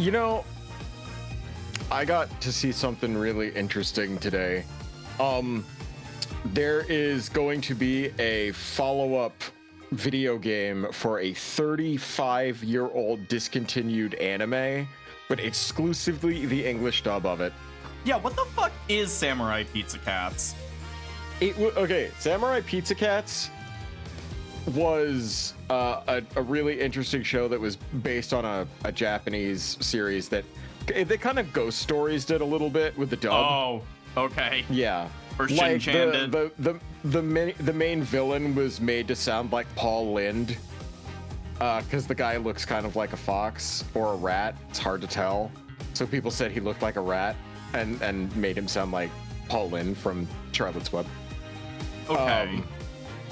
You know, I got to see something really interesting today. There is going to be a follow-up video game for a 35-year-old discontinued anime, but exclusively the English dub of it. Yeah, what the fuck is Samurai Pizza Cats? Okay, Samurai Pizza Cats was a really interesting show that was based on a Japanese series that they kind of Ghost Stories did a little bit with the dub. Oh, okay. Yeah. Or like Shin-Chan did. the main villain was made to sound like Paul Lind, because the guy looks kind of like a fox or a rat. It's hard to tell. So people said he looked like a rat and made him sound like Paul Lind from Charlotte's Web. Okay.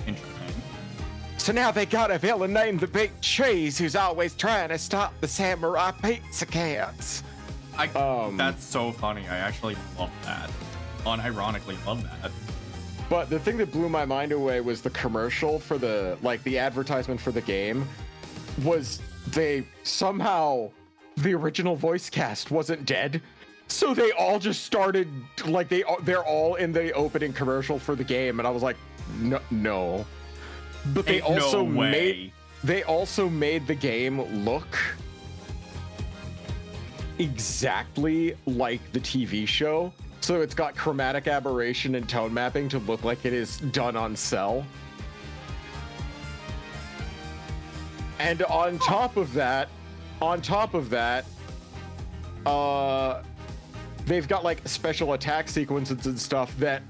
Interesting. So now they got a villain named the Big Cheese who's always trying to stop the Samurai Pizza Cats. That's so funny. I actually love that. Unironically love that. But the thing that blew my mind away was the commercial for the advertisement for the game was the original voice cast wasn't dead. So they all just started they're all in the opening commercial for the game, and I was like, no. But they also made the game look exactly like the TV show. So it's got chromatic aberration and tone mapping to look like it is done on cell. And on top of that, they've got like special attack sequences and stuff that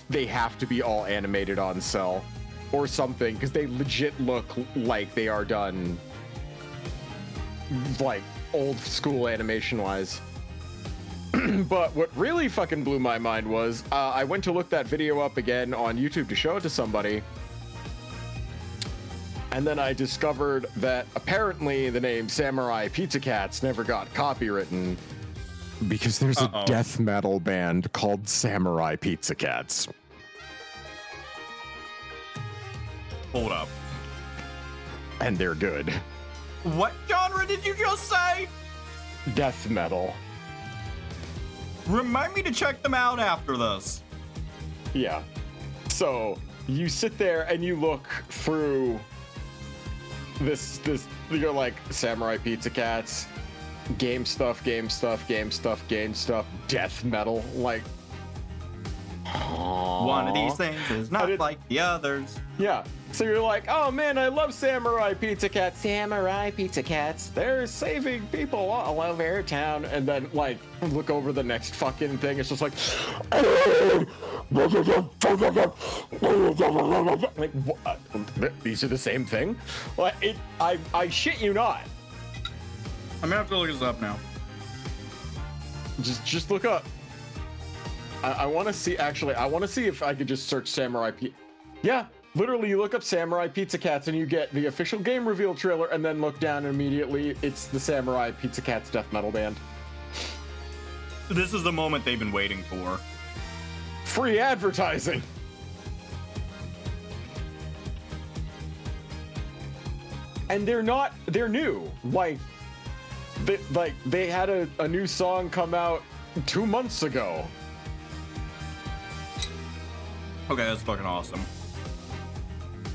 they have to be all animated on cell or something, because they legit look like they are done like old school animation wise. But what really fucking blew my mind was I went to look that video up again on YouTube to show it to somebody, and then I discovered that apparently the name Samurai Pizza Cats never got copywritten because there's a death metal band called Samurai Pizza Cats. Hold up. And they're good. What genre did you just say? Death metal. Remind me to check them out after this. Yeah. So you sit there and you look through this you're like Samurai Pizza Cats, game stuff, death metal, like one of these things is not like the others. Yeah. So you're like, oh man, I love Samurai Pizza Cats. Samurai Pizza Cats, they're saving people all over town. And then like look over the next fucking thing. It's just like, like what? These are the same thing. Like I shit you not. I'm gonna have to look this up now. Just look up. I want to see. Actually, I want to see if I could just search Samurai Yeah. Literally, you look up Samurai Pizza Cats and you get the official game reveal trailer, and then look down and immediately it's the Samurai Pizza Cats death metal band. This is the moment they've been waiting for. Free advertising. And they're new. They had a new song come out 2 months ago. Okay, that's fucking awesome.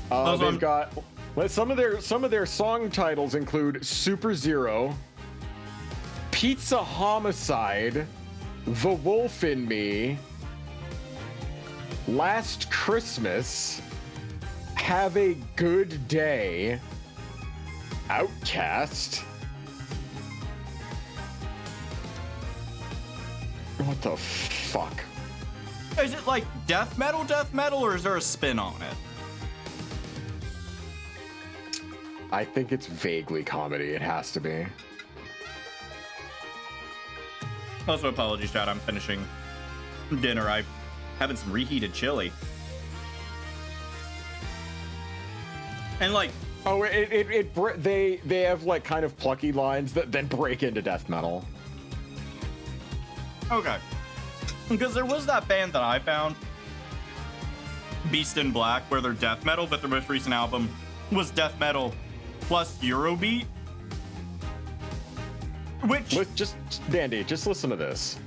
They've got some of their song titles include Super Zero, Pizza Homicide, The Wolf in Me, Last Christmas, Have a Good Day, Outcast. What the fuck? Is it like death metal, or is there a spin on it? I think it's vaguely comedy. It has to be. Also, apologies, chat. I'm finishing dinner. I'm having some reheated chili. And like, oh, they have like kind of plucky lines that then break into death metal. Okay. Because there was that band that I found, Beast in Black, where they're death metal, but their most recent album was death metal plus Eurobeat. Which Just Dandy, just listen to this.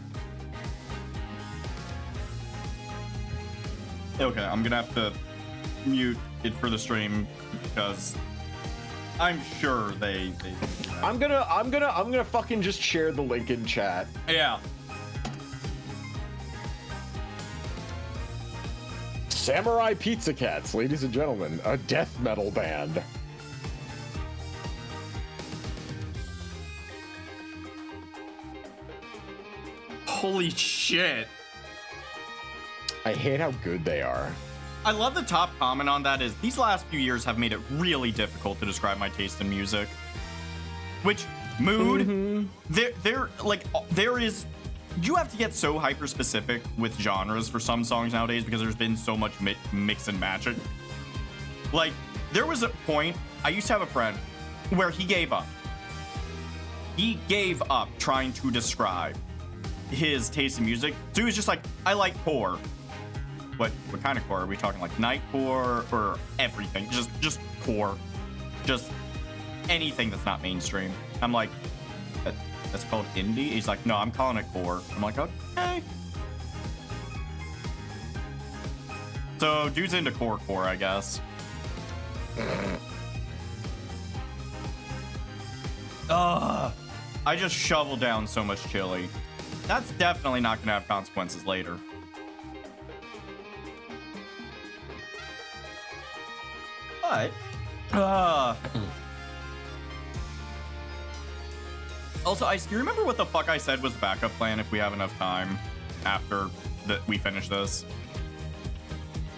Okay, I'm gonna have to mute it for the stream because I'm sure they I'm gonna fucking just share the link in chat. Yeah. Samurai Pizza Cats, ladies and gentlemen, a death metal band. Holy shit. I hate how good they are. I love the top comment on that is these last few years have made it really difficult to describe my taste in music. Which mood? There is you have to get so hyper specific with genres for some songs nowadays because there's been so much mix and match it. Like there was a point I used to have a friend where he gave up. He gave up trying to describe his taste in music. So he was just like, I like core. What kind of core are we talking? Like nightcore or everything? Just core. Just anything that's not mainstream. I'm like, that's called indie? He's like, no, I'm calling it core. I'm like, okay. So dude's into core, I guess. I just shoveled down so much chili. That's definitely not gonna have consequences later. But, also, do you remember what the fuck I said was the backup plan if we have enough time after we finish this?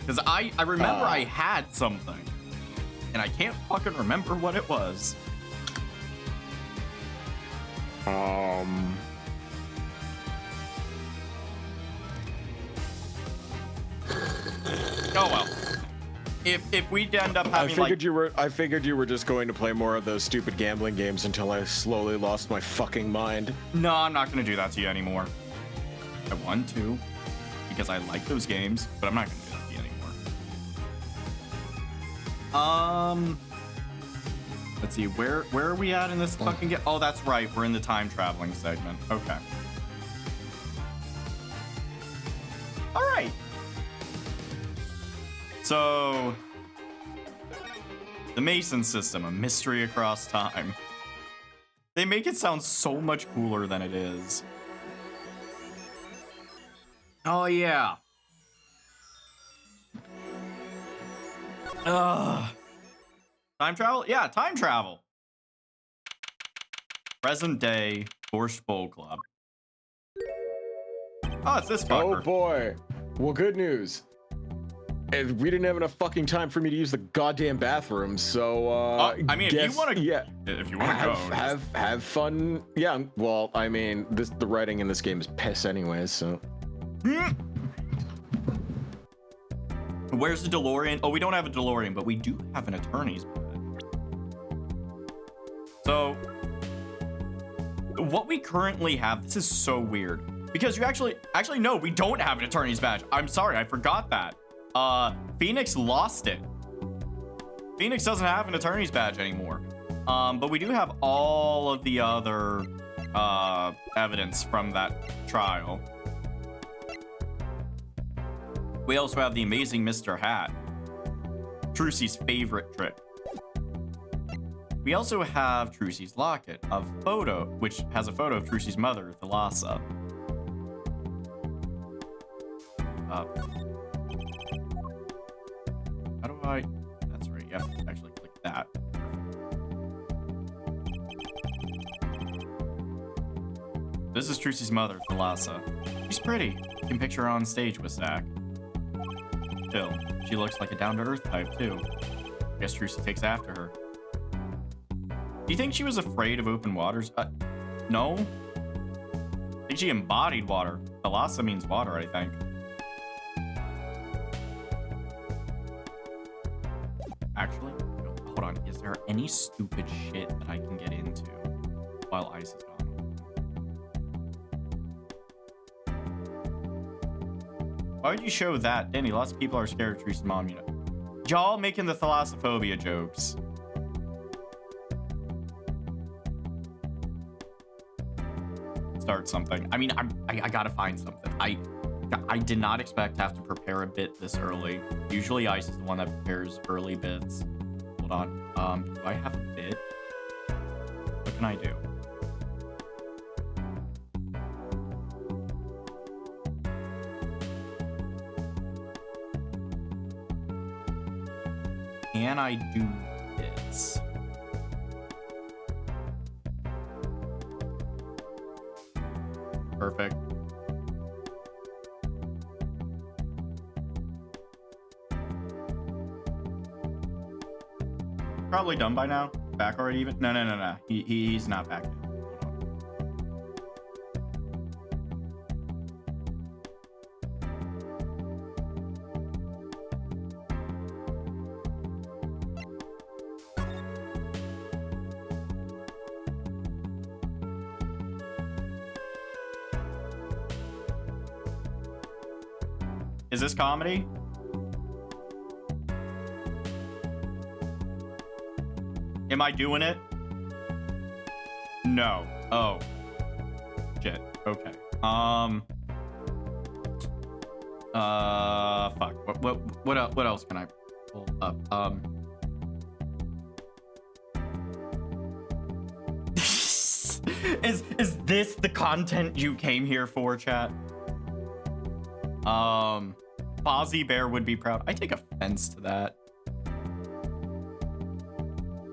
Because I remember I had something, and I can't fucking remember what it was. Oh well. If we end up having I figured you were just going to play more of those stupid gambling games until I slowly lost my fucking mind. No, I'm not gonna do that to you anymore. I want to, because I like those games, but I'm not gonna do that to you anymore. Let's see, where are we at in this fucking game? Oh, that's right, we're in the time traveling segment. Okay. All right. So, the Mason system, a mystery across time. They make it sound so much cooler than it is. Oh, yeah. Time travel? Yeah, time travel. Present day Borscht Bowl Club. Oh, it's this fucker. Oh boy. Well, good news. And we didn't have enough fucking time for me to use the goddamn bathroom, so I mean, if you want to, yeah, if you want to go, have fun. Yeah, well, I mean, the writing in this game is piss anyways, so. Where's the DeLorean? Oh, we don't have a DeLorean, but we do have an attorney's bed. So, what we currently have, this is so weird because you actually no, we don't have an attorney's badge. I'm sorry, I forgot that. Phoenix lost it. Phoenix doesn't have an attorney's badge anymore. But we do have all of the other evidence from that trial. We also have the amazing Mr. Hat, Trucy's favorite trick. We also have Trucy's locket, which has a photo of Trucy's mother, Thalassa. How do I? That's right. You have to actually click that. This is Trucy's mother, Thalassa. She's pretty. You can picture her on stage with Zach. Still, she looks like a down-to-earth type too. Guess Trucy takes after her. Do you think she was afraid of open waters? No. I think she embodied water. Thalassa means water, I think. Actually, hold on. Is there any stupid shit that I can get into while Ice is gone? Why would you show that? Danny, lots of people are scared of Trucy's mom, you know. Y'all making the thalassophobia jokes. start something. I mean, I gotta find something. I did not expect to have to prepare a bit this early. Usually Ice is the one that prepares early bits. Hold on. Do I have a bit? What can I do? Can I do bits? Perfect. Probably done by now. Back already even? No. He's not back yet. Is this comedy? Am I doing it? No. Oh. Shit. Okay. Fuck. What else can I pull up? Is this the content you came here for, chat? Fozzie Bear would be proud. I take offense to that.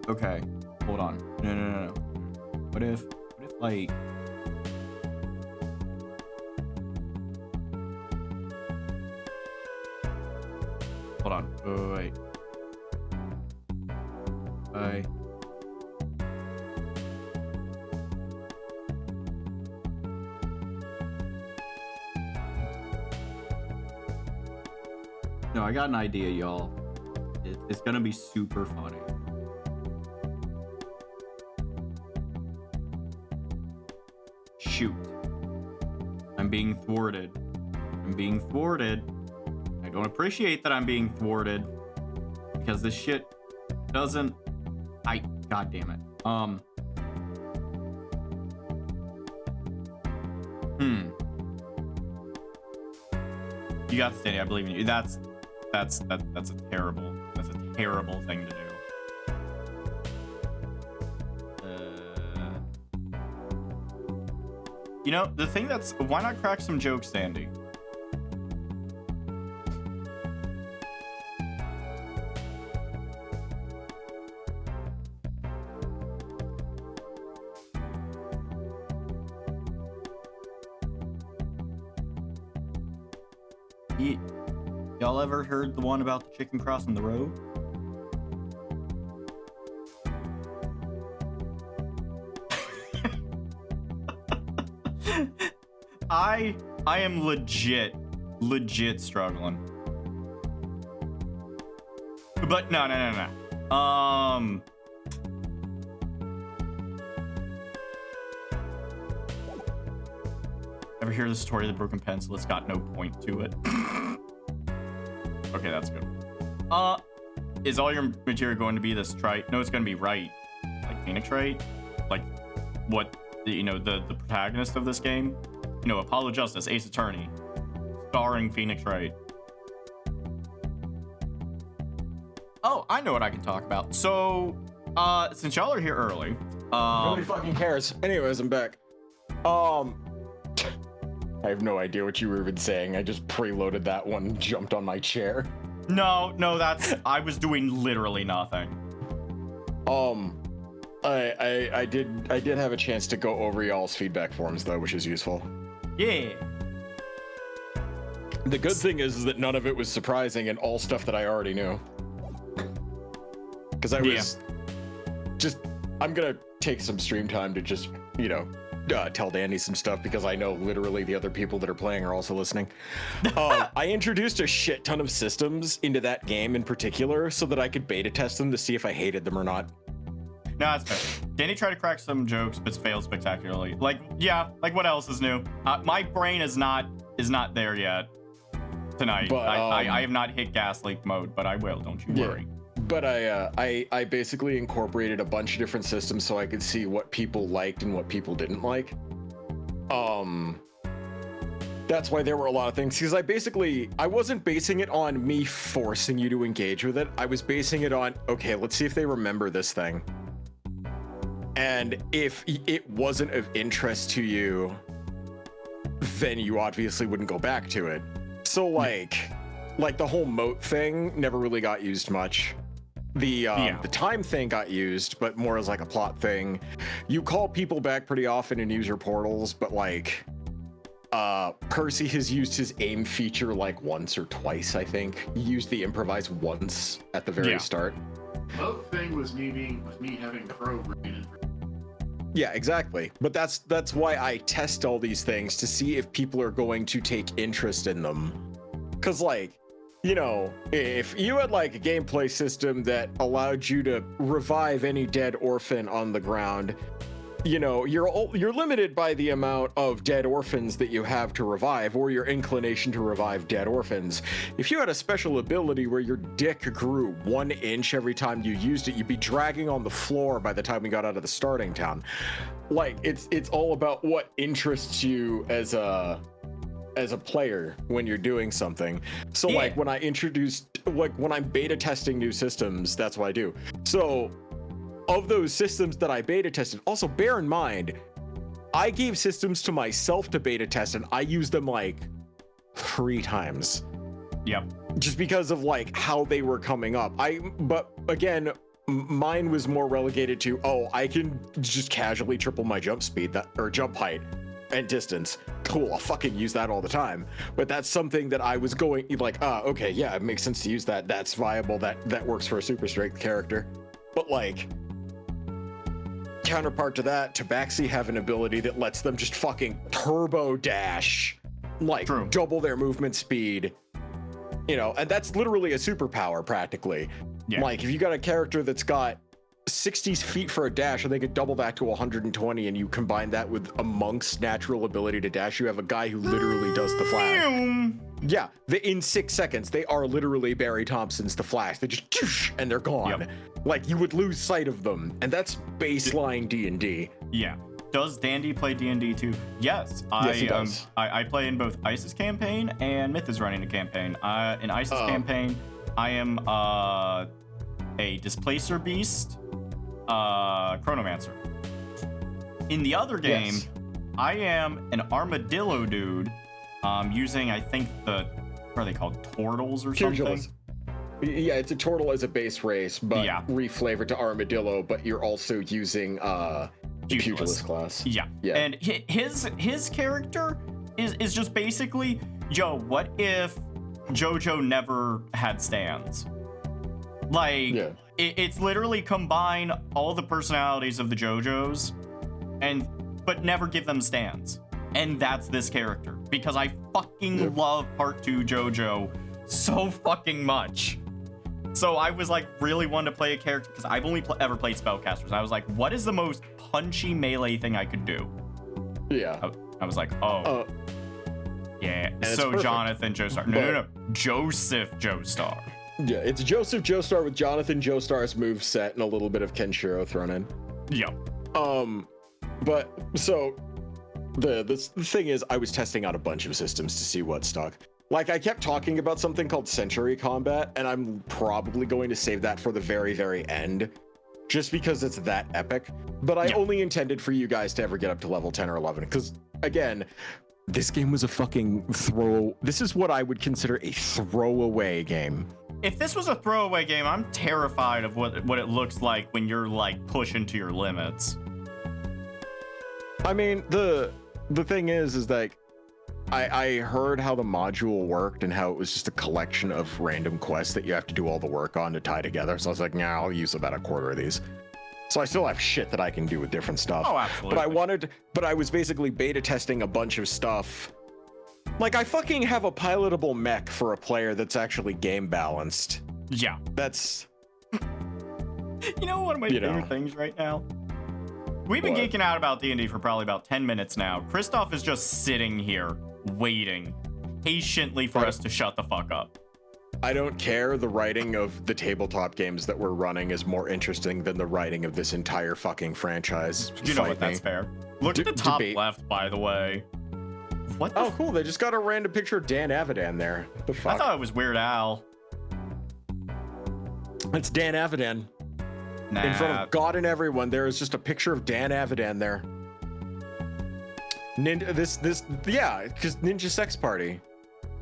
Okay, hold on. No. What if like... Hold on. Wait. Bye. No, I got an idea, y'all. It's gonna be super funny. Shoot. I'm being thwarted. I don't appreciate that I'm being thwarted. Because this shit doesn't... God damn it. You got Stanley, I believe in you. That's a terrible thing to do. You know, the thing that's... Why not crack some jokes, Sandy? Y'all ever heard the one about the chicken crossing the road? I am legit struggling. But no. Ever hear the story of the broken pencil? It's got no point to it. Okay, that's good. Is all your material going to be this trite? No, it's going to be right. Like Phoenix Wright? Like what, you know, the protagonist of this game? You know, Apollo Justice, Ace Attorney, starring Phoenix Wright. Oh, I know what I can talk about. So, since y'all are here early, nobody fucking cares. Anyways, I'm back. I have no idea what you were even saying. I just preloaded that one and jumped on my chair. No, I was doing literally nothing. I did have a chance to go over y'all's feedback forms though, which is useful. Yeah. The good thing is that none of it was surprising and all stuff that I already knew. Because I was I'm gonna take some stream time to just, you know, tell Danny some stuff because I know literally the other people that are playing are also listening. I introduced a shit ton of systems into that game in particular so that I could beta test them to see if I hated them or not. No, that's fair. Danny tried to crack some jokes, but failed spectacularly. Like, yeah, like what else is new? My brain is not there yet tonight. But, I have not hit gas leak mode, but I will, don't you worry. But I basically incorporated a bunch of different systems so I could see what people liked and what people didn't like. That's why there were a lot of things, because I wasn't basing it on me forcing you to engage with it. I was basing it on, okay, let's see if they remember this thing. And if it wasn't of interest to you, then you obviously wouldn't go back to it. So like the whole moat thing never really got used much. The time thing got used, but more as like a plot thing. You call people back pretty often and use your portals, but like Percy has used his aim feature like once or twice, I think. He used the improvise once at the very start. Both thing was me having Crow rated. Yeah, exactly. But that's why I test all these things, to see if people are going to take interest in them. Cause like, you know, if you had like a gameplay system that allowed you to revive any dead orphan on the ground, you know, you're limited by the amount of dead orphans that you have to revive, or your inclination to revive dead orphans. If you had a special ability where your dick grew 1 inch every time you used it, you'd be dragging on the floor by the time we got out of the starting town. Like, it's all about what interests you as a player when you're doing something. So like when I'm beta testing new systems, that's what I do. So of those systems that I beta tested, also bear in mind, I gave systems to myself to beta test and I used them like 3 times. Yep. Just because of like how they were coming up. But again, mine was more relegated to, oh, I can just casually triple my jump speed, or jump height and distance. Cool, I'll fucking use that all the time. But that's something that I was going like, okay, yeah, it makes sense to use that. That's viable. That works for a super strength character. But like, counterpart to that, Tabaxi have an ability that lets them just fucking turbo dash, like double their movement speed, you know, and that's literally a superpower practically. Yeah. Like if you got a character that's got 60 feet for a dash, and they could double that to 120, and you combine that with a monk's natural ability to dash, you have a guy who literally does the Flash. Yeah, in 6 seconds, they are literally Barry Thompson's The Flash. They just and they're gone. Yep. Like you would lose sight of them, and that's baseline D&D. Yeah. Does Dandy play D&D too? Yes, he does. I play in both Isis campaign and Myth is running a campaign. In Isis campaign, I am a Displacer Beast, Chronomancer. In the other game, I am an Armadillo dude, using, I think, what are they called? Turtles or something? Yeah, it's a turtle as a base race, but reflavored to Armadillo, but you're also using Pugilist class. Yeah. And his character is just basically, yo, what if JoJo never had stands? Like, it's literally combine all the personalities of the JoJos, but never give them stands. And that's this character. Because I fucking love Part 2 JoJo so fucking much. So I was like really wanting to play a character, because I've only ever played spellcasters. I was like, what is the most punchy melee thing I could do? Yeah. I was like, yeah. So Jonathan Joestar. No. Joseph Joestar. Yeah, it's Joseph Joestar with Jonathan Joestar's moveset and a little bit of Kenshiro thrown in. Yeah. But so the thing is, I was testing out a bunch of systems to see what stuck. Like, I kept talking about something called Century Combat, and I'm probably going to save that for the very, very end, just because it's that epic. But I only intended for you guys to ever get up to level 10 or 11, because, again, this game was a fucking this is what I would consider a throwaway game. If this was a throwaway game, I'm terrified of what it looks like when you're, like, pushing to your limits. I mean, the thing is like, I heard how the module worked and how it was just a collection of random quests that you have to do all the work on to tie together. So I was like, nah, I'll use about a quarter of these. So I still have shit that I can do with different stuff. Oh, absolutely. But I was basically beta testing a bunch of stuff. Like, I fucking have a pilotable mech for a player that's actually game balanced. Yeah. That's... You know, one of my favorite things right now? We've been geeking out about D&D for probably about 10 minutes now. Christoph is just sitting here, waiting patiently for us to shut the fuck up. I don't care. The writing of the tabletop games that we're running is more interesting than the writing of this entire fucking franchise. You know Fight what? That's me. fair. Look at the top Debate. left, by the way. What the Oh, cool. They just got a random picture of Dan Avidan there. What the fuck? I thought it was Weird Al. It's Dan Avidan. Nah. In front of God and everyone, there is just a picture of Dan Avidan there. Yeah, because Ninja Sex Party.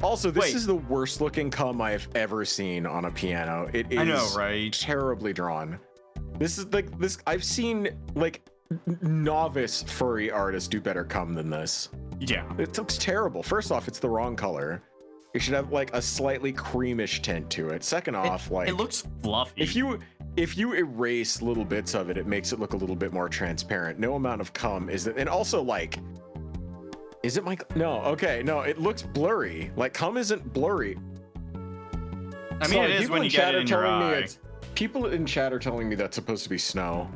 Also, this Wait. is the worst looking cum I've ever seen on a piano. It is I know, right? terribly drawn. This is like this. I've seen like novice furry artists do better cum than this. Yeah. It looks terrible. First off, it's the wrong color. It should have like a slightly creamish tint to it. Second off, like it looks fluffy. if you erase little bits of it, it makes it look a little bit more transparent. No amount of cum is that, and also like, is it my? No, okay, no, it looks blurry. Like cum isn't blurry. I mean, it is when you get it in your eye. People in chat are telling me that's supposed to be snow.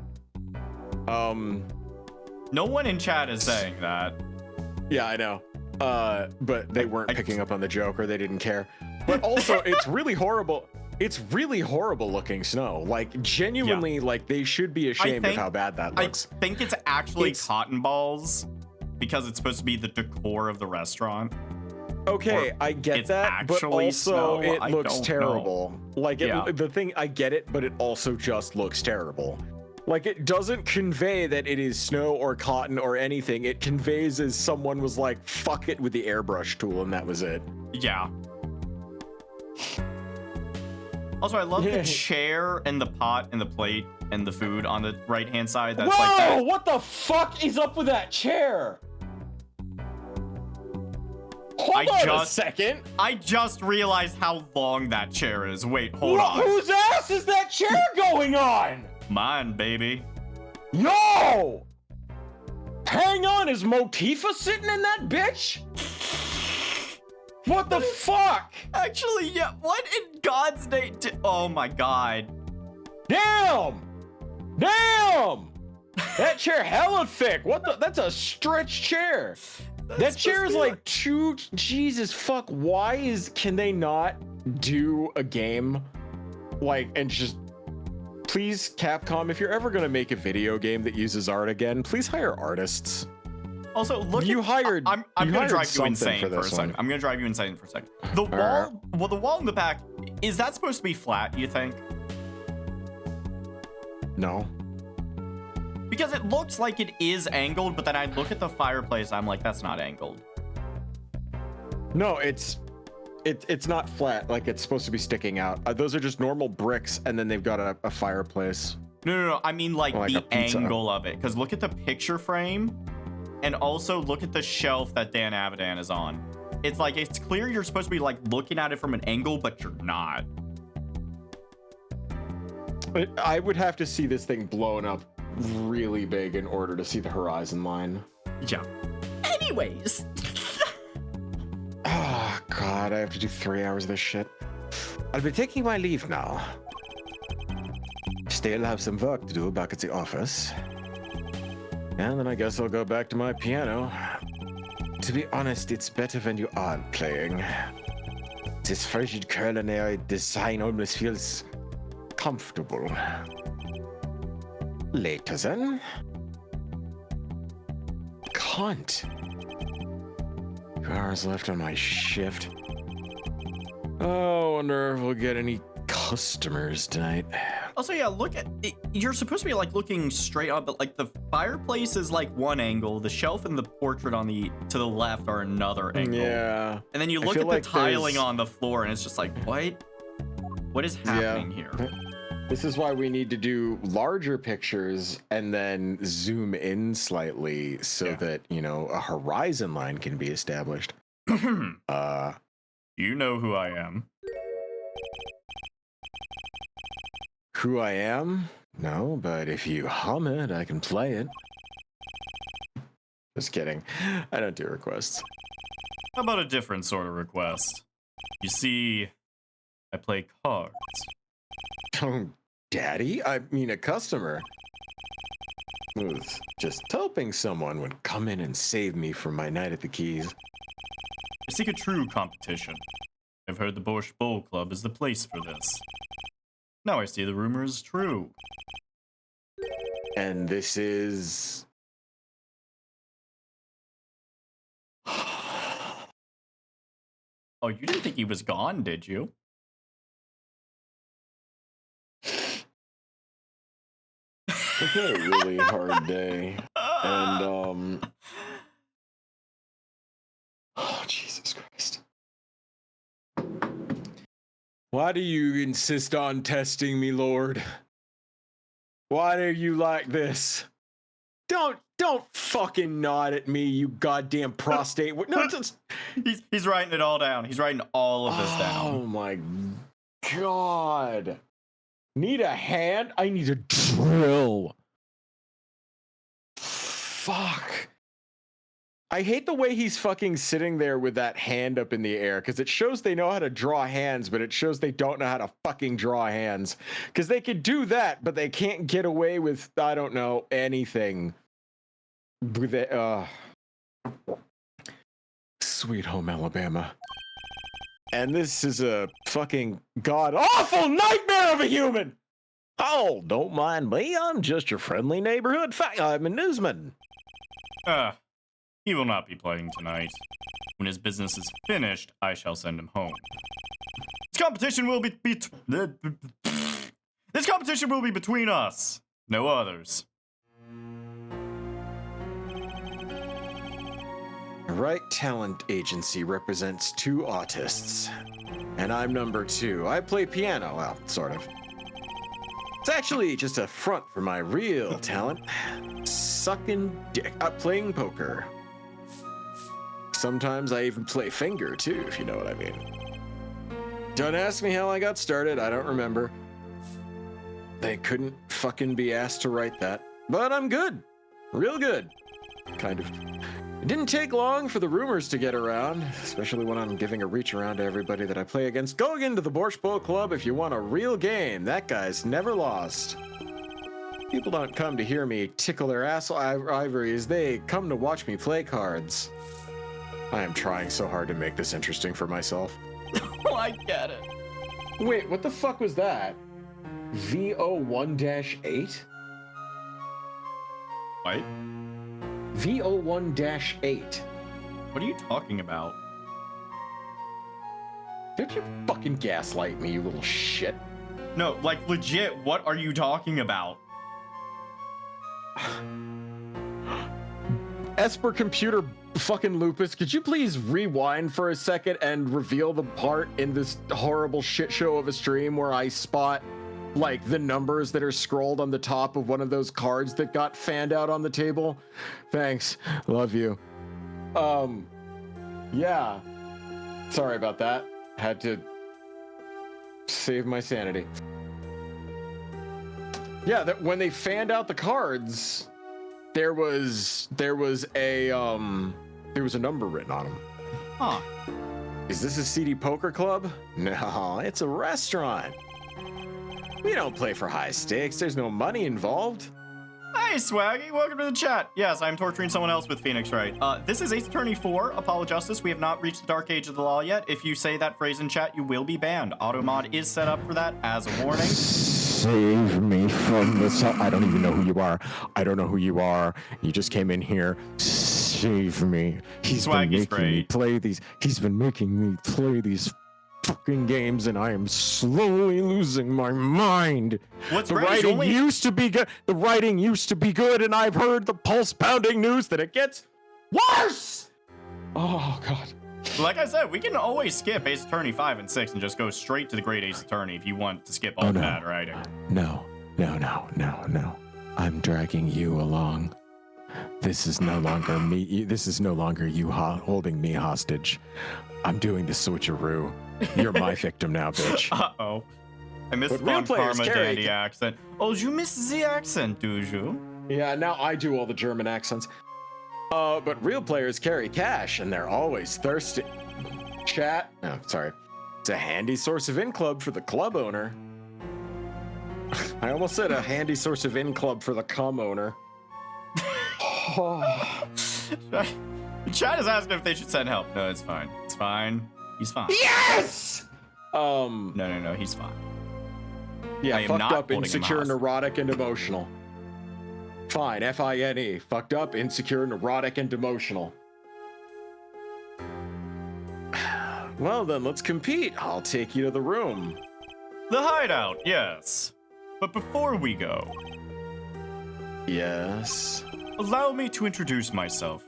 No one in chat is saying that. Yeah, I know. But they weren't picking up on the joke, or they didn't care. But also, it's really horrible. It's really horrible looking snow. Like genuinely, like they should be ashamed of how bad that looks. I think it's actually cotton balls because it's supposed to be the decor of the restaurant. Okay, I get that, but actually also snow? it I looks don't terrible. Like Yeah. the thing, I get it, but it also just looks terrible. Like it doesn't convey that it is snow or cotton or anything. It conveys as someone was like, fuck it with the airbrush tool, and that was it. Yeah. Also, I love the chair and the pot and the plate and the food on the right-hand side. That's like that. What the fuck is up with that chair? Hold on a second. I just realized how long that chair is. Wait, hold on. Whose ass is that chair going on? Mine, baby. Yo! Hang on, is Motifa sitting in that bitch? What the fuck? Actually, yeah. What in God's name? Oh my God. Damn! Damn! That chair hella thick. What the? That's a stretch chair. That chair is like two. Jesus fuck. Why can they not do a game like and just please Capcom, if you're ever gonna make a video game that uses art again, please hire artists. Also, look. You hired. I'm gonna drive you insane for for a this second. one. I'm gonna drive you insane for a second. The wall. Well, the wall in the back. Is that supposed to be flat? You think? No. Because it looks like it is angled, but then I look at the fireplace, I'm like, that's not angled. No, it's not flat. Like it's supposed to be sticking out. Those are just normal bricks, and then they've got a fireplace. No. I mean like Like the a pizza. angle of it. Because look at the picture frame, and also look at the shelf that Dan Avidan is on. It's like it's clear you're supposed to be like looking at it from an angle, but you're not. I would have to see this thing blown up really big in order to see the horizon line. Yeah. Anyways. Oh god, I have to do 3 hours of this shit. I'll be taking my leave now. Still have some work to do back at the office. And then I guess I'll go back to my piano. To be honest, it's better when you aren't playing. This frigid culinary design almost feels comfortable. Later then. Cunt. 2 hours left on my shift. Oh, I wonder if we'll get any customers tonight. Also, yeah, look at it. You're supposed to be like looking straight up, but like the fireplace is like one angle, the shelf and the portrait on the to the left are another angle. Yeah. And then you look at the tiling on the floor and it's just like, what is happening here? This is why we need to do larger pictures and then zoom in slightly so that, you know, a horizon line can be established. You know who I am. Who I am? No, but if you hum it, I can play it. Just kidding. I don't do requests. How about a different sort of request? You see, I play cards. Oh, daddy? I mean, a customer. Was just hoping someone would come in and save me from my night at the Keys. I seek a true competition. I I've heard the Borscht Bowl Club is the place for this. Now I see the rumor is true. And this is... Oh, you didn't think he was gone, did you? I've had a really hard day. And, oh, Jesus Christ. Why do you insist on testing me, Lord? Why are you like this? Don't fucking nod at me, you goddamn prostate. No, just... He's writing it all down. He's writing all of this down. Oh my God. Need a hand? I need a drill. Fuck. I hate the way he's fucking sitting there with that hand up in the air, because it shows they know how to draw hands, but it shows they don't know how to fucking draw hands. Because they could do that, but they can't get away with, I don't know, anything. With it, Sweet home Alabama. And this is a fucking god-awful nightmare of a human! Oh, don't mind me, I'm just your friendly neighborhood I'm a newsman. He will not be playing tonight. When his business is finished, I shall send him home. This competition will be between us, no others. Right Talent Agency represents 2 autists, and I'm number 2. I play piano, well, sort of. It's actually just a front for my real talent. Sucking dick. Playing poker. Sometimes I even play finger, too, if you know what I mean. Don't ask me how I got started, I don't remember. They couldn't fucking be asked to write that. But I'm good. Real good. Kind of. It didn't take long for the rumors to get around, especially when I'm giving a reach around to everybody that I play against. Go into the Borscht Bowl Club if you want a real game. That guy's never lost. People don't come to hear me tickle their asshole ivories. They come to watch me play cards. I am trying so hard to make this interesting for myself. Oh, I get it. Wait, what the fuck was that? VO1-8? What? VO1-8. What are you talking about? Don't you fucking gaslight me, you little shit. No, like legit, what are you talking about? Esper Computer fucking Lupus, could you please rewind for a second and reveal the part in this horrible shit show of a stream where I spot like the numbers that are scrolled on the top of one of those cards that got fanned out on the table? Thanks. Love you. Yeah. Sorry about that. Had to save my sanity. Yeah, that when they fanned out the cards, there was a number written on them. Huh. Is this a CD poker club? No, it's a restaurant. We don't play for high stakes. There's no money involved. Hey, Swaggy, welcome to the chat. Yes, I'm torturing someone else with Phoenix Wright. This is Ace Attorney 4, Apollo Justice. We have not reached the dark age of the law yet. If you say that phrase in chat, you will be banned. Automod is set up for that as a warning. Save me from this. I don't even know who you are. I don't know who you are. You just came in here. Save me. He's been making me play these. He's been making me play these fucking games, and I am slowly losing my mind. The writing used to be good. The writing used to be good, and I've heard the pulse-pounding news that it gets worse. Oh God. Like I said, we can always skip Ace Attorney 5 and 6 and just go straight to the Great Ace Attorney if you want to skip all bad writing. No. I'm dragging you along. This is no longer me. This is no longer you holding me hostage. I'm doing the switcheroo. You're my victim now, bitch. Uh-oh. I missed Ron Karma Dandy accent. Oh, you missed the accent, do you? Yeah, now I do all the German accents. But real players carry cash, and they're always thirsty. Chat. Oh, sorry. It's a handy source of in-club for the club owner. I almost said a handy source of in-club for the cum owner. Chat is asking if they should send help. No, it's fine. It's fine. He's fine. Yes! No, he's fine. Yeah, I am fucked not up, holding him insecure, hostage. neurotic, and emotional. Fine, F-I-N-E. Fucked up, insecure, neurotic, and emotional. Well then, let's compete. I'll take you to the room. The hideout, yes. But before we go, Yes. allow me to introduce myself.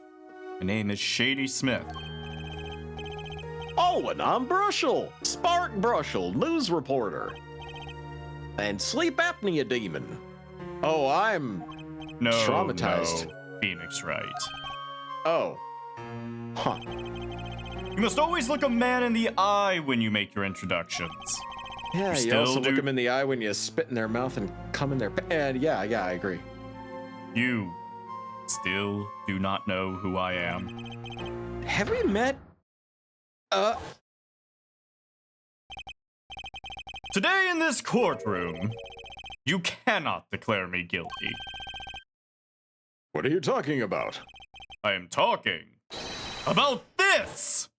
My name is Shady Smith. Oh, and I'm Brushel, Spark Brushel, news reporter. And sleep apnea demon. Oh, I'm No, traumatized. no, Phoenix Wright. Oh. Huh. You must always look a man in the eye when you make your introductions. Yeah, you still also do- look them in the eye when you spit in their mouth and come in their... And yeah, I agree. You still do not know who I am. Have we met? Today in this courtroom, you cannot declare me guilty. What are you talking about? I am talking about this!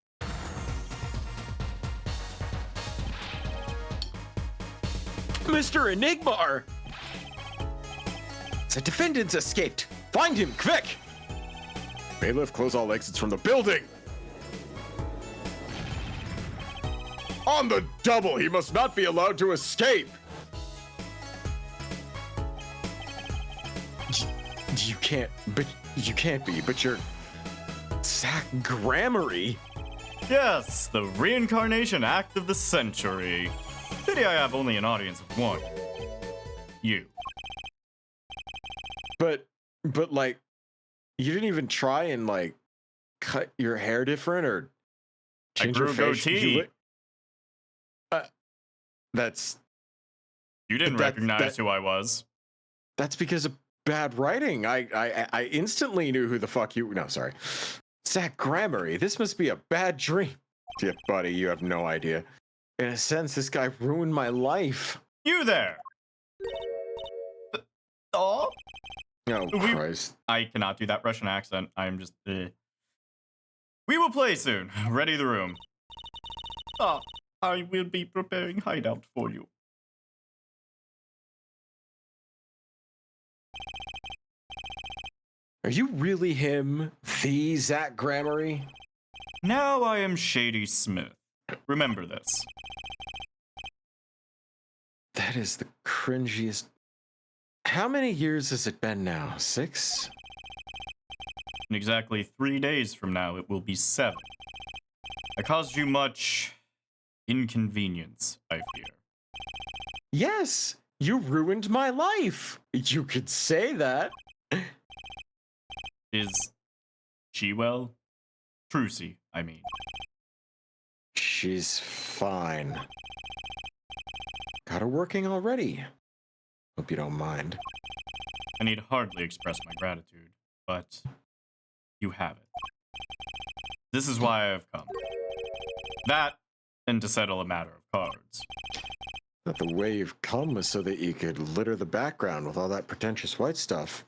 Mr. Enigmar! The defendant's escaped. Find him, quick! Bailiff, close all exits from the building! On the double, he must not be allowed to escape! You can't be, but you're... Zach Grammary? Yes, the reincarnation act of the century. Pity I have only an audience of one. You. But like, you didn't even try and like cut your hair different or I change grew your a face. goatee. That's You didn't That- recognize that- who I was. that's because of bad writing. I instantly knew who the fuck you. No, sorry, Zach Grammary. This must be a bad dream. Yeah, buddy, you have no idea. In a sense, this guy ruined my life. You there! Oh? Oh We- Christ! I cannot do that Russian accent. I'm just. We will play soon. Ready the room. Oh, I will be preparing hideout for you. Are you really him, the Zach Grammary? Now I am Shady Smith. Remember this. That is the cringiest. How many years has it been now? 6? In exactly 3 days from now, it will be 7. I caused you much inconvenience, I fear. Yes, you ruined my life. You could say that. Is she well? Trucy, I mean. She's fine. Got her working already. Hope you don't mind. I need hardly express my gratitude, but you have it. This is why I have come. That, and to settle a matter of cards. But the way you've come was so that you could litter the background with all that pretentious white stuff.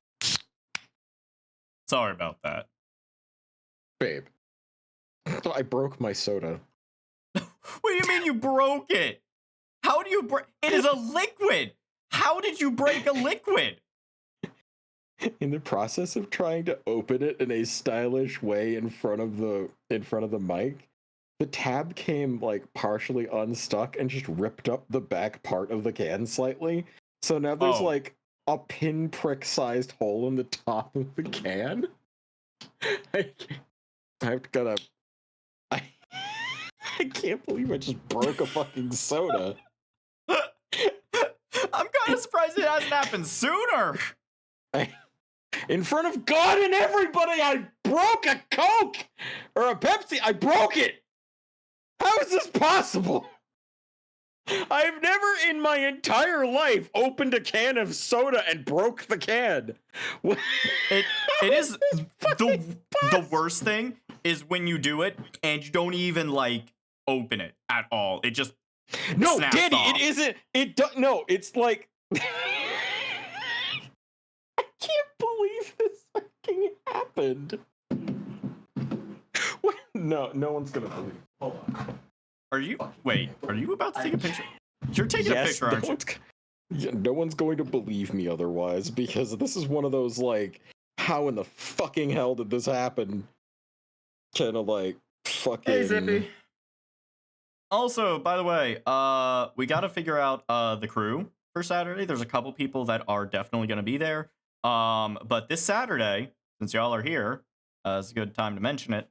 Sorry about that. Babe, I broke my soda. What do you mean you broke it? How do you break? It is a liquid. How did you break a liquid? In the process of trying to open it in a stylish way in front of the mic, the tab came like partially unstuck and just ripped up the back part of the can slightly. So now there's Oh. like a pinprick sized hole in the top of the can. I've got a. I can't believe I just broke a fucking soda. I'm kind of surprised it hasn't happened sooner. In front of God and everybody, I broke a Coke or a Pepsi. I broke it. How is this possible? I've never in my entire life opened a can of soda and broke the can. It is the worst thing is when you do it and you don't even like open it at all. It just No, snaps Danny, off. it isn't. It do, no, it's like. I can't believe this fucking happened. What? No, no one's gonna believe. Hold on. Are you? Wait, are you about to take a picture? You're taking a picture, aren't you? Yeah, no one's going to believe me otherwise, because this is one of those, like, how in the fucking hell did this happen? Kind of like, fucking... Hey, Zippy. Also, by the way, we got to figure out the crew for Saturday. There's a couple people that are definitely going to be there. But this Saturday, since y'all are here, it's a good time to mention it.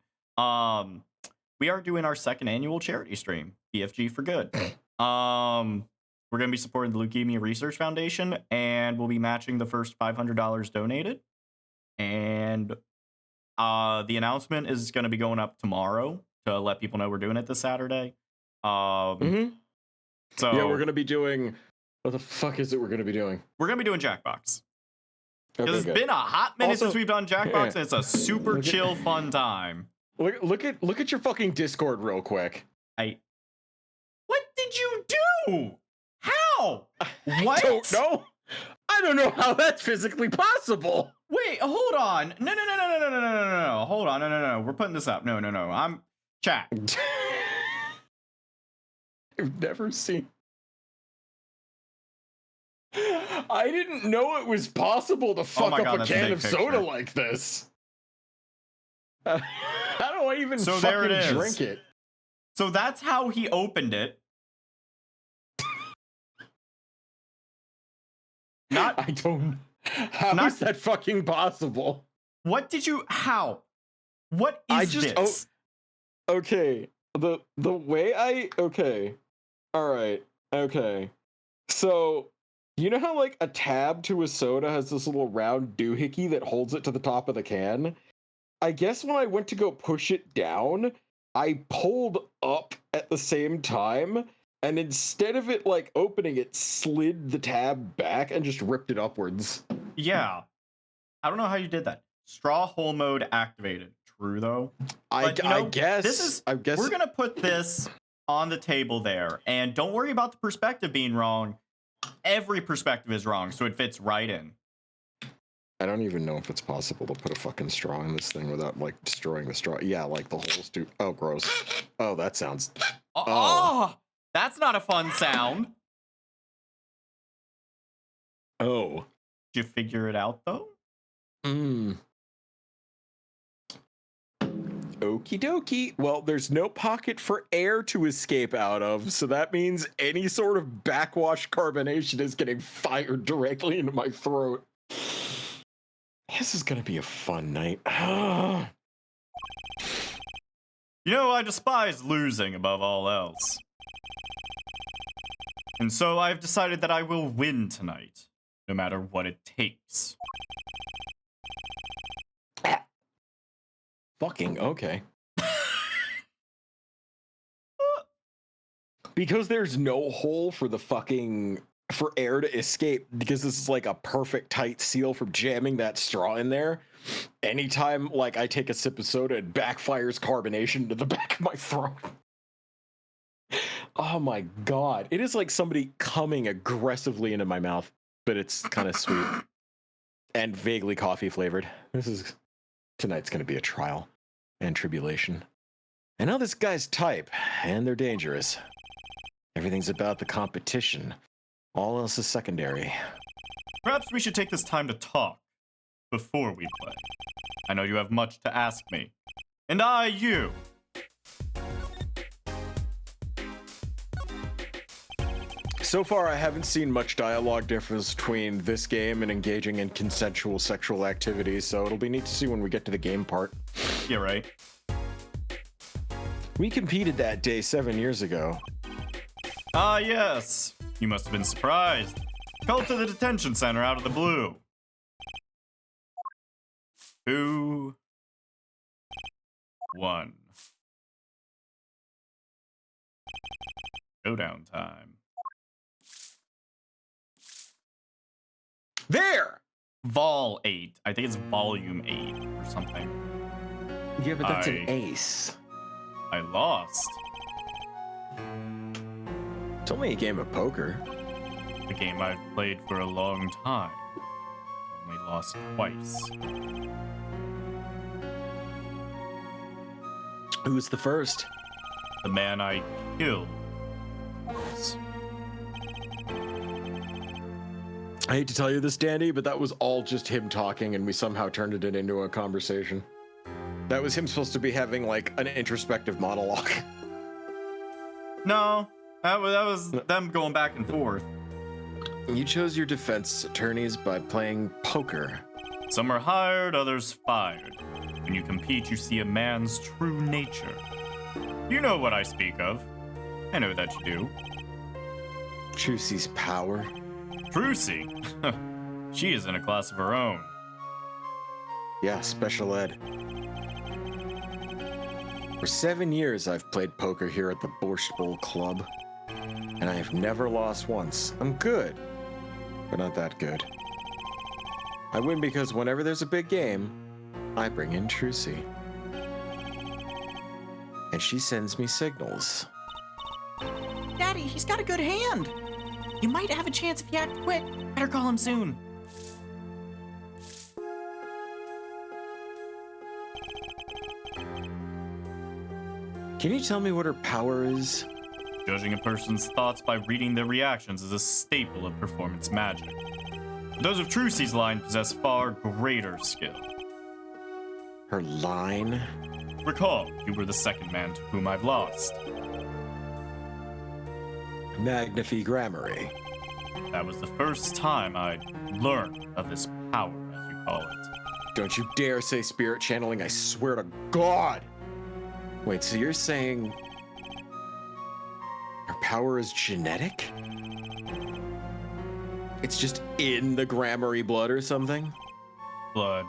We are doing our second annual charity stream, BFG for Good. We're going to be supporting the Leukemia Research Foundation, and we'll be matching the first $500 donated. And the announcement is going to be going up tomorrow to let people know we're doing it this Saturday. So yeah, we're going to be doing... What the fuck is it we're going to be doing? We're going to be doing Jackbox. Because Okay, it's been a hot minute since we've done Jackbox, yeah. and it's a super chill, fun time. Look at your fucking Discord real quick. What did you do? How? What? I don't know. I don't know how that's physically possible. Wait, hold on. No. Hold on. No. We're putting this up. No. I'm chat. I've never seen. I didn't know it was possible to fuck up a can of soda like this. How do I even fucking drink it? So that's how he opened it. I don't. How is that fucking possible? What did you? How? What is this? Okay. The way okay. All right. Okay. So you know how like a tab to a soda has this little round doohickey that holds it to the top of the can? I guess when I went to go push it down, I pulled up at the same time, and instead of it like opening, it slid the tab back and just ripped it upwards. Yeah. I don't know how you did that. Straw hole mode activated. True though. I guess we're gonna put this on the table there, and don't worry about the perspective being wrong. Every perspective is wrong, so it fits right in. I don't even know if it's possible to put a fucking straw in this thing without like destroying the straw. Yeah, like the holes do. Oh, gross. Oh, that sounds. Oh, that's not a fun sound. Oh. Did you figure it out though? Okie dokie. Well, there's no pocket for air to escape out of, so that means any sort of backwash carbonation is getting fired directly into my throat. This is gonna be a fun night. You know, I despise losing above all else. And so I've decided that I will win tonight, no matter what it takes. Fucking okay. Because there's no hole for for air to escape, because this is like a perfect tight seal for jamming that straw in there. Anytime like I take a sip of soda, it backfires carbonation to the back of my throat. Oh my god. It is like somebody coming aggressively into my mouth, but it's kind of sweet and vaguely coffee flavored. Tonight's going to be a trial and tribulation. I know this guy's type, and they're dangerous. Everything's about the competition. All else is secondary. Perhaps we should take this time to talk before we play. I know you have much to ask me. And I you. So far, I haven't seen much dialogue difference between this game and engaging in consensual sexual activities, so it'll be neat to see when we get to the game part. Yeah, right. We competed that day 7 years ago. Ah, yes. You must have been surprised. Called to the detention center out of the blue. Who won? Showdown time. There! Vol 8. I think it's volume 8 or something. Yeah, but that's an ace. I lost. It's only a game of poker. A game I've played for a long time. Only lost twice. Who's the first? The man I killed. I hate to tell you this, Danny, but that was all just him talking, and we somehow turned it into a conversation. That was him supposed to be having, like, an introspective monologue. No, that was them going back and forth. You chose your defense attorneys by playing poker. Some are hired, others fired. When you compete, you see a man's true nature. You know what I speak of. I know that you do. Trucy's power. Trucy? She is in a class of her own. Yeah, special ed. For 7 years, I've played poker here at the Borscht Bowl Club, and I have never lost once. I'm good, but not that good. I win because whenever there's a big game, I bring in Trucy. And she sends me signals. Daddy, he's got a good hand. You might have a chance if you act quick. Better call him soon. Can you tell me what her power is? Judging a person's thoughts by reading their reactions is a staple of performance magic. Those of Trucy's line possess far greater skill. Her line? Recall, you were the second man to whom I've lost. Magnifi Grammary. That was the first time I'd learned of this power, as you call it. Don't you dare say spirit channeling, I swear to God! Wait, so you're saying her power is genetic? It's just in the Grammary blood or something? Blood.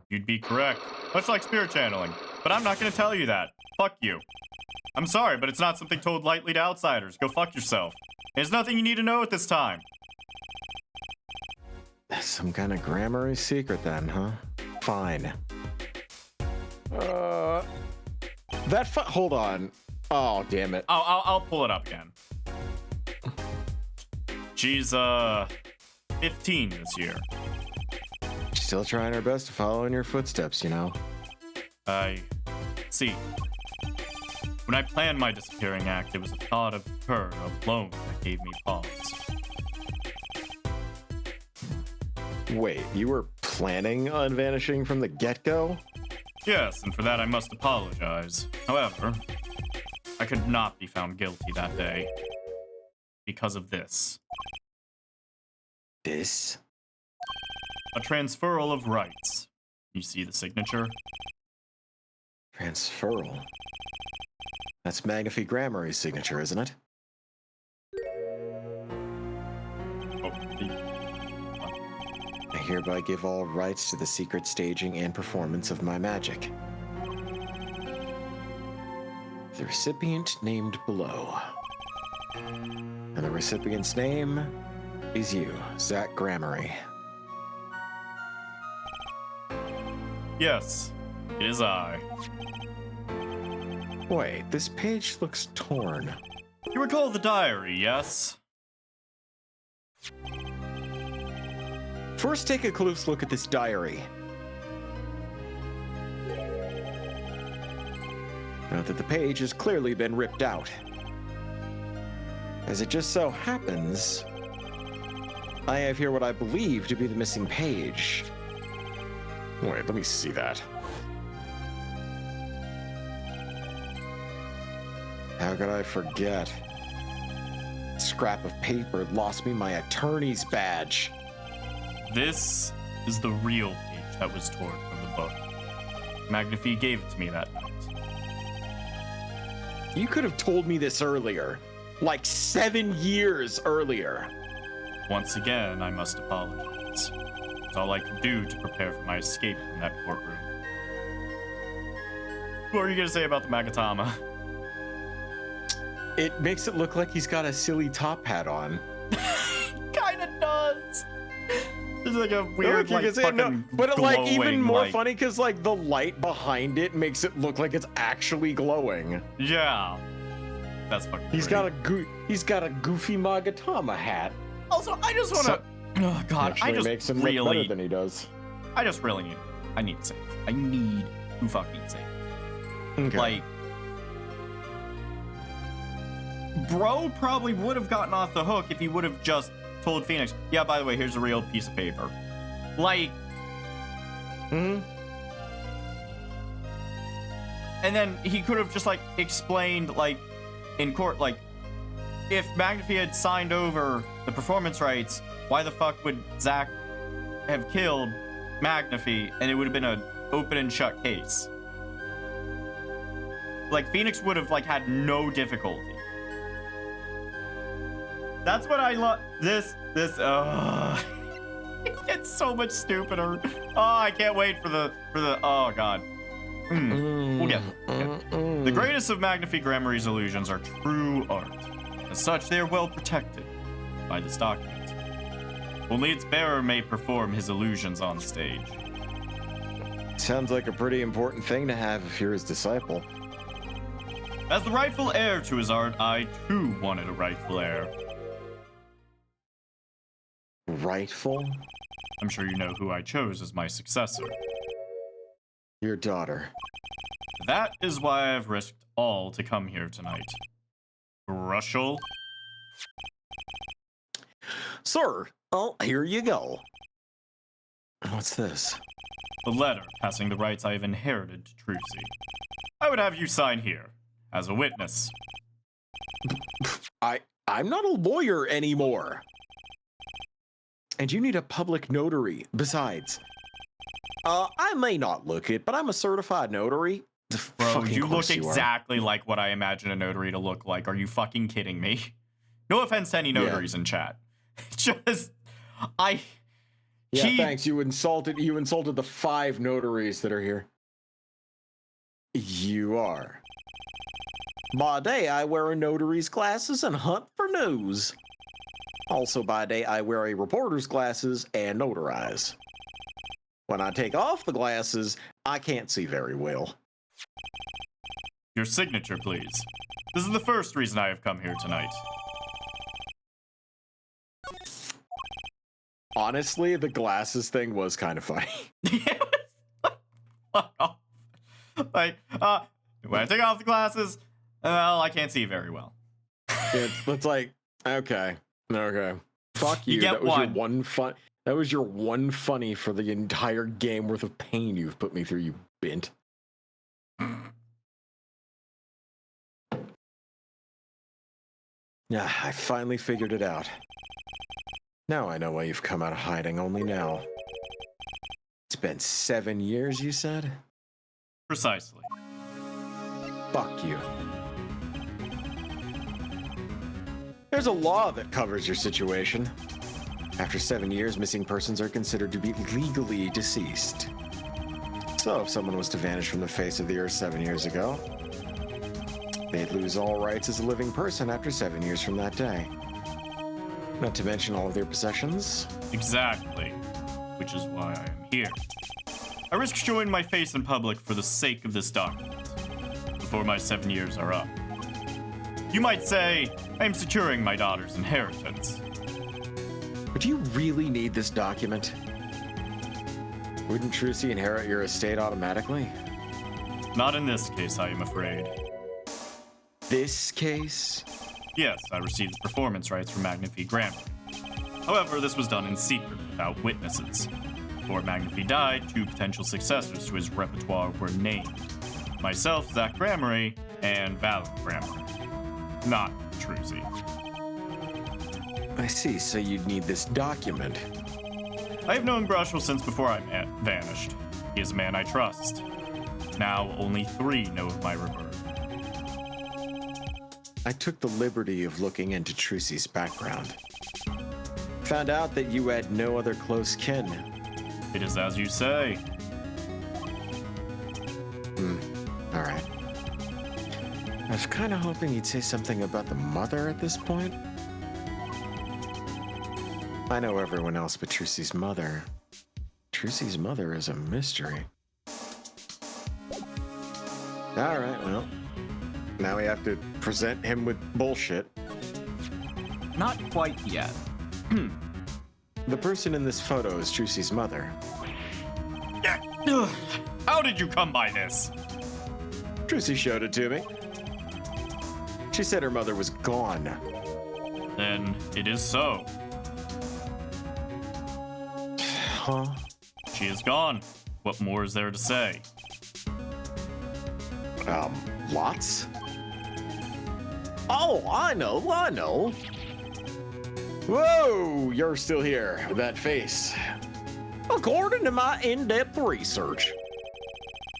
You'd be correct, much like spirit channeling, but I'm not gonna tell you that. Fuck you. I'm sorry, but it's not something told lightly to outsiders. Go fuck yourself. There's nothing you need to know at this time. Some kind of Grammary secret then, huh? Fine. Hold on. Oh, damn it. I'll pull it up again. She's 15 this year. Still trying her best to follow in your footsteps, you know. I see. When I planned my disappearing act, it was the thought of her alone that gave me pause. Wait, you were planning on vanishing from the get-go? Yes, and for that I must apologize. However, I could not be found guilty that day because of this. This? A transferal of rights. You see the signature? Transferal? That's Magnifi Grammary's signature, isn't it? Oh, I hereby give all rights to the secret staging and performance of my magic. The recipient named below. And the recipient's name is you, Zach Grammary. yes, it is I. Wait, this page looks torn. You recall the diary, yes? First, take a close look at this diary. Note that the page has clearly been ripped out. As it just so happens, I have here what I believe to be the missing page. Wait, let me see that. How could I forget? Scrap of paper lost me my attorney's badge. This is the real page that was torn from the book. Magnifi gave it to me that night. You could have told me this earlier. Like 7 years earlier. Once again, I must apologize. It's all I could do to prepare for my escape from that courtroom. What were you gonna say about the Magatama? It makes it look like he's got a silly top hat on. Kinda does. There's like a weird, like, fucking but like even glowing, more like... funny because like the light behind it makes it look like it's actually glowing. Yeah, that's fucking. He's great. got a goofy Magatama hat. Also, I just wanna. Oh God, Actually I just makes him really. look better than he does. I just really need. I need to say this. I need to fucking say. Okay. Like, bro probably would have gotten off the hook if he would have just told Phoenix, yeah, by the way, here's a real piece of paper. Like, Hmm. and then he could have just, like, explained, like, in court, like, if McAfee had signed over the performance rights, why the fuck would Zach have killed McAfee, and it would have been an open and shut case? Like, Phoenix would have, like, had no difficulty. That's what I love. It's so much stupider. Oh, I can't wait for the, oh god. We'll get it. The greatest of McAfee Gramarye's illusions are true art. As such, they are well protected by this document. Only its bearer may perform his illusions on stage. Sounds like a pretty important thing to have if you're his disciple. As the rightful heir to his art, I too wanted a rightful heir. Rightful? I'm sure you know who I chose as my successor. Your daughter. That is why I've risked all to come here tonight. Russell? Sir, oh, here you go. What's this? The letter passing the rights I have inherited to Trucy. I would have you sign here, as a witness. I'm not a lawyer anymore. And you need a public notary, besides. I may not look it, but I'm a certified notary. Bro, Fucking you look course you are. exactly like what I imagine a notary to look like. Are you fucking kidding me? No offense to any notaries in chat. Just, Yeah, thanks. You insulted the 5 notaries that are here. You are. By day, I wear a notary's glasses and hunt for news. Also, by day, I wear a reporter's glasses and notarize. When I take off the glasses, I can't see very well. Your signature, please. This is the first reason I have come here tonight. Honestly, the glasses thing was kind of funny. Fuck off. Like, when I take off the glasses, well, I can't see very well. It's like, okay. Fuck you. You get that was one. your one fun. That was your one funny for the entire game worth of pain you've put me through, you bint. Yeah, I finally figured it out. Now I know why you've come out of hiding only now. It's been 7 years, you said? Precisely. Fuck you. There's a law that covers your situation. After 7 years, missing persons are considered to be legally deceased. So if someone was to vanish from the face of the earth 7 years ago, they'd lose all rights as a living person after 7 years from that day. Not to mention all of their possessions. Exactly. Which is why I am here. I risk showing my face in public for the sake of this document, before my 7 years are up. You might say, I am securing my daughter's inheritance. But do you really need this document? Wouldn't Trucy inherit your estate automatically? Not in this case, I am afraid. This case? Yes, I received performance rights from McAfee Gramarye. However, this was done in secret, without witnesses. Before McAfee died, 2 potential successors to his repertoire were named. Myself, Zach Gramarye, and Valen Gramarye. Not Trucy. I see, so you'd need this document. I have known Brushel since before I vanished. He is a man I trust. Now, only 3 know of my rebirth. I took the liberty of looking into Trucy's background. Found out that you had no other close kin. It is as you say. All right. I was kind of hoping you'd say something about the mother at this point. I know everyone else but Trucy's mother. Trucy's mother is a mystery. All right, well, now we have to present him with bullshit. Not quite yet. The person in this photo is Trucy's mother. How did you come by this? Trucy showed it to me. She said her mother was gone. Then it is so. Huh? She is gone. What more is there to say? Lots? Oh, I know. Whoa, you're still here. That face. According to my in-depth research,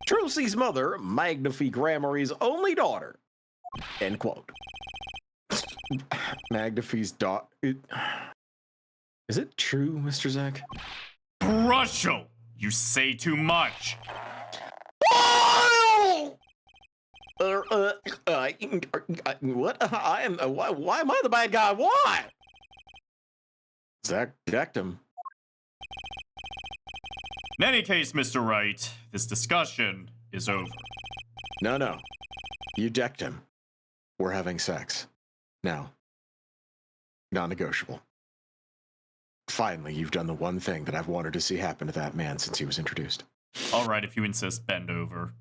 Trucy's mother, Magnifique Gramarie's only daughter. End quote. Magnifique's daughter. Is it true, Mr. Zach? Brushel! You say too much. What? I am. Why am I the bad guy? Why? Zach decked him. In any case, Mr. Wright, this discussion is over. No. You decked him. We're having sex. Now. Non-negotiable. Finally, you've done the one thing that I've wanted to see happen to that man since he was introduced. All right, if you insist, bend over.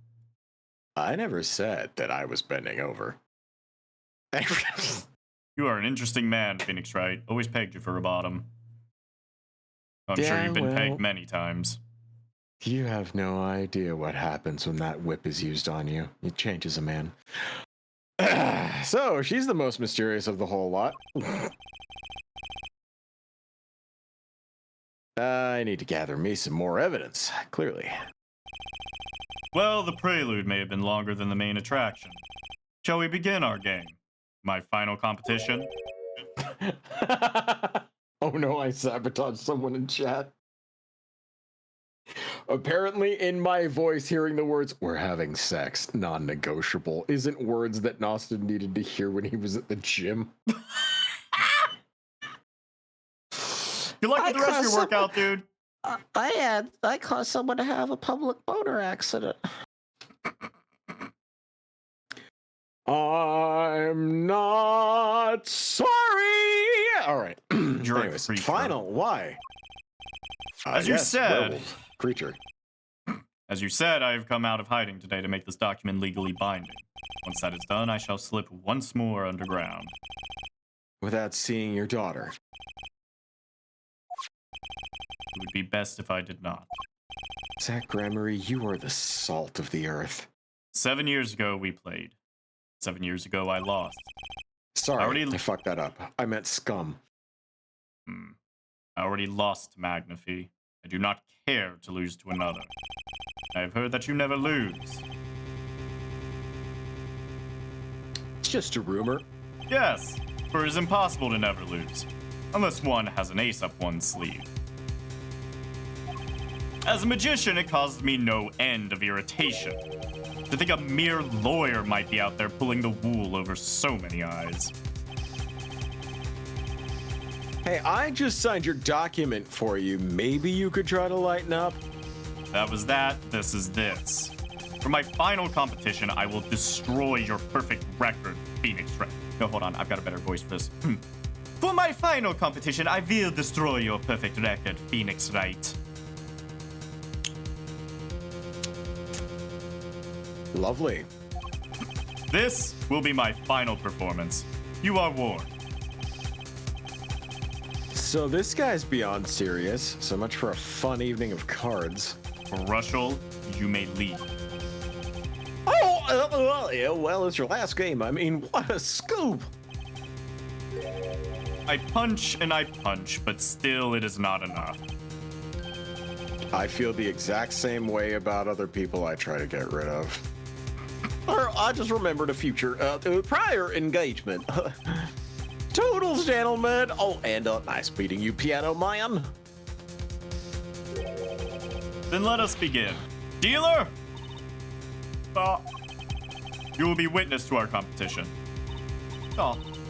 I never said that I was bending over. You are an interesting man, Phoenix Wright. Always pegged you for a bottom. I'm sure you've been pegged many times. You have no idea what happens when that whip is used on you. It changes a man. So, she's the most mysterious of the whole lot. I need to gather me some more evidence, clearly. Well, the prelude may have been longer than the main attraction. Shall we begin our game? My final competition? Oh no, I sabotaged someone in chat. Apparently, in my voice, hearing the words, "we're having sex, non-negotiable," isn't words that Nostin needed to hear when he was at the gym. Good luck with the rest of your workout, dude. I caused someone to have a public boner accident. I'm not sorry. All right. You're Anyways, a creature. final. Why? As you said, werewolf, creature. As you said, I have come out of hiding today to make this document legally binding. Once that is done, I shall slip once more underground. Without seeing your daughter. It would be best if I did not. Zach Gramarye, you are the salt of the earth. 7 years ago, we played. 7 years ago, I lost. Sorry, I fucked that up. I meant scum. I already lost to Magnifi. I do not care to lose to another. I have heard that you never lose. It's just a rumor. Yes, for it is impossible to never lose, unless one has an ace up one's sleeve. As a magician, it causes me no end of irritation. To think a mere lawyer might be out there pulling the wool over so many eyes. Hey, I just signed your document for you. Maybe you could try to lighten up? That was that, this is this. For my final competition, I will destroy your perfect record, Phoenix Wright. No, hold on, I've got a better voice for this. For my final competition, I will destroy your perfect record, Phoenix Wright. Lovely. This will be my final performance. You are warned. So this guy's beyond serious. So much for a fun evening of cards. Rushel, you may leave. Oh, yeah, well, it's your last game. I mean, what a scoop. I punch and I punch, but still it is not enough. I feel the exact same way about other people I try to get rid of. Or I just remembered a future, prior engagement. Toodles, gentlemen. Oh, and nice meeting you, piano man. Then let us begin. Dealer! You will be witness to our competition.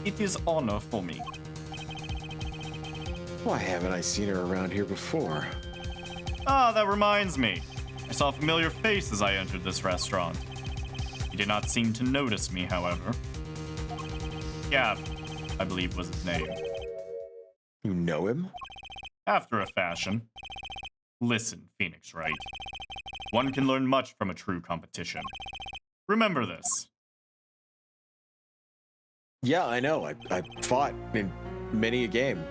It is honor for me. Why haven't I seen her around here before? That reminds me. I saw a familiar face as I entered this restaurant. He did not seem to notice me, however. Gab, I believe was his name. You know him? After a fashion. Listen, Phoenix Wright. One can learn much from a true competition. Remember this. Yeah, I know. I fought in many a game.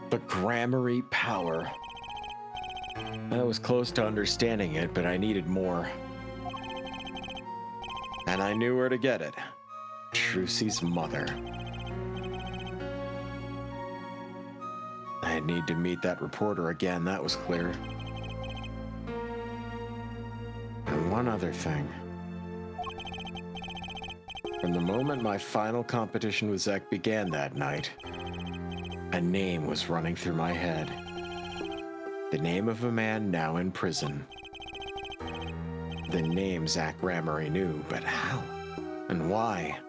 The grammary power. I was close to understanding it, but I needed more. And I knew where to get it. Trucy's mother. I'd need to meet that reporter again, that was clear. And one other thing. From the moment my final competition with Zek began that night, a name was running through my head. The name of a man now in prison. The name Zach Ramery knew, but how? And why?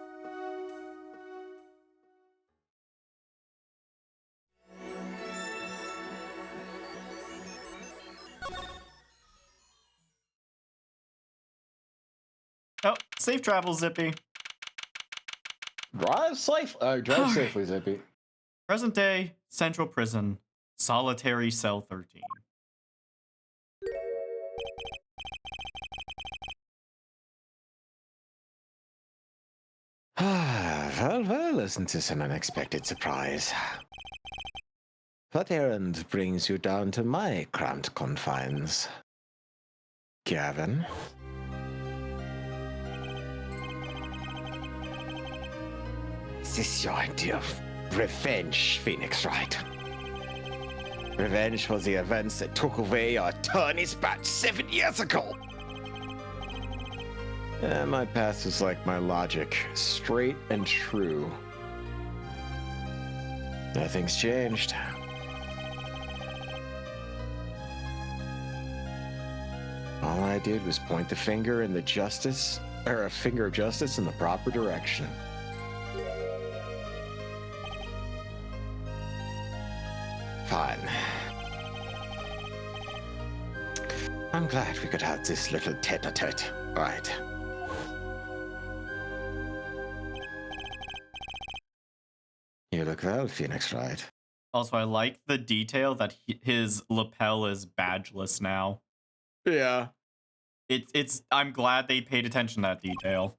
Oh, safe travel, Zippy. Drive safely, Zippy. Present day, Central Prison, Solitary Cell 13. Well, isn't this an unexpected surprise? What errand brings you down to my cramped confines, Gavin? Is this your idea of revenge, Phoenix Wright? Revenge for the events that took away our attorney's badge 7 years ago. My past is like my logic, straight and true. Nothing's changed. All I did was point the finger in the justice, or a finger of justice in the proper direction. Fine. I'm glad we could have this little tete-a-tete, right? You look well, Phoenix Wright. Also, I like the detail that his lapel is badgeless now. Yeah. I'm glad they paid attention to that detail.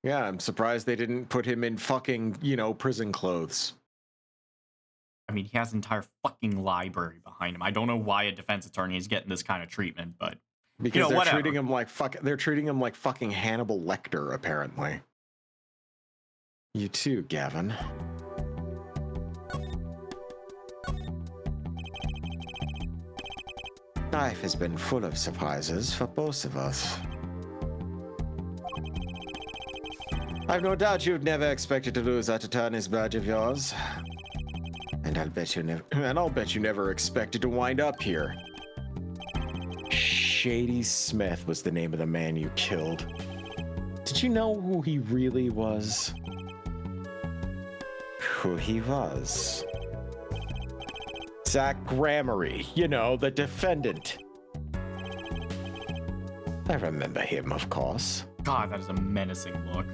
Yeah, I'm surprised they didn't put him in fucking, prison clothes. I mean, he has an entire fucking library behind him. I don't know why a defense attorney is getting this kind of treatment, but because they're whatever. treating him like they're treating him like fucking Hannibal Lecter, apparently. You too, Gavin. Life has been full of surprises for both of us. I've no doubt you've never expected to lose that attorney's badge of yours. And I'll bet you never expected to wind up here. Shady Smith was the name of the man you killed. Did you know who he really was? Who he was? Zach Ramery, the defendant. I remember him, of course. God, that is a menacing look.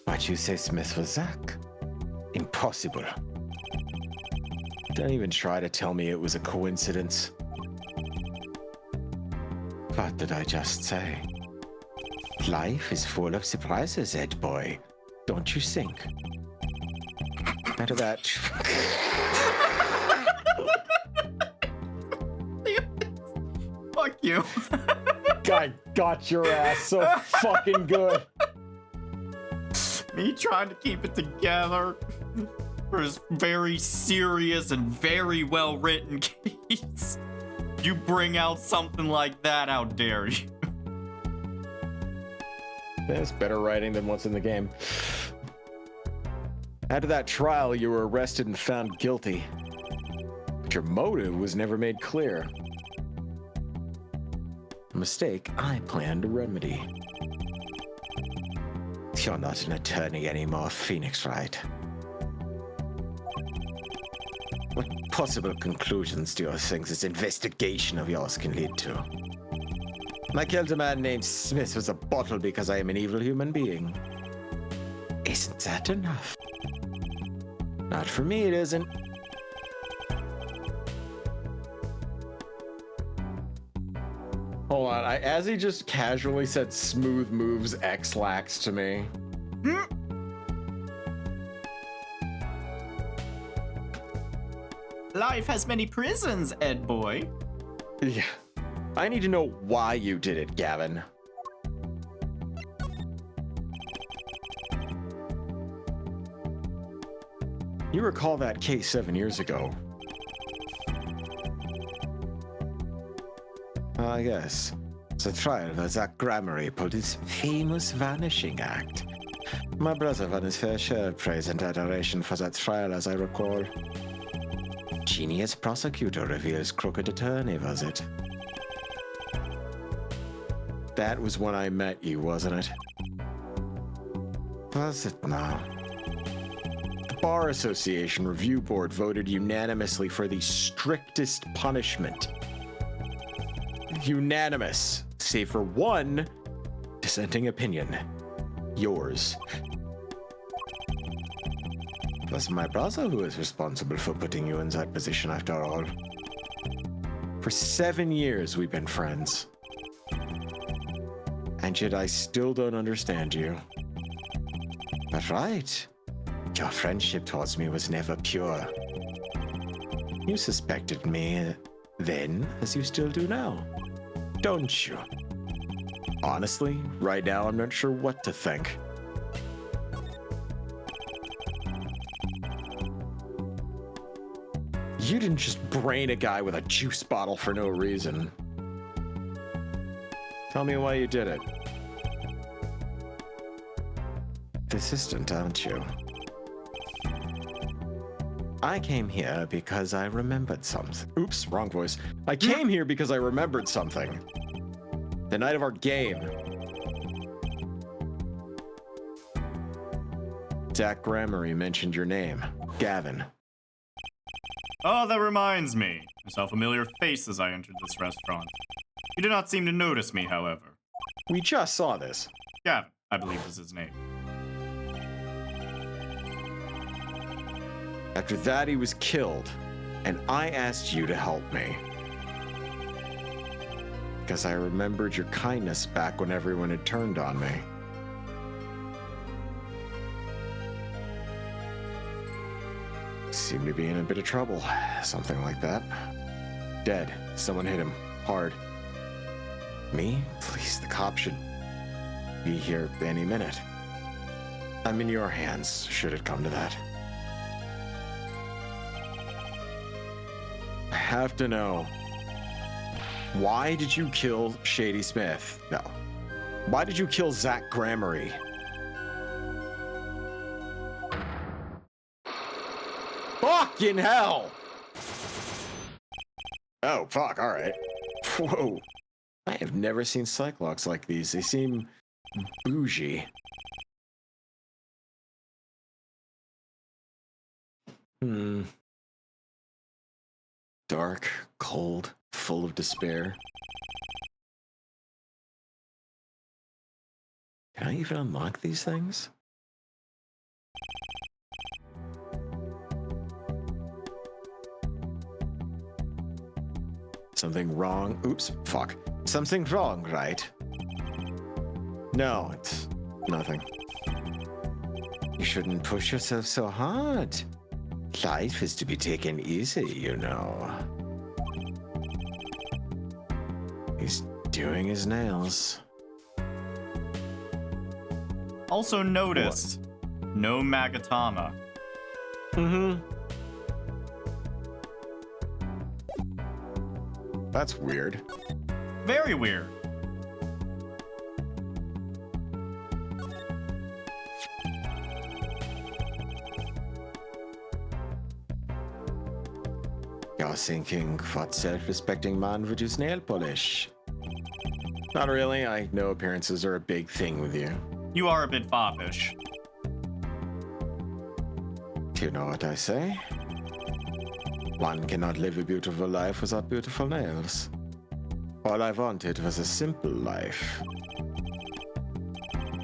Why'd you say Smith was Zach? Impossible. Don't even try to tell me it was a coincidence. What did I just say? Life is full of surprises, Ed boy. Don't you think? Out of that. Fuck you. Guy got your ass so fucking good. Me trying to keep it together for his very serious and very well written case. You bring out something like that, how dare you? That's better writing than what's in the game. After that trial, you were arrested and found guilty. But your motive was never made clear. A mistake I plan to remedy. You're not an attorney anymore, Phoenix Wright. What possible conclusions do you think this investigation of yours can lead to? I killed a man named Smith with a bottle because I am an evil human being. Isn't that enough? Not for me, it isn't. on. As he just casually said smooth moves X-lax to me. Life has many prisons, Ed boy. Yeah. I need to know why you did it, Gavin. You recall that case 7 years ago. Yes. The trial where Zach Gramarye pulled his famous vanishing act. My brother won his fair share of praise and adoration for that trial, as I recall. Genius prosecutor reveals crooked attorney, was it? That was when I met you, wasn't it? Was it now? The Bar Association Review Board voted unanimously for the strictest punishment. Unanimous, save for one dissenting opinion. Yours. It was my brother who was responsible for putting you in that position after all. For 7 years we've been friends. And yet I still don't understand you. But right, your friendship towards me was never pure. You suspected me then, as you still do now, don't you? Honestly, right now I'm not sure what to think. You didn't just brain a guy with a juice bottle for no reason. Tell me why you did it. Persistent, aren't you? I came here because I remembered something. Oops, wrong voice. I came here because I remembered something. The night of our game. Zach Gramarye mentioned your name. Gavin. Oh, that reminds me. I saw a familiar face as I entered this restaurant. You did not seem to notice me, however. We just saw this. Gavin, I believe is his name. After that, he was killed, and I asked you to help me. Because I remembered your kindness back when everyone had turned on me. Seemed to be in a bit of trouble, something like that. Dead. Someone hit him. Hard. Me? Please, the cop should be here any minute. I'm in your hands, should it come to that. I have to know. Why did you kill Shady Smith? No. Why did you kill Zach Gramarye? Fucking hell! Oh, fuck, alright. Whoa. I have never seen Cyclops like these. They seem bougie. Dark, cold, full of despair. Can I even unlock these things? Something wrong? Oops, fuck. Something wrong, right? No, it's nothing. You shouldn't push yourself so hard. Life is to be taken easy, you know. He's doing his nails. Also noticed, no Magatama. That's weird. Very weird. You're thinking, what self-respecting man would use nail polish? Not really. I know appearances are a big thing with you. You are a bit foppish. Do you know what I say? One cannot live a beautiful life without beautiful nails. All I wanted was a simple life.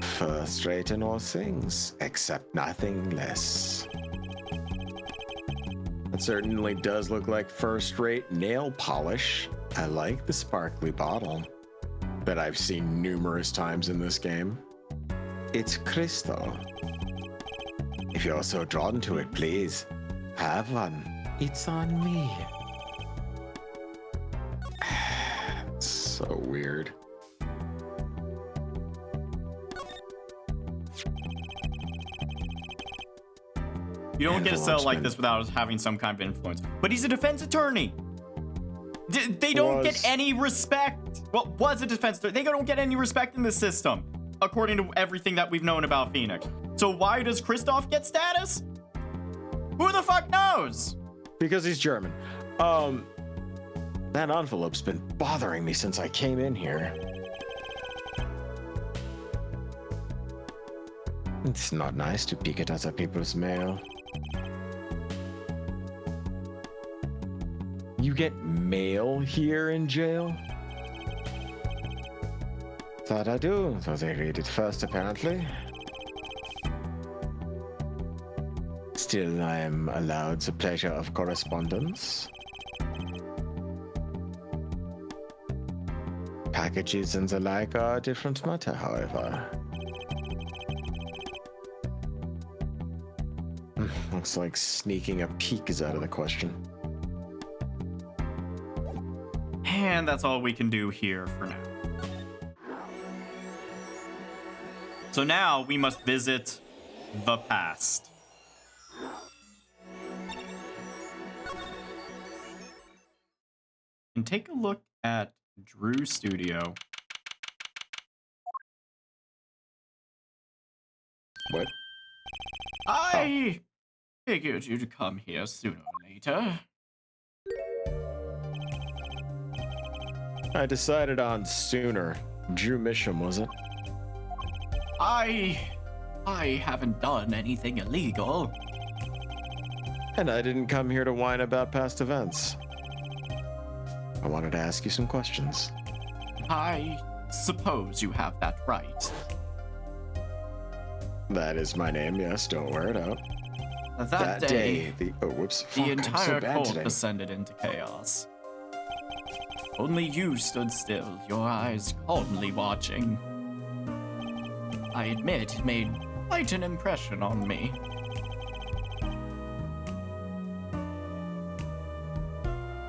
First rate in all things, except nothing less. It certainly does look like first-rate nail polish. I like the sparkly bottle. that I've seen numerous times in this game. It's crystal. If you're so drawn to it, please, have one. It's on me. It's so weird. You don't get a sell like Envelopesman. this without having some kind of influence. But he's a defense attorney. They don't get any respect. Well, was a defense attorney. They don't get any respect in this system, according to everything that we've known about Phoenix. So why does Kristoff get status? Who the fuck knows? Because he's German. That envelope's been bothering me since I came in here. It's not nice to peek at other people's mail. You get mail here in jail? Thought I do, though they read it first apparently. Still, I am allowed the pleasure of correspondence. Packages and the like are a different matter, however. Looks like sneaking a peek is out of the question. And that's all we can do here for now. So now we must visit the past. And take a look at Drew Studio. What? I figured you'd come here sooner or later. I decided on sooner. Drew Misham, was it? I haven't done anything illegal. And I didn't come here to whine about past events. I wanted to ask you some questions. I suppose you have that right. That is my name, yes, don't wear it out. That day, oh, whoops. the Fuck, I'm entire so bad court today. descended into chaos. Only you stood still, your eyes calmly watching. I admit it made quite an impression on me.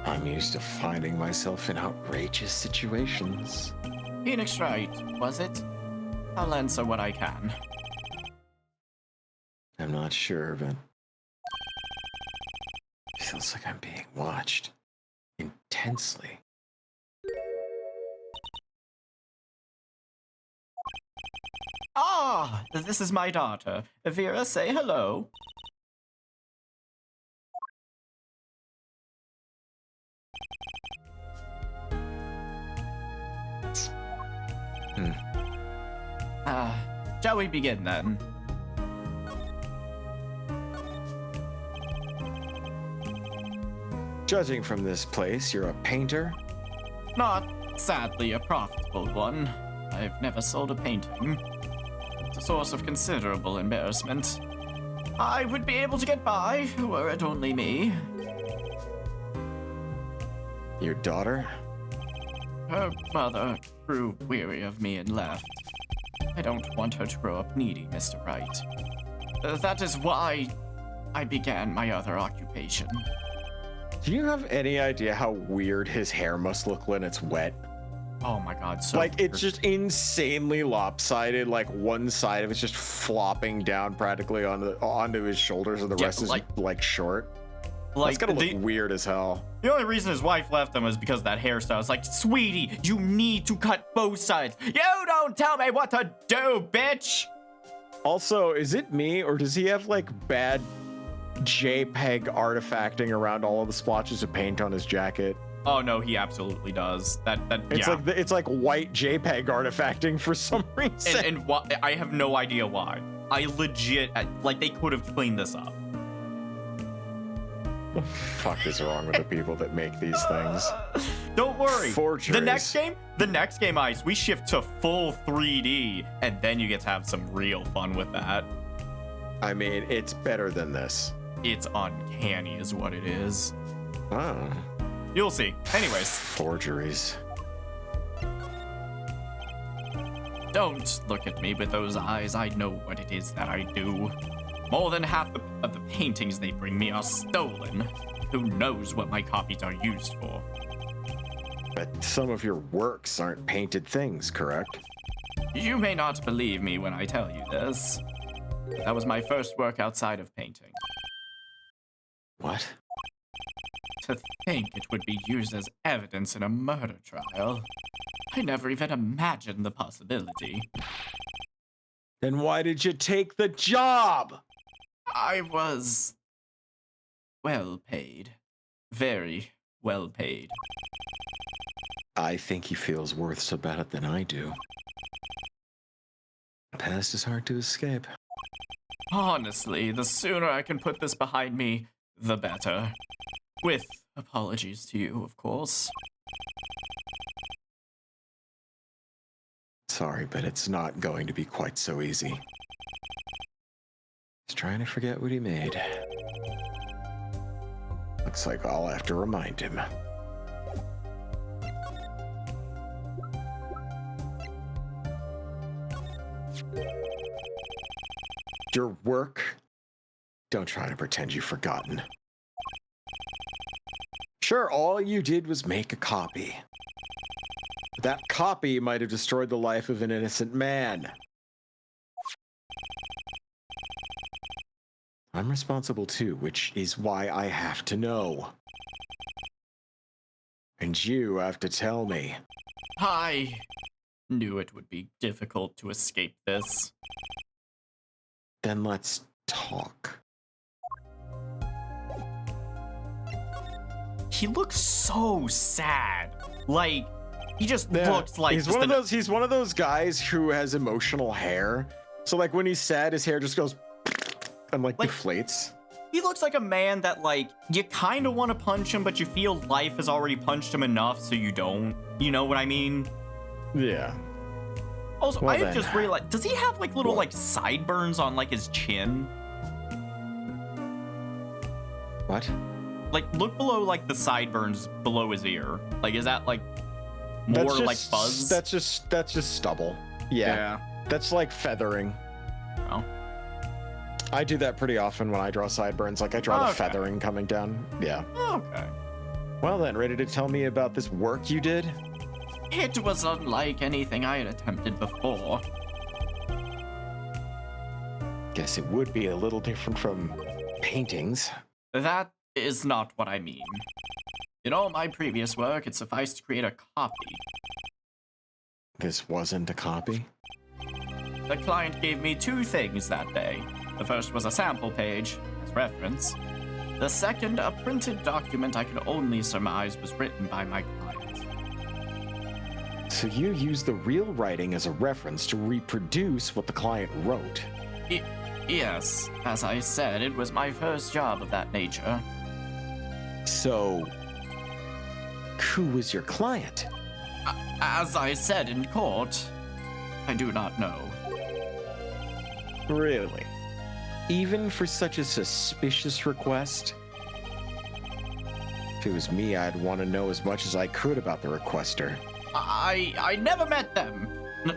I'm used to finding myself in outrageous situations. Phoenix Wright, was it? I'll answer what I can. I'm not sure, but feels like I'm being watched intensely. Ah, this is my daughter. Vera, say hello. Shall we begin then? Judging from this place, you're a painter? Not, sadly, a profitable one. I've never sold a painting. It's a source of considerable embarrassment. I would be able to get by, were it only me. Your daughter? Her mother grew weary of me and left. I don't want her to grow up needy, Mr. Wright. That is why I began my other occupation. Do you have any idea how weird his hair must look when it's wet? Oh my god, so Like, it's just insanely lopsided. Like, one side of it's just flopping down practically onto his shoulders, and the Yeah, rest is, like, short. like It's gonna look weird as hell. the only reason his wife left him was because of that hairstyle. It's like, sweetie, you need to cut both sides. You don't tell me what to do, bitch! Also, is it me, or does he have, like, bad JPEG artifacting around all of the splotches of paint on his jacket? Oh no, he absolutely does. It's like white JPEG artifacting for some reason. And I have no idea why. I legit, like, they could have cleaned this up. What the fuck is wrong with the people that make these things? Don't worry. Forgeries. The next game, Ice, we shift to full 3D, and then you get to have some real fun with that. I mean, it's better than this. It's uncanny is what it is. Oh. You'll see. Anyways. Forgeries. Don't look at me with those eyes. I know what it is that I do. More than half of the paintings they bring me are stolen. Who knows what my copies are used for? But some of your works aren't painted things, correct? You may not believe me when I tell you this. But that was my first work outside of painting. What? To think it would be used as evidence in a murder trial. I never even imagined the possibility. Then why did you take the job? I was well paid. Very well paid. I think he feels worse about it than I do. The past is hard to escape. Honestly, the sooner I can put this behind me, the better. With apologies to you, of course. Sorry, but it's not going to be quite so easy. He's trying to forget what he made. Looks like I'll have to remind him. Your work? Don't try to pretend you've forgotten. Sure, all you did was make a copy. That copy might have destroyed the life of an innocent man. I'm responsible too, which is why I have to know. And you have to tell me. I knew it would be difficult to escape this. Then let's talk. He looks so sad. Like, he just looks like he's one of those guys who has emotional hair. So like when he's sad, his hair just goes and like deflates. He looks like a man that, like, you kind of want to punch him, but you feel life has already punched him enough, so you don't. You know what I mean? Yeah. Also, Well, I then. just realized, does he have, like, little, What? like, sideburns on, like, his chin? What? Like, look below, like, the sideburns below his ear. Like, is that, like, more, That's like, just- fuzz? That's just stubble. Yeah. That's like feathering. Oh. I do that pretty often when I draw sideburns. Like I draw the Okay. feathering coming down. Yeah. Okay. Well then, ready to tell me about this work you did? It was unlike anything I had attempted before. Guess it would be a little different from paintings. That is not what I mean. In all my previous work, it sufficed to create a copy. This wasn't a copy? The client gave me two things that day. The first was a sample page, as reference. The second, a printed document I could only surmise was written by my client. So you used the real writing as a reference to reproduce what the client wrote. Yes, as I said, it was my first job of that nature. So, who was your client? As I said in court, I do not know. Really? Even for such a suspicious request? If it was me, I'd want to know as much as I could about the requester. I never met them.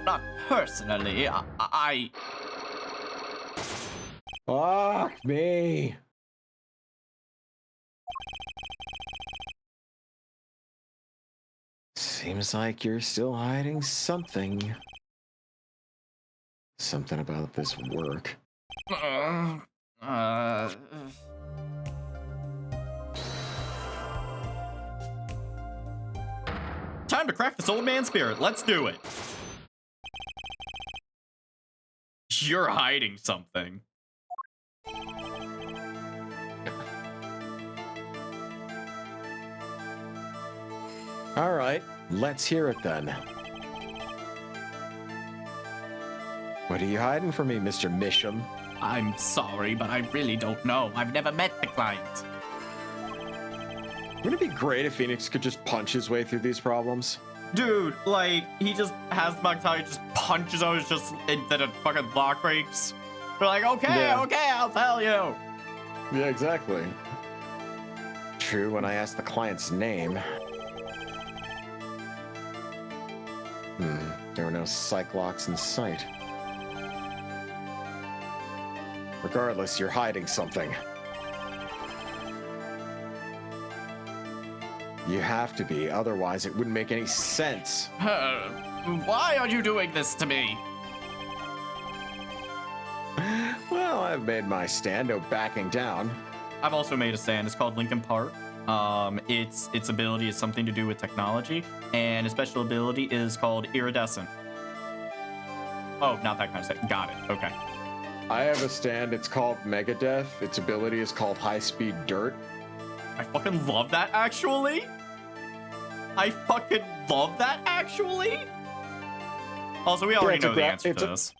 Not personally. Fuck me. Seems like you're still hiding something. Something about this work. Time to crack this old man spirit. Let's do it. You're hiding something. All right, let's hear it then. What are you hiding from me, Mr. Misham? I'm sorry, but I really don't know. I've never met the client. Wouldn't it be great if Phoenix could just punch his way through these problems? Dude, like, he just has the how he just punches us just instead of fucking lock breaks. We're like, okay, Yeah. okay, I'll tell you. Yeah, exactly. True, when I asked the client's name. there were no Cyclocks in sight. Regardless, you're hiding something. You have to be, otherwise it wouldn't make any sense. Why are you doing this to me? Well, I've made my stand, no backing down. I've also made a stand. It's called Linkin Park. Its ability is something to do with technology, and its special ability is called Iridescent. Oh, not that kind of stuff. Got it. Okay. I have a stand, it's called Megadeth. Its ability is called High Speed Dirt. I fucking love that, actually. Also, we already know the answer to this.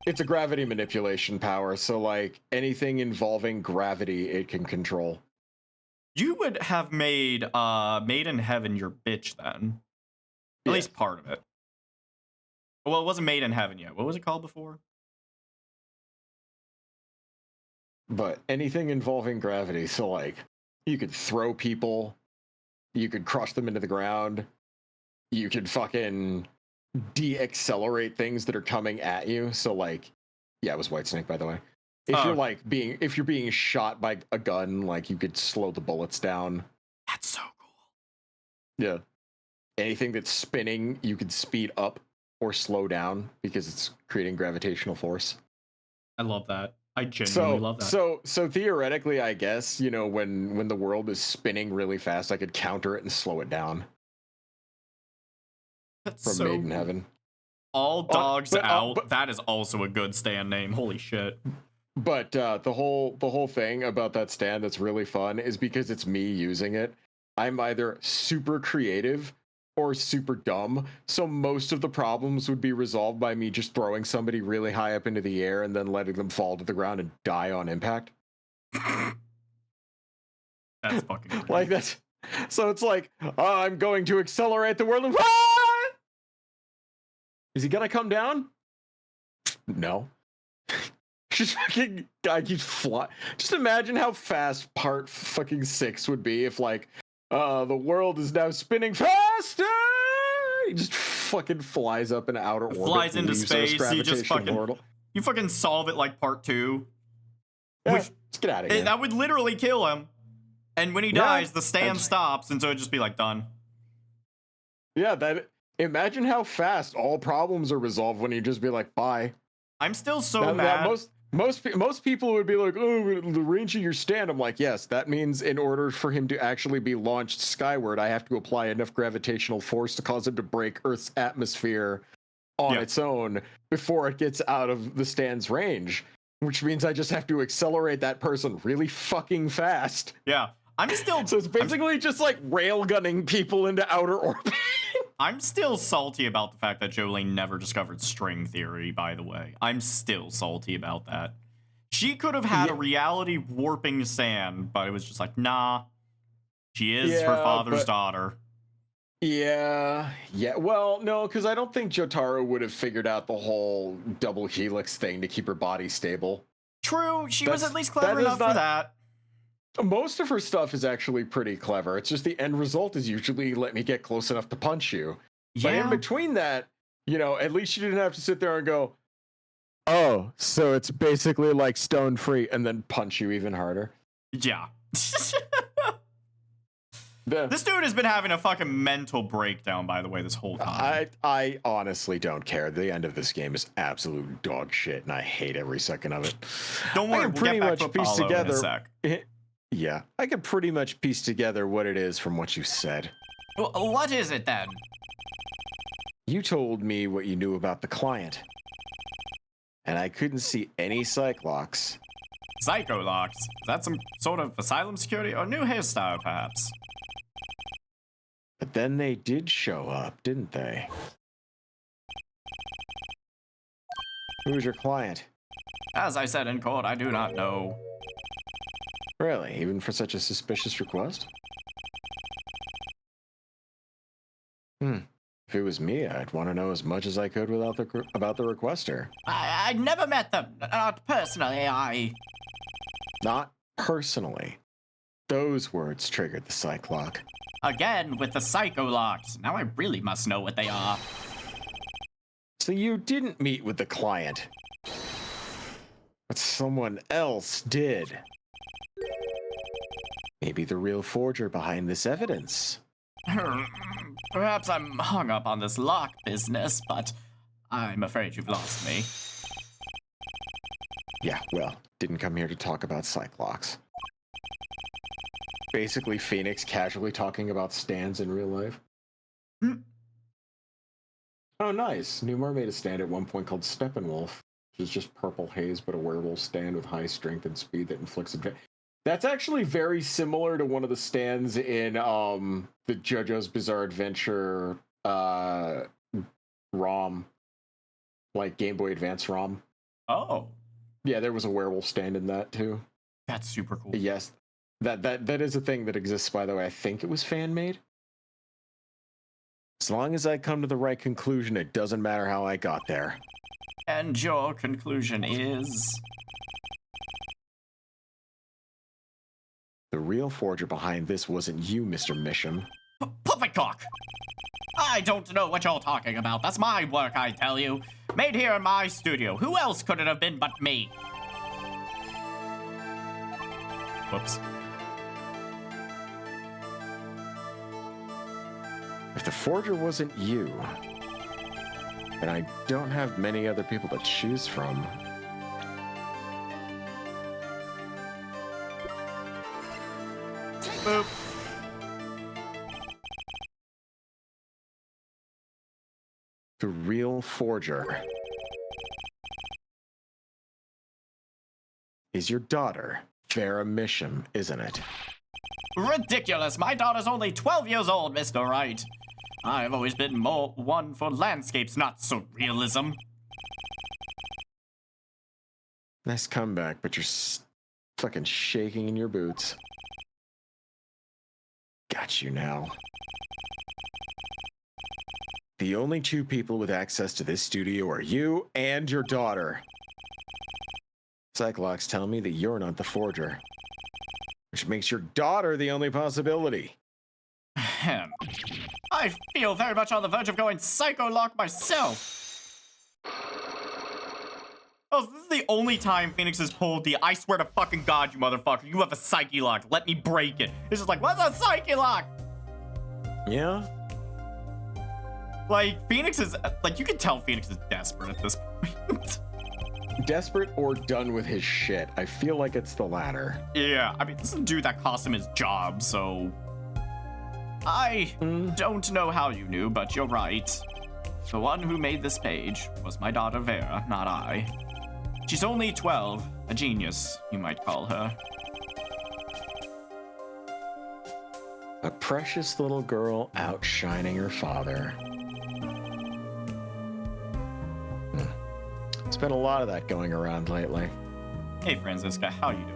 It's a gravity manipulation power, so like anything involving gravity, it can control. You would have made Made in Heaven your bitch then. At least part of it. Well, it wasn't Made in Heaven yet. What was it called before? But anything involving gravity, so like you could throw people, you could crush them into the ground, you could fucking de-accelerate things that are coming at you. So like, yeah, it was Whitesnake, by the way. If you're being shot by a gun, like you could slow the bullets down. That's so cool. Yeah. Anything that's spinning, you could speed up or slow down because it's creating gravitational force. I love that. I genuinely love that. So theoretically, I guess, you know, when the world is spinning really fast, I could counter it and slow it down. That's from so Made in Heaven. All dogs out. That is also a good stand name. Holy shit. But the whole thing about that stand that's really fun is because it's me using it. I'm either super creative or super dumb, so most of the problems would be resolved by me just throwing somebody really high up into the air and then letting them fall to the ground and die on impact. That's fucking great. Like that's so it's like, I'm going to accelerate the world. Is he gonna come down? No. Just fucking guy keeps flying. Just imagine how fast part fucking 6 would be if like the world is now spinning faster. He just fucking flies up in outer orbit. Flies into space. You just fucking solve it like part 2. Yeah, let's get out of here. That would literally kill him. And when he dies, the stand stops, and so it'd just be like done. Yeah, imagine how fast all problems are resolved when you just be like, bye. I'm still so mad. Most people would be like, oh, the range of your stand. I'm like, yes, that means in order for him to actually be launched skyward, I have to apply enough gravitational force to cause him to break Earth's atmosphere on its own before it gets out of the stand's range, which means I just have to accelerate that person really fucking fast. Yeah. So it's basically just like railgunning people into outer orbit. I'm still salty about the fact that Jolene never discovered string theory, by the way. I'm still salty about that. She could have had a reality warping stand, but it was just like, nah. She is her father's daughter. Yeah. Well, no, because I don't think Jotaro would have figured out the whole double helix thing to keep her body stable. True. She was at least clever enough for that. Most of her stuff is actually pretty clever. It's just the end result is usually let me get close enough to punch you. Yeah. But in between that, you know, at least you didn't have to sit there and go, oh, so it's basically like stone free, and then punch you even harder. Yeah. This dude has been having a fucking mental breakdown, by the way, this whole time. I honestly don't care. The end of this game is absolute dog shit, and I hate every second of it. Don't worry, we'll get back to Apollo in a sec. Yeah, I can pretty much piece together what it is from what you said. What is it then? You told me what you knew about the client, and I couldn't see any Psyclocks. Psycholocks? Is that some sort of asylum security or new hairstyle, perhaps? But then they did show up, didn't they? Who was your client? As I said in court, I do not know. Really? Even for such a suspicious request? If it was me, I'd want to know as much as I could about the requester. I never met them. Not personally, Not personally. Those words triggered the Psychlock. Again, with the Psycholocks. Now I really must know what they are. So you didn't meet with the client, but someone else did. Maybe the real forger behind this evidence. Perhaps I'm hung up on this lock business, but I'm afraid you've lost me. Yeah, well, didn't come here to talk about Cyclops. Basically, Phoenix casually talking about stands in real life. Oh, nice. New Mermaid a stand at one point called Steppenwolf, which is just purple haze, but a werewolf stand with high strength and speed that inflicts advantage. That's actually very similar to one of the stands in the JoJo's Bizarre Adventure ROM, like Game Boy Advance ROM. Oh. Yeah, there was a werewolf stand in that too. That's super cool. Yes, that is a thing that exists, by the way. I think it was fan made. As long as I come to the right conclusion, it doesn't matter how I got there. And your conclusion is? The real forger behind this wasn't you, Mr. Misham. Poppycock! I don't know what you're talking about. That's my work, I tell you. Made here in my studio. Who else could it have been but me? Whoops. If the forger wasn't you, then I don't have many other people to choose from. Boop. The real forger is your daughter, Farrah Misham, isn't it? Ridiculous! My daughter's only 12 years old, Mr. Wright. I've always been more one for landscapes, not surrealism. Nice comeback, but you're fucking shaking in your boots. Got you now. The only two people with access to this studio are you and your daughter. Cyclops tell me that you're not the forger, which makes your daughter the only possibility. Ahem. I feel very much on the verge of going psycho-lock myself. Oh, this is the only time Phoenix has pulled the I swear to fucking God, you motherfucker, you have a psyche lock. Let me break it. It's just like, what's a psyche lock? Yeah? Like, Phoenix is, like, you can tell Phoenix is desperate at this point. Desperate or done with his shit. I feel like it's the latter. Yeah, I mean, this is a dude that cost him his job, so... I don't know how you knew, but you're right. The one who made this page was my daughter Vera, not I. She's only 12, a genius, you might call her. A precious little girl outshining her father. There's been a lot of that going around lately. Hey, Franziska, how you doing?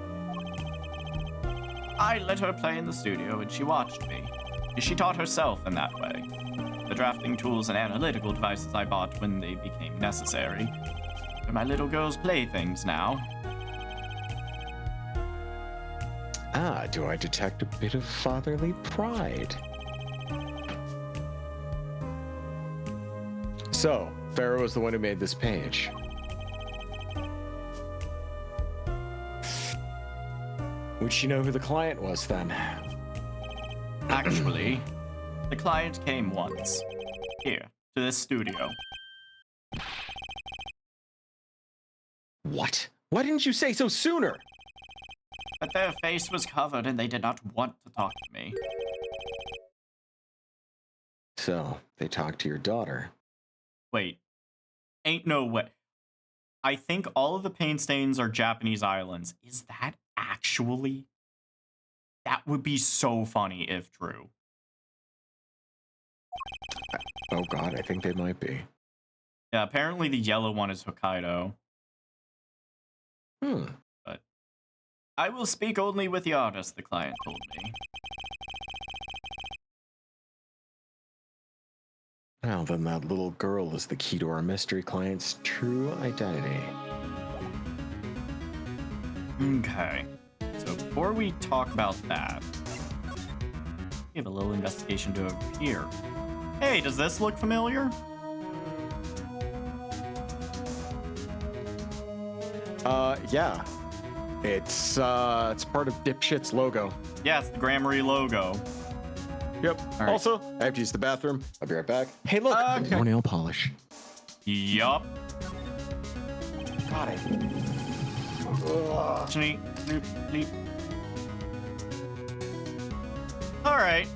I let her play in the studio and she watched me. She taught herself in that way. The drafting tools and analytical devices I bought when they became necessary. They're my little girl's playthings now. Ah, do I detect a bit of fatherly pride? So, Farrah was the one who made this page. Would she know who the client was then? Actually, the client came once. Here, to this studio. What? Why didn't you say so sooner? But their face was covered and they did not want to talk to me. So, they talked to your daughter. Wait. Ain't no way. I think all of the paint stains are Japanese islands. Is that actually? That would be so funny if true. Oh god, I think they might be. Yeah, apparently the yellow one is Hokkaido. But I will speak only with the artist, the client told me. Well, then that little girl is the key to our mystery client's true identity. Okay. So before we talk about that, we have a little investigation to over here. Hey, does this look familiar? Yeah. It's part of Dipshit's logo. Yeah, it's the Grammary logo. Yep. right. Also, I have to use the bathroom. I'll be right back. Hey, look, Okay. more nail polish. Yup. Got it. Sneak, snoop, sleep. All right.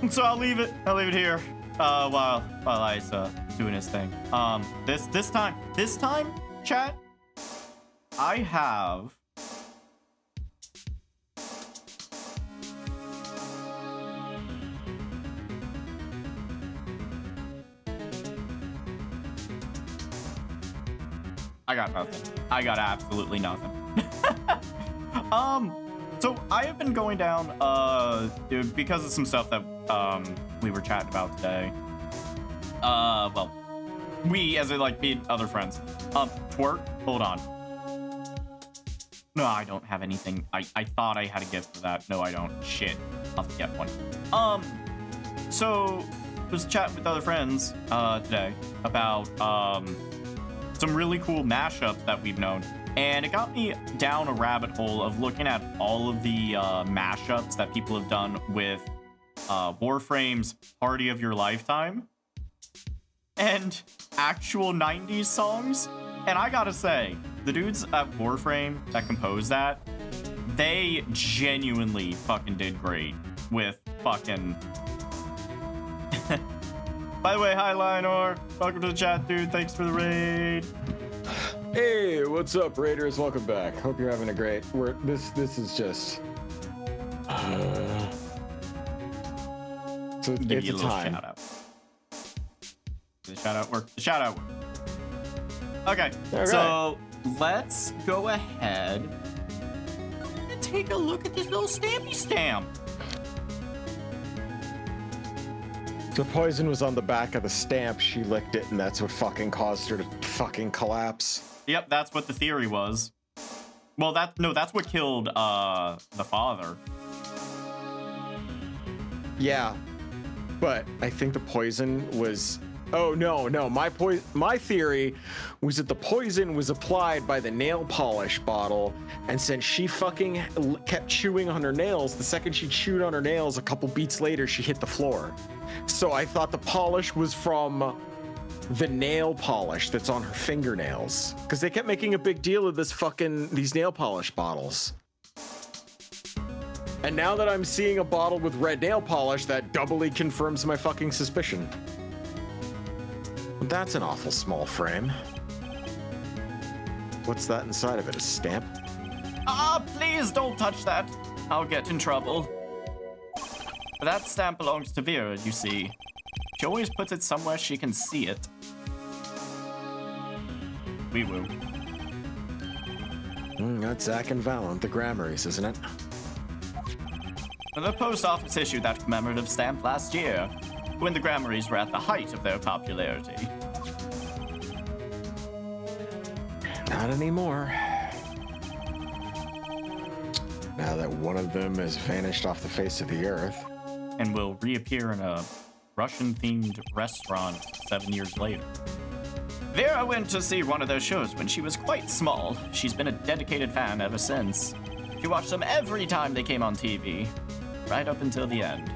So I'll leave it here. While I's doing his thing. This time, chat. I have. I got nothing. I got absolutely nothing. So I have been going down, because of some stuff that, we were chatting about today. Well, we, as in, like, me and other friends. Twerk, hold on. No, I don't have anything. I thought I had a gift for that. No, I don't. Shit. I'll have to get one. So, was chatting with other friends, today about, some really cool mashups that we've known. And it got me down a rabbit hole of looking at all of the mashups that people have done with Warframe's Party of Your Lifetime and actual 90s songs. And I gotta say, the dudes at Warframe that composed that, they genuinely fucking did great with fucking... By the way, hi Lionor. Welcome to the chat, dude. Thanks for the raid. Hey, what's up, Raiders? Welcome back. Hope you're having a great. This is just. So Give it's you a a little time. shout out. The shout out work. The shout out work. Okay, All so let's go ahead and take a look at this little stampy stamp. The poison was on the back of the stamp. She licked it, and that's what fucking caused her to fucking collapse. Yep, that's what the theory was. Well, that's what killed the father. Yeah, but I think the poison was. Oh no! My theory was that the poison was applied by the nail polish bottle, and since she fucking kept chewing on her nails, the second she chewed on her nails, a couple beats later, she hit the floor. So I thought the polish was from the nail polish that's on her fingernails, because they kept making a big deal of these nail polish bottles. And now that I'm seeing a bottle with red nail polish, that doubly confirms my fucking suspicion. That's an awful small frame. What's that inside of it? A stamp? Please don't touch that. I'll get in trouble. That stamp belongs to Vera, you see. She always puts it somewhere she can see it. Wee woo. That's Zach and Valent, the Grammaries, isn't it? The post office issued that commemorative stamp last year, when the Grammaries were at the height of their popularity. Not anymore. Now that one of them has vanished off the face of the earth. And will reappear in a Russian-themed restaurant 7 years later. Vera went to see one of their shows when she was quite small. She's been a dedicated fan ever since. She watched them every time they came on TV, right up until the end.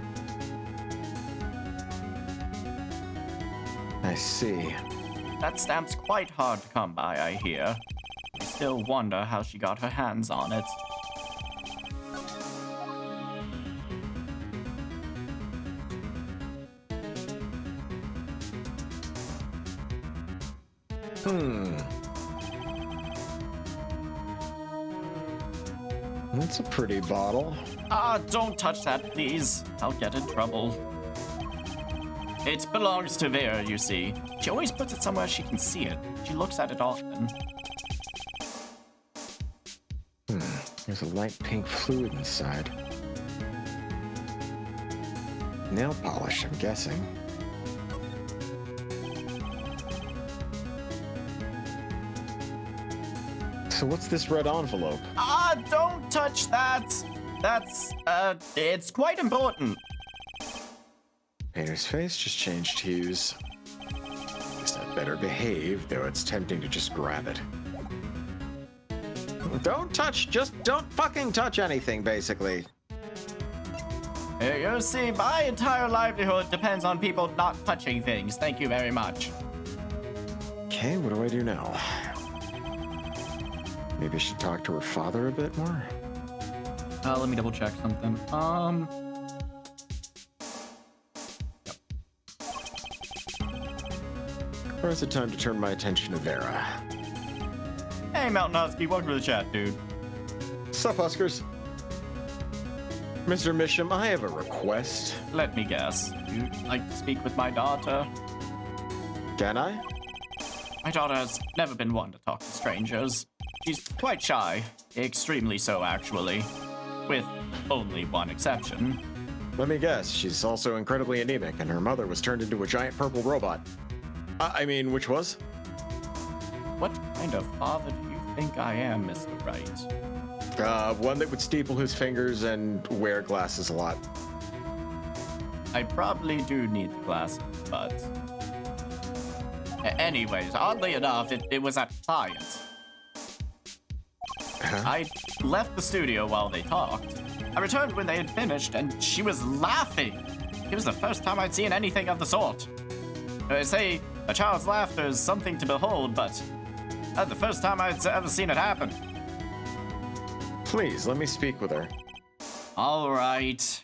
I see. That stamp's quite hard to come by, I hear. I still wonder how she got her hands on it. That's a pretty bottle. Don't touch that, please. I'll get in trouble. It belongs to Vera, you see. She always puts it somewhere she can see it. She looks at it often. There's a light pink fluid inside. Nail polish, I'm guessing. So what's this red envelope? Don't touch that! That's, it's quite important. Painter's face just changed hues. Guess I better behave, though it's tempting to just grab it. Don't touch, just don't fucking touch anything, basically. You see, my entire livelihood depends on people not touching things. Thank you very much. Okay, what do I do now? Maybe I should talk to her father a bit more. Let me double check something. Or is it time to turn my attention to Vera? Hey, Mountain Husky, welcome to the chat, dude. Sup, Huskers? Mr. Misham, I have a request. Let me guess. You'd like to speak with my daughter? Can I? My daughter has never been one to talk to strangers. She's quite shy. Extremely so, actually. With only one exception. Let me guess, she's also incredibly anemic, and her mother was turned into a giant purple robot. I mean, which was? What kind of father do you think I am, Mr. Wright? One that would steeple his fingers and wear glasses a lot. I probably do need the glasses, but... Anyways, oddly enough, it was at science. I left the studio while they talked. I returned when they had finished, and she was laughing. It was the first time I'd seen anything of the sort. They say a child's laughter is something to behold, but the first time I'd ever seen it happen. Please, let me speak with her. All right.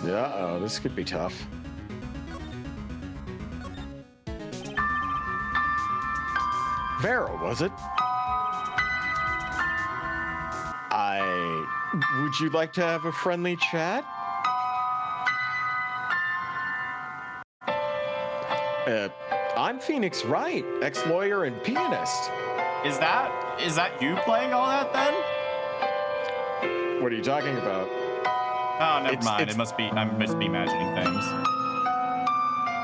Uh-oh, this could be tough. Vera, was it? Would you like to have a friendly chat? I'm Phoenix Wright, ex-lawyer and pianist. Is that you playing all that then? What are you talking about? Oh, never mind. It must be. I must be imagining things.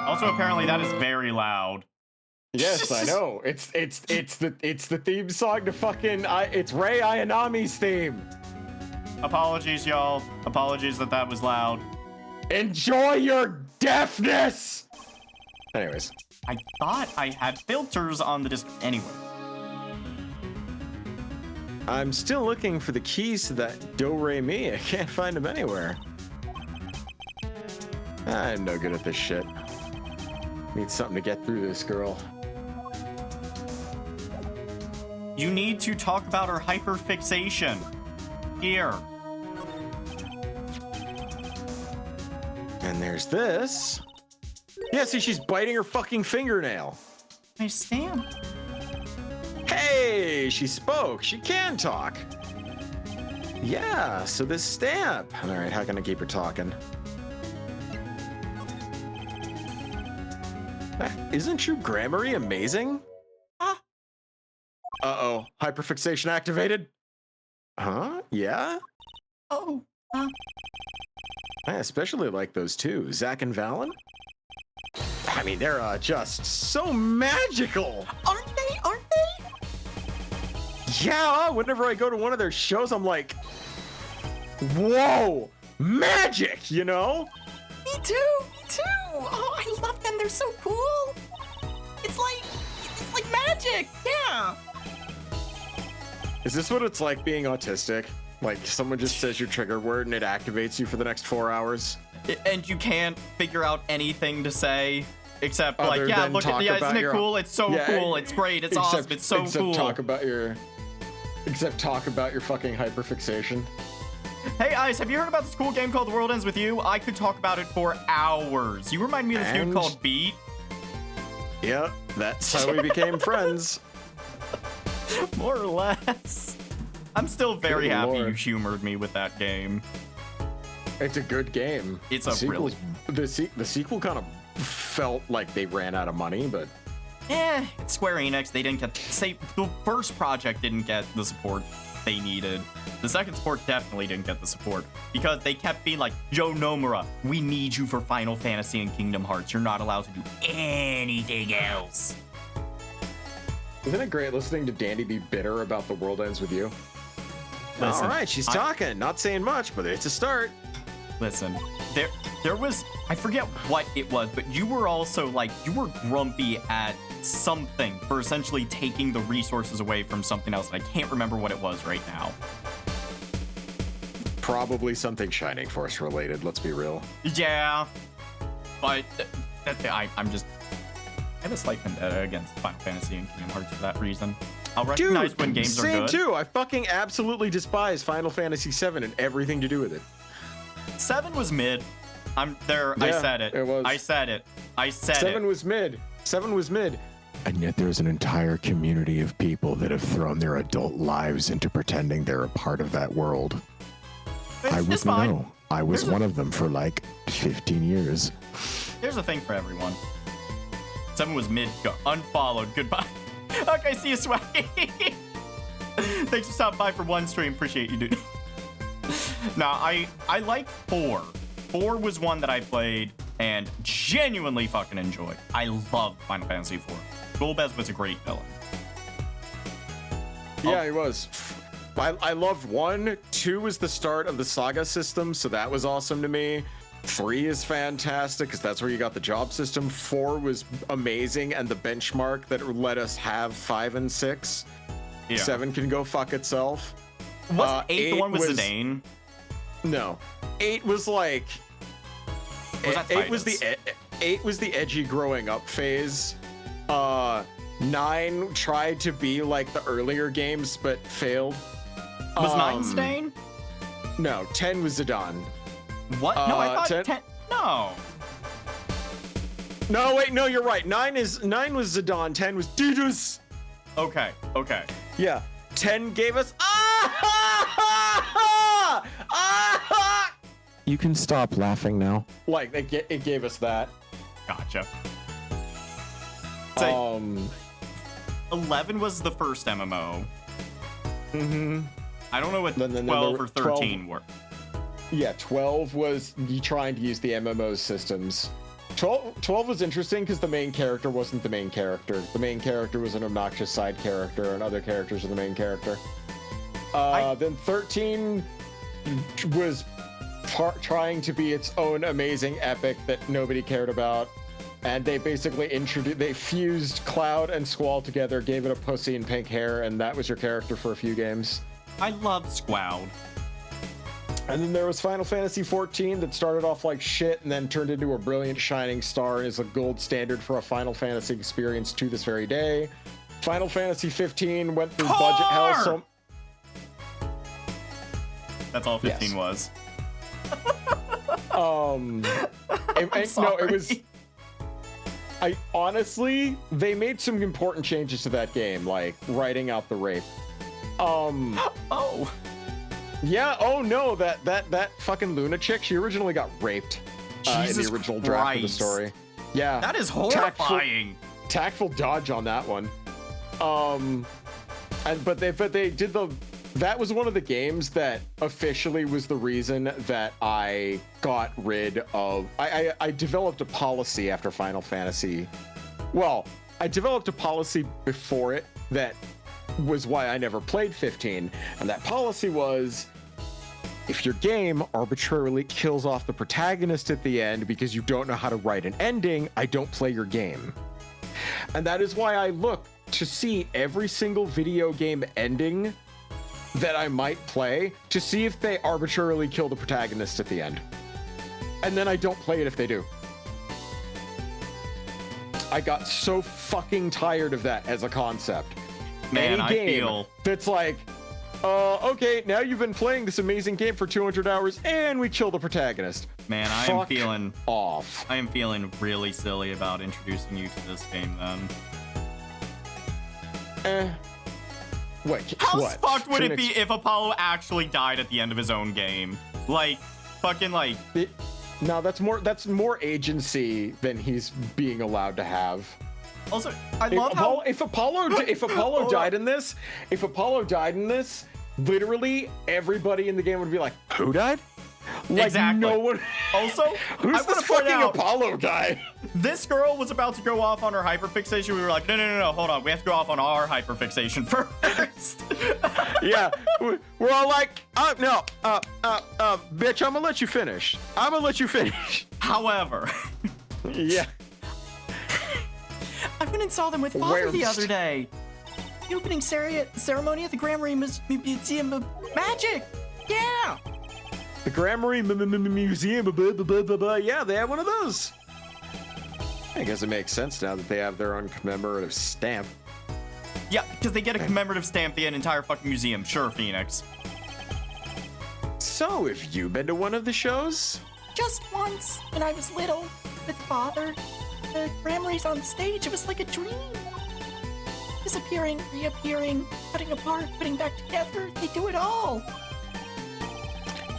Also, apparently, that is very loud. Yes, I know. It's the theme song to fucking. It's Rei Ayanami's theme. Apologies, y'all. Apologies that was loud. Enjoy your deafness. Anyways, I thought I had filters on the disc. Anyway. I'm still looking for the keys to that do-re-mi. I can't find them anywhere. I'm no good at this shit. Need something to get through this girl. You need to talk about her hyperfixation. Here. And there's this. Yeah, see, she's biting her fucking fingernail. My stamp. Hey, she spoke. She can talk. Yeah, so this stamp. All right, how can I keep her talking? Isn't your grammary amazing? Uh-oh, hyperfixation activated? Huh? Yeah? Oh. I especially like those two, Zach and Valen. I mean, they're just so magical. Aren't they? Aren't they? Yeah, whenever I go to one of their shows, I'm like, whoa, magic, you know? Me too. Me too. Oh, I love them. They're so cool. It's like magic. Yeah. Is this what it's like being autistic? Like someone just says your trigger word and it activates you for the next 4 hours? And you can't figure out anything to say except Other like, yeah, than look at talk yeah, about isn't it your- cool? It's so Yeah, cool. It's great. It's awesome. It's so cool. Talk about your fucking hyperfixation. Hey, Ice, have you heard about this cool game called The World Ends With You? I could talk about it for hours. You remind me of this dude And- called Beat. Yep, that's how we became friends. More or less. I'm still very Good happy Lord. you humored me with that game. It's a good game. It's The a really... sequel's- the sequel kind of felt like they ran out of money, but It's Square Enix. They didn't get... the first project didn't get the support they needed. The second support definitely didn't get the support because they kept being like, Joe Nomura, we need you for Final Fantasy and Kingdom Hearts. You're not allowed to do anything else. isn't it great listening to Dandy be bitter about The World Ends With You? Listen, All right, she's talking, not saying much, but it's a start. Listen, there was, I forget what it was, but you were also like, you were grumpy at something for essentially taking the resources away from something else. And I can't remember what it was right now. Probably something Shining Force related, let's be real. Yeah, but I'm just, I have a slight vendetta against Final Fantasy and Kingdom Hearts for that reason. I'll recognize when games are same good. too. I fucking absolutely despise Final Fantasy VII and everything to do with it. 7 was mid. I'm there. I Yeah, said it. it was. I said it. I said 7 it. was mid. 7 was mid. And yet there's an entire community of people that have thrown their adult lives into pretending they're a part of that world. I It's wouldn't fine. know. I was one of them for like 15 years. There's a thing for everyone. 7 was mid. Go unfollowed. Goodbye. Okay, see you, Swaggy. Thanks for stopping by for one stream. Appreciate you, dude. Now, I like 4. 4 was one that I played and genuinely fucking enjoyed. I loved Final Fantasy 4. Golbez was a great villain. Yeah, he was. I loved 1. 2 was the start of the Saga system, so that was awesome to me. 3 is fantastic because that's where you got the job system. 4 was amazing and the benchmark that let us have 5 and 6. Yeah. 7 can go fuck itself. Wasn't 8 the one with was- Zidane? No, 8 was like. Was that 8 was Titus? 8 was the edgy growing up phase. 9 tried to be like the earlier games but failed. Was 9 Stain? No, 10 was Zidane. What? No, I thought 10 No. No, wait, no, you're right. 9 was Zidane. 10 was Didus. Okay. Okay. Yeah, 10 gave us. You can stop laughing now. Like it gave us that. Gotcha. So, 11 was the first MMO. Mm-hmm. I don't know what Then 12 or 13 12 were. Yeah, 12 was you trying to use the MMO systems. 12 was interesting because the main character wasn't the main character. The main character was an obnoxious side character, and other characters are the main character. Then 13 was trying to be its own amazing epic that nobody cared about. And they basically they fused Cloud and Squall together, gave it a pussy and pink hair, and that was your character for a few games. I love Squoud. And then there was Final Fantasy XIV that started off like shit and then turned into a brilliant shining star and is a gold standard for a Final Fantasy experience to this very day. Final Fantasy 15 went through budget hell, so That's all 15 Yes. was. No, it was. I honestly, they made some important changes to that game, like writing out the rape. Oh. Yeah. Oh no, that fucking Luna chick. She originally got raped in Jesus the original draft of the Christ. story. Yeah. That is horrifying. Tactful dodge on that one. But they did that was one of the games that officially was the reason that I got rid of. I developed a policy after Final Fantasy. Well, I developed a policy before it that was why I never played 15, and that policy was, if your game arbitrarily kills off the protagonist at the end because you don't know how to write an ending, I don't play your game. And that is why I look to see every single video game ending that I might play to see if they arbitrarily kill the protagonist at the end. And then I don't play it if they do. I got so fucking tired of that as a concept. Man, Any I game feel- that's like, okay, now you've been playing this amazing game for 200 hours and we kill the protagonist. Man, I Fuck am feeling off. I am feeling really silly about introducing you to this game then. Wait, How what? fucked would it Phoenix- be if Apollo actually died at the end of his own game? Like, fucking like, No, that's more agency than he's being allowed to have. also, I love how... If Apollo died in this, literally everybody in the game would be like, "Who died?" Like Exactly. no one. Also, Who's I this wanna point fucking out- Apollo guy? This girl was about to go off on her hyperfixation. We were like, no, hold on. We have to go off on our hyperfixation first. Yeah, we're all like, no, bitch, I'm gonna let you finish. However, Yeah. I went and saw them with Father the Where- other day. The opening ceremony at the Grammary Museum of Magic. Yeah. The Grammary Museum, blah, blah, blah, blah, blah. Yeah, they have one of those. I guess it makes sense now that they have their own commemorative stamp. Yeah, because they get a commemorative stamp the entire fucking museum. Sure, Phoenix. So, have you been to one of the shows? Just once, when I was little, with Father. The Grammari's on stage. It was like a dream. Disappearing, reappearing, cutting apart, putting back together. They do it all.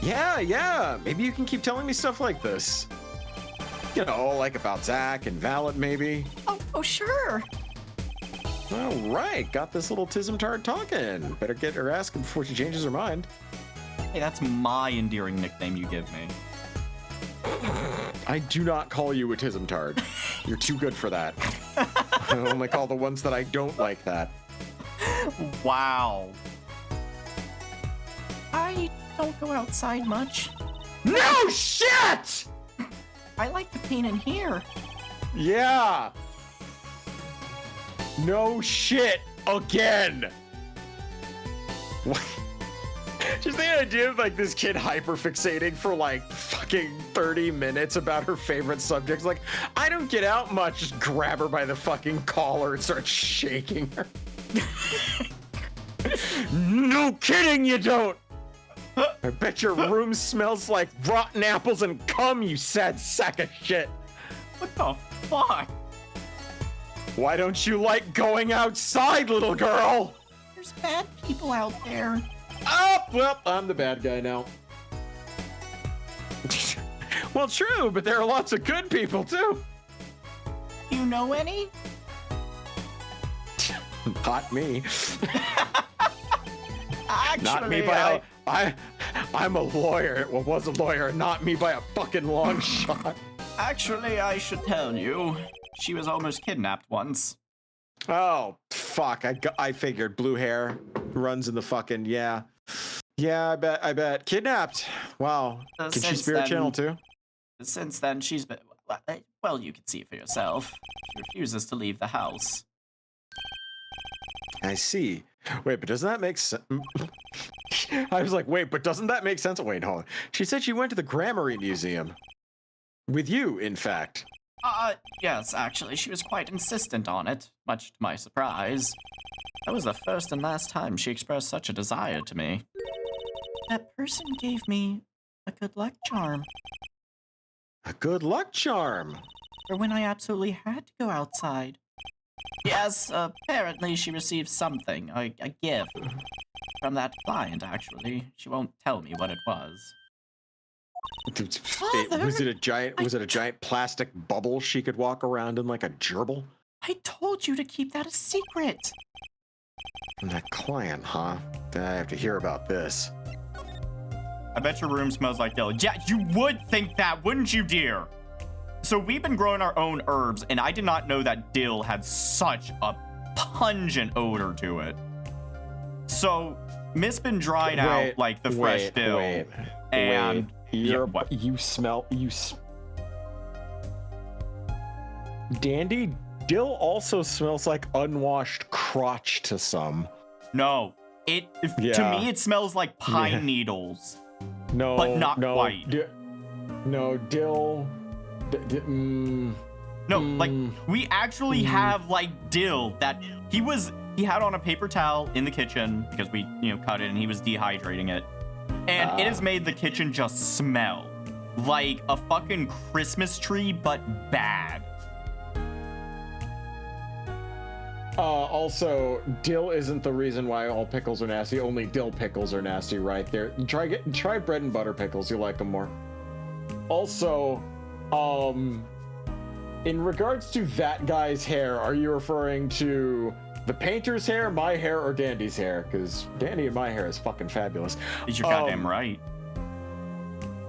Yeah. Maybe you can keep telling me stuff like this. You know, like about Zach and Valet, maybe. Oh, sure. All right, got this little Tismtard talking. Better get her asking before she changes her mind. Hey, that's my endearing nickname you give me. I do not call you a Tismtard. You're too good for that. I only call the ones that I don't like that. Wow. I don't go outside much. No shit! I like the paint in here. Yeah. No shit again. What? Just the idea of like this kid hyperfixating for like fucking 30 minutes about her favorite subjects. Like, I don't get out much. Just grab her by the fucking collar and start shaking her. No kidding, you don't. I bet your room smells like rotten apples and cum, you sad sack of shit. What the fuck? Why don't you like going outside, little girl? There's bad people out there. Oh, well, I'm the bad guy now. Well, true, but there are lots of good people, too. Do you know any? Not me. Actually, Not me by I'm a lawyer. Well, was a lawyer, not me by a fucking long shot. Actually, I should tell you, she was almost kidnapped once. Oh, fuck. I figured blue hair runs in the fucking, yeah. Yeah, I bet. Kidnapped. Wow. Can she Since Spirit then- Channel too? Since then, she's been... Well, you can see for yourself. She refuses to leave the house. I see. Wait, but doesn't that make sense? I was like, wait, but doesn't that make sense? Wait, hold on. She said she went to the Grammary Museum. With you, in fact. Yes, actually, she was quite insistent on it, much to my surprise. That was the first and last time she expressed such a desire to me. that person gave me a good luck charm A good luck charm. for when I absolutely had to go outside. Yes, apparently she received something, a gift. From that client, actually. She won't tell me what it was. Was it a giant plastic bubble she could walk around in like a gerbil? I told you to keep that a secret. That client, huh? I have to hear about this. I bet your room smells like dill. Yeah, you would think that, wouldn't you, dear? So we've been growing our own herbs, and I did not know that dill had such a pungent odor to it. So Miss been dried out like the fresh dill. And what? You smell Dandy, dill also smells like unwashed crotch to some. No, to me it smells like pine needles. No, but not quite. No, dill. No, like we actually have like dill that he had on a paper towel in the kitchen because we cut it and he was dehydrating it, and it has made the kitchen just smell like a fucking Christmas tree, but bad. Also, dill isn't the reason why all pickles are nasty. Only dill pickles are nasty, right there. Try bread and butter pickles. You'll like them more. Also, in regards to that guy's hair, are you referring to the painter's hair, my hair, or Dandy's hair? Because Dandy and my hair is fucking fabulous. You're goddamn right.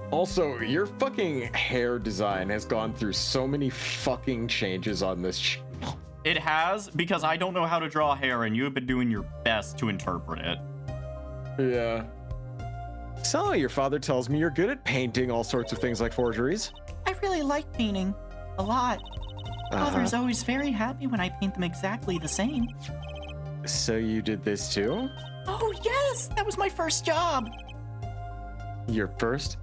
Also, your fucking hair design has gone through so many fucking changes on this channel. It has, because I don't know how to draw hair, and you have been doing your best to interpret it. Yeah. So, your father tells me you're good at painting all sorts of things like forgeries. I really like painting. A lot. Father is always very happy when I paint them exactly the same. So you did this too? Oh, yes! That was my first job. Your first?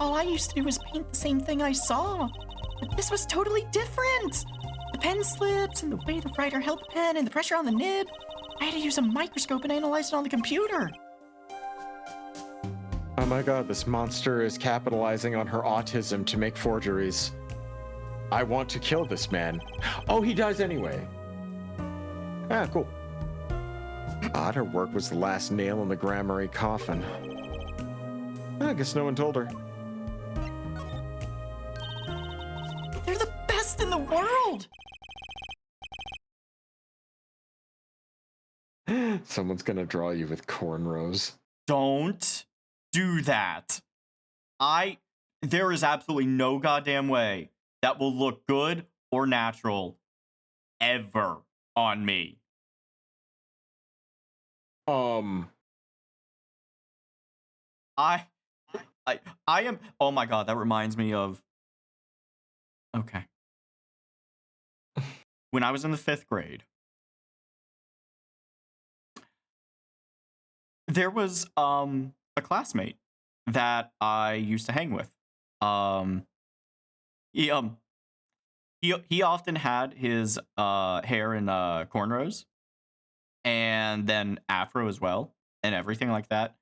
All I used to do was paint the same thing I saw. But this was totally different. The pen slips, and the way the writer held the pen, and the pressure on the nib. I had to use a microscope and analyze it on the computer. Oh my god, this monster is capitalizing on her autism to make forgeries. I want to kill this man. Oh, he dies anyway. Ah, cool. Odd, her work was the last nail in the grammary coffin. I guess no one told her. They're the best in the world. Someone's gonna draw you with cornrows. Don't do that. There is absolutely no goddamn way that will look good or natural ever on me. I am, oh my god, that reminds me of, okay. When I was in the 5th grade, there was a classmate that I used to hang with. He often had his hair in cornrows and then afro as well and everything like that.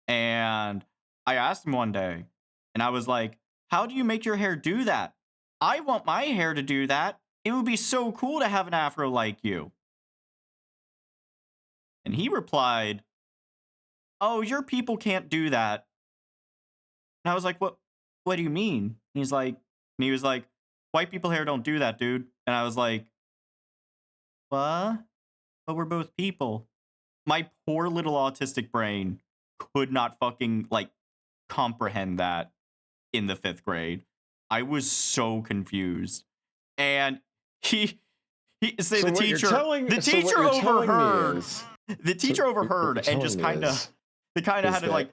And I asked him one day, and I was like, "How do you make your hair do that? I want my hair to do that. It would be so cool to have an afro like you." And he replied, "Oh, your people can't do that." And I was like, "What do you mean?" He was like, "White people hair don't do that, dude." And I was like, "What? But we're both people." My poor little autistic brain could not fucking like comprehend that in the 5th grade. I was so confused. And the teacher overheard and just kind of had to like,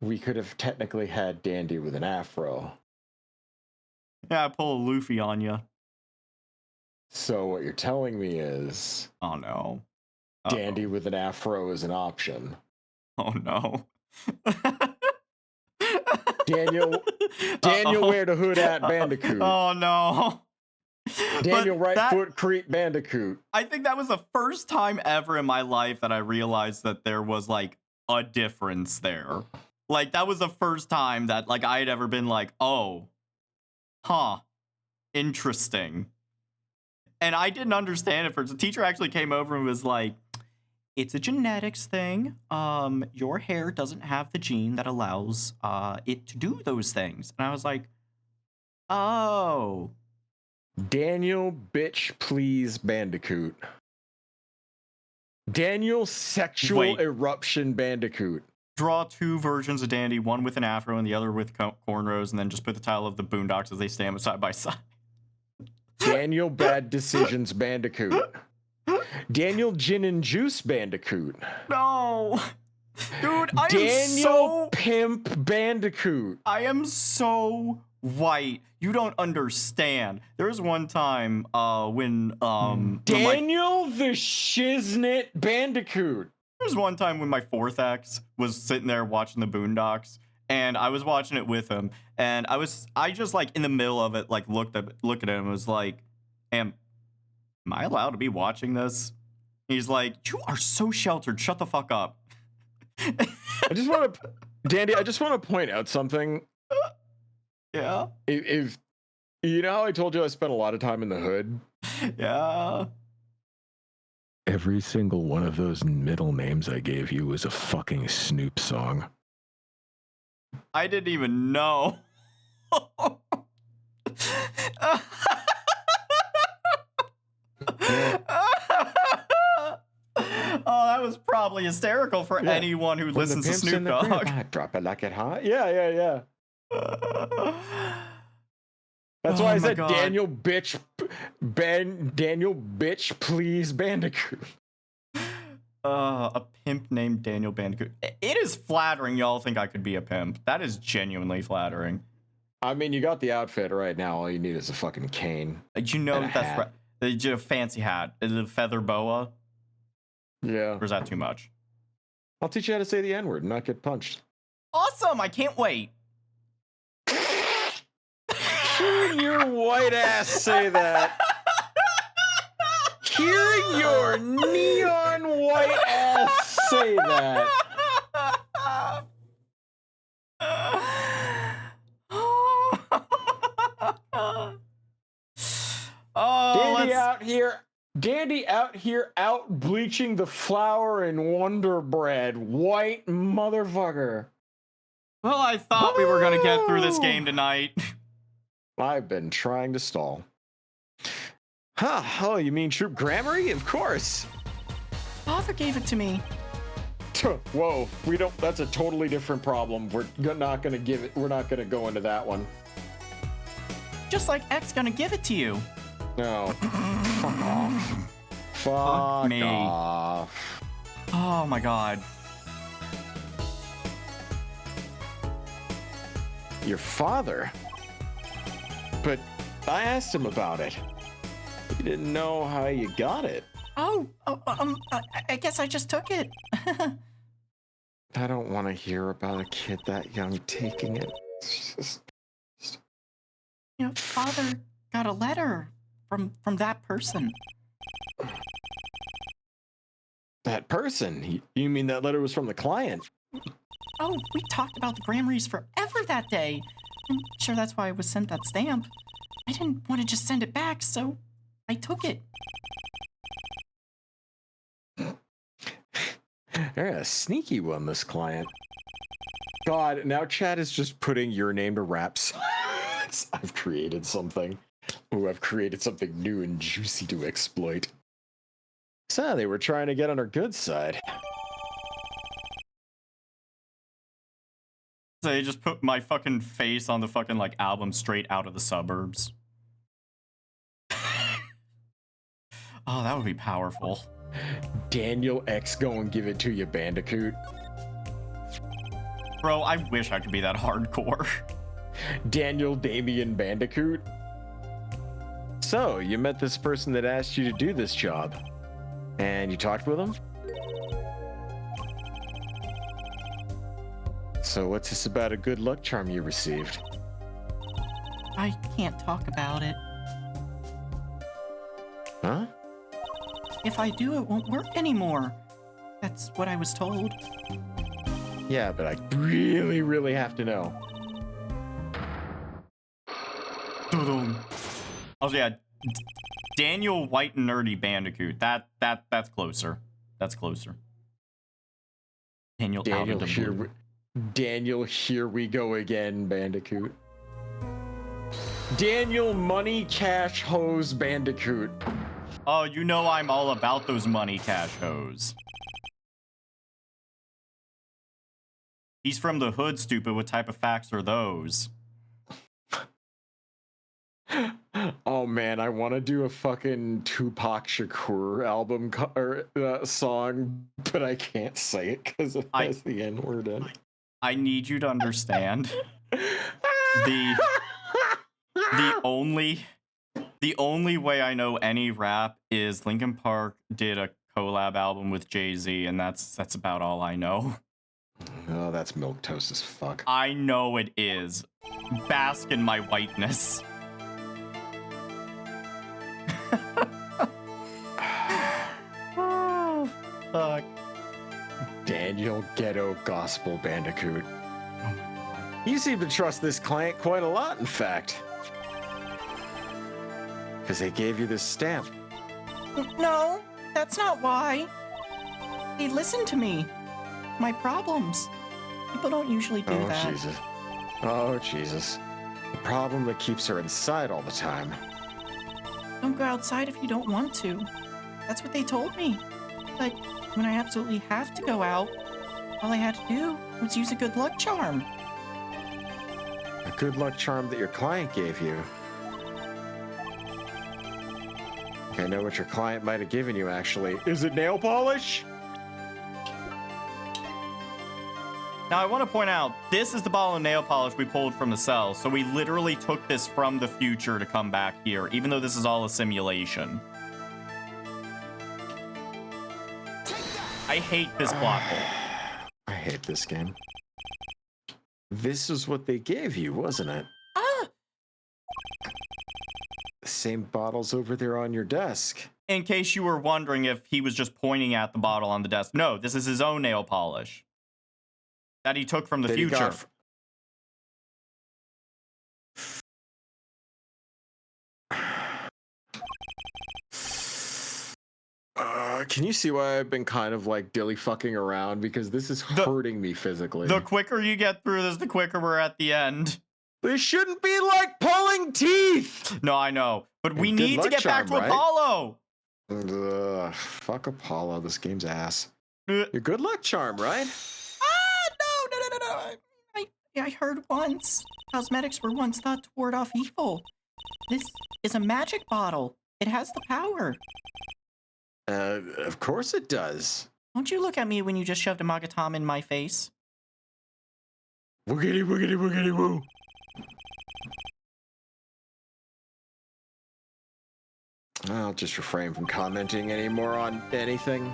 we could have technically had Dandy with an afro. yeah, pull a Luffy on you. So what you're telling me is, oh no, Dandy with an afro is an option. Oh no. Daniel wear the hood at Bandicoot. Oh no. Daniel right foot creep Bandicoot. I think that was the first time ever in my life that I realized that there was like a difference there. Like that was the first time that like I had ever been like, "Oh, huh, interesting." And I didn't understand it first. The teacher actually came over and was like, "It's a genetics thing. Your hair doesn't have the gene that allows it to do those things." And I was like, "Oh." Daniel bitch please Bandicoot. Daniel sexual eruption Bandicoot. Draw 2 versions of Dandy, one with an afro and the other with cornrows, and then just put the title of the Boondocks as they stand side by side. Daniel bad decisions Bandicoot. Daniel gin and juice Bandicoot. No. Dude, Daniel pimp Bandicoot. I am so white. You don't understand. There was one time when Daniel the shiznit Bandicoot. There was one time when my 4th ex was sitting there watching the Boondocks, and I was watching it with him, and I just like in the middle of it, like looked at him and was like, am I allowed to be watching this? He's like, "You are so sheltered. Shut the fuck up." Dandy, I just want to point out something. Yeah. If you know how I told you I spent a lot of time in the hood? Yeah. Every single one of those middle names I gave you was a fucking Snoop song. I didn't even know. Oh, that was probably hysterical for anyone who listens to Snoop Dogg. Drop it like it hot. Yeah. That's why I said God. Daniel bitch please Bandicoot. A pimp named Daniel Bandicoot. It is flattering y'all think I could be a pimp. That is genuinely flattering. I mean, you got the outfit right now. All you need is a fucking cane. You know And a that's hat. right. A fancy hat. Is it a feather boa? Yeah. Or is that too much? I'll teach you how to say the N-word and not get punched. Awesome! I can't wait. Hearing your white ass say that. Hearing your neon white ass say that. Oh, Dandy out here out bleaching the flour in Wonder Bread. White motherfucker. well, I thought we were gonna get through this game tonight. I've been trying to stall. Huh, oh, you mean Troop Grammary? Of course. Father gave it to me. Whoa, we don't, that's a totally different problem. We're not gonna give it, we're not gonna go into that one. Just like X gonna give it to you. No. Fuck off. Fuck me. off. Oh my god. Your father? But I asked him about it. He didn't know how you got it. I guess I just took it. I don't want to hear about a kid that young taking it. It's just... You know, Father got a letter from that person. That person? You mean that letter was from the client? Oh, we talked about the Grammarys forever that day. I'm sure that's why I was sent that stamp. I didn't want to just send it back, so I took it. They're a sneaky one, this client. God, now Chad is just putting your name to raps. I've created something. Ooh, I've created something new and juicy to exploit. So they were trying to get on our good side. They just put my fucking face on the fucking like album Straight Out of the Suburbs. Oh, that would be powerful. Daniel X go and give it to you, Bandicoot. Bro, I wish I could be that hardcore. Daniel Damien Bandicoot. So, you met this person that asked you to do this job. And you talked with him? So what's this about a good luck charm you received? I can't talk about it. Huh? If I do, it won't work anymore. That's what I was told. Yeah, but I really, really have to know. Also, yeah, Daniel White and Nerdy Bandicoot. That's closer. That's closer. Daniel out of the blue. Daniel, here we go again, Bandicoot. Daniel Money Cash Hose Bandicoot. Oh, you know I'm all about those money cash hoes. He's from the hood, stupid. What type of facts are those? Oh man, I want to do a fucking Tupac Shakur album song, but I can't say it because it has the N-word in it. I need you to understand. The only way I know any rap is Linkin Park did a collab album with Jay-Z, and that's about all I know. Oh, that's milquetoast as fuck. I know it is. Bask in my whiteness. Oh, fuck. Daniel Ghetto Gospel Bandicoot. You seem to trust this client quite a lot, in fact. Because they gave you this stamp. No, that's not why. They listened to me. My problems. People don't usually do that. Oh, Jesus. Oh, Jesus. The problem that keeps her inside all the time. Don't go outside if you don't want to. That's what they told me. But when I absolutely have to go out, all I had to do was use a good luck charm. A good luck charm that your client gave you. I know what your client might have given you, actually. Is it nail polish? Now, I want to point out, this is the bottle of nail polish we pulled from the cell, so we literally took this from the future to come back here, even though this is all a simulation. I hate this plot hole. I hate this game. This is what they gave you, wasn't it? The same bottles over there on your desk. In case you were wondering if he was just pointing at the bottle on the desk. No, this is his own nail polish that he took from the future. Can you see why I've been kind of like dilly fucking around? Because this is hurting me physically. The quicker you get through this, the quicker we're at the end. This shouldn't be like pulling teeth! No, I know. But we Good need to get back to luck charm, right? Apollo! Fuck Apollo. This game's ass. Uh, Your good luck charm, right? No. I heard once cosmetics were once thought to ward off evil. This is a magic bottle. It has the power. Of course it does. Don't you look at me when you just shoved a Magatom in my face. Woogity woogity woogity woo. I'll just refrain from commenting anymore on anything.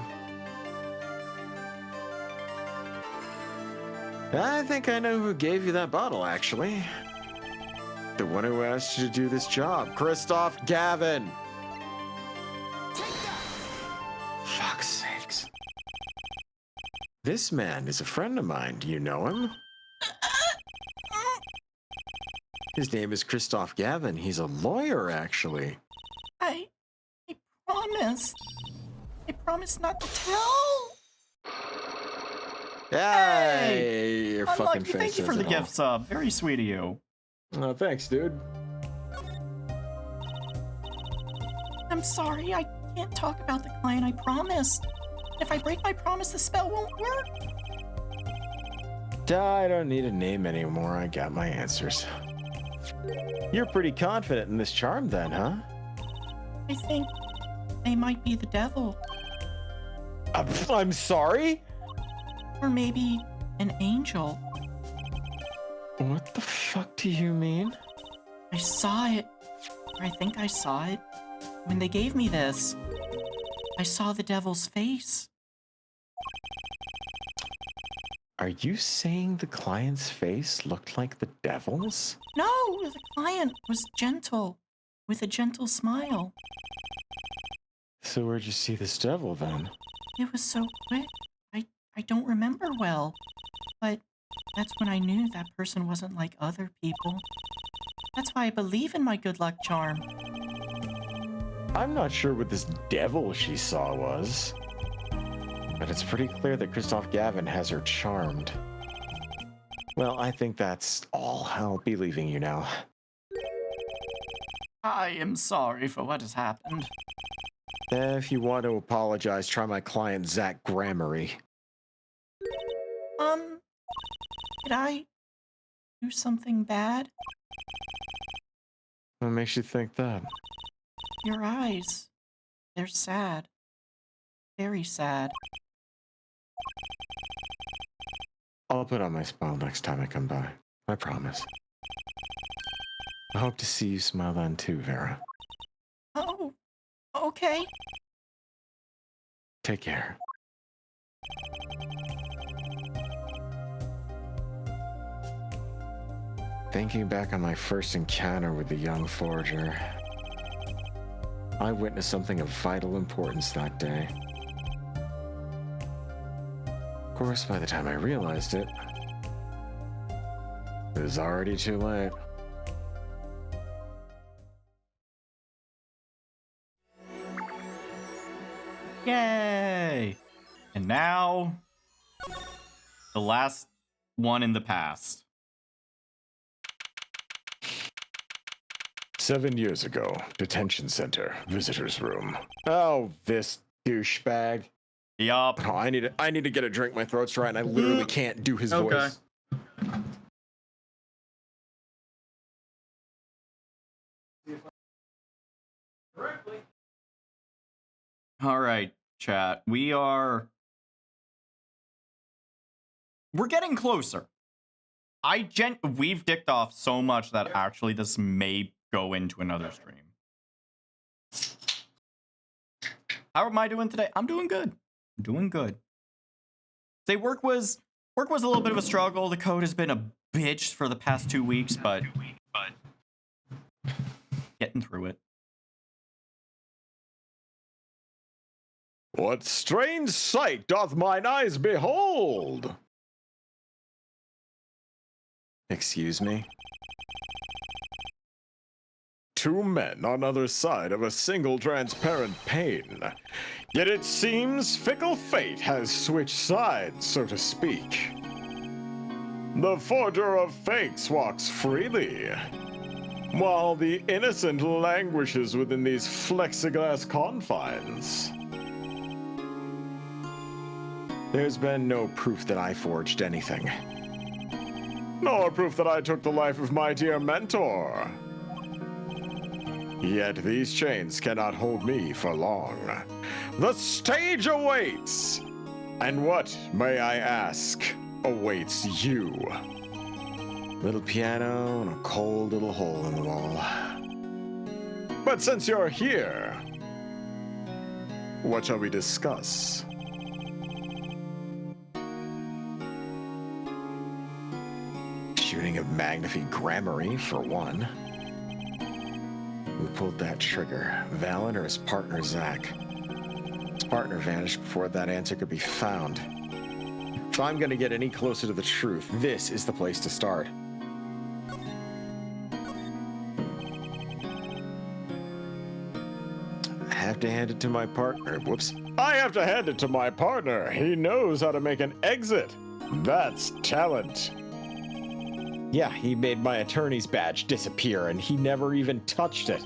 I think I know who gave you that bottle, actually. The one who asked you to do this job, Christoph Gavin. Fuck's sakes. This man is a friend of mine. Do you know him? His name is Christoph Gavin. He's a lawyer, actually. I promised. I promised not to tell. Hey, your Unlucky. fucking face. Thank you for says the it all. gift sub. Very sweet of you. Oh, thanks, dude. I'm sorry, I can't talk about the client I promised. If I break my promise, the spell won't work. I don't need a name anymore. I got my answers. You're pretty confident in this charm then, huh? I think they might be the devil. I'm sorry? Or maybe an angel. What the fuck do you mean? I saw it. Or I think I saw it. When they gave me this, I saw the devil's face. Are you saying the client's face looked like the devil's? No, the client was gentle, with a gentle smile. So where'd you see this devil then? It was so quick. I don't remember well. But that's when I knew that person wasn't like other people. That's why I believe in my good luck charm. I'm not sure what this devil she saw was. But it's pretty clear that Christoph Gavin has her charmed. Well, I think that's all. I'll be leaving you now. I am sorry for what has happened. If you want to apologize, try my client, Zach Grammary. Did I do something bad? What makes you think that? Your eyes. They're sad. Very sad. I'll put on my smile next time I come by. I promise. I hope to see you smile then too, Vera. Oh, okay. Take care. Thinking back on my first encounter with the young forger, I witnessed something of vital importance that day. Of course, by the time I realized it, it was already too late. Yay! And now, the last one in the past. 7 years ago, detention center, visitor's room. Oh, this douchebag. Yup. Oh, I need to get a drink. My throat's dry, and I literally can't do his voice. All right, chat. We are we're getting closer. We've dicked off so much that actually this may go into another stream. How am I doing today? I'm doing good. I'm doing good. Say work was a little bit of a struggle. The code has been a bitch for the past 2 weeks, but getting through it. What strange sight doth mine eyes behold? Excuse me? Two men on other side of a single transparent pane. Yet it seems fickle fate has switched sides, so to speak. The forger of fakes walks freely, while the innocent languishes within these plexiglass confines. There's been no proof that I forged anything. Nor proof that I took the life of my dear mentor. Yet these chains cannot hold me for long. The stage awaits! And what, may I ask, awaits you? Little piano and a cold little hole in the wall. But since you're here, what shall we discuss? Shooting of Magnify Grammary, for one. Who pulled that trigger? Valen or his partner, Zach? His partner vanished before that answer could be found. If I'm gonna get any closer to the truth, this is the place to start. I have to hand it to my partner. Whoops. I have to hand it to my partner. He knows how to make an exit. That's talent. Yeah, he made my attorney's badge disappear, and he never even touched it.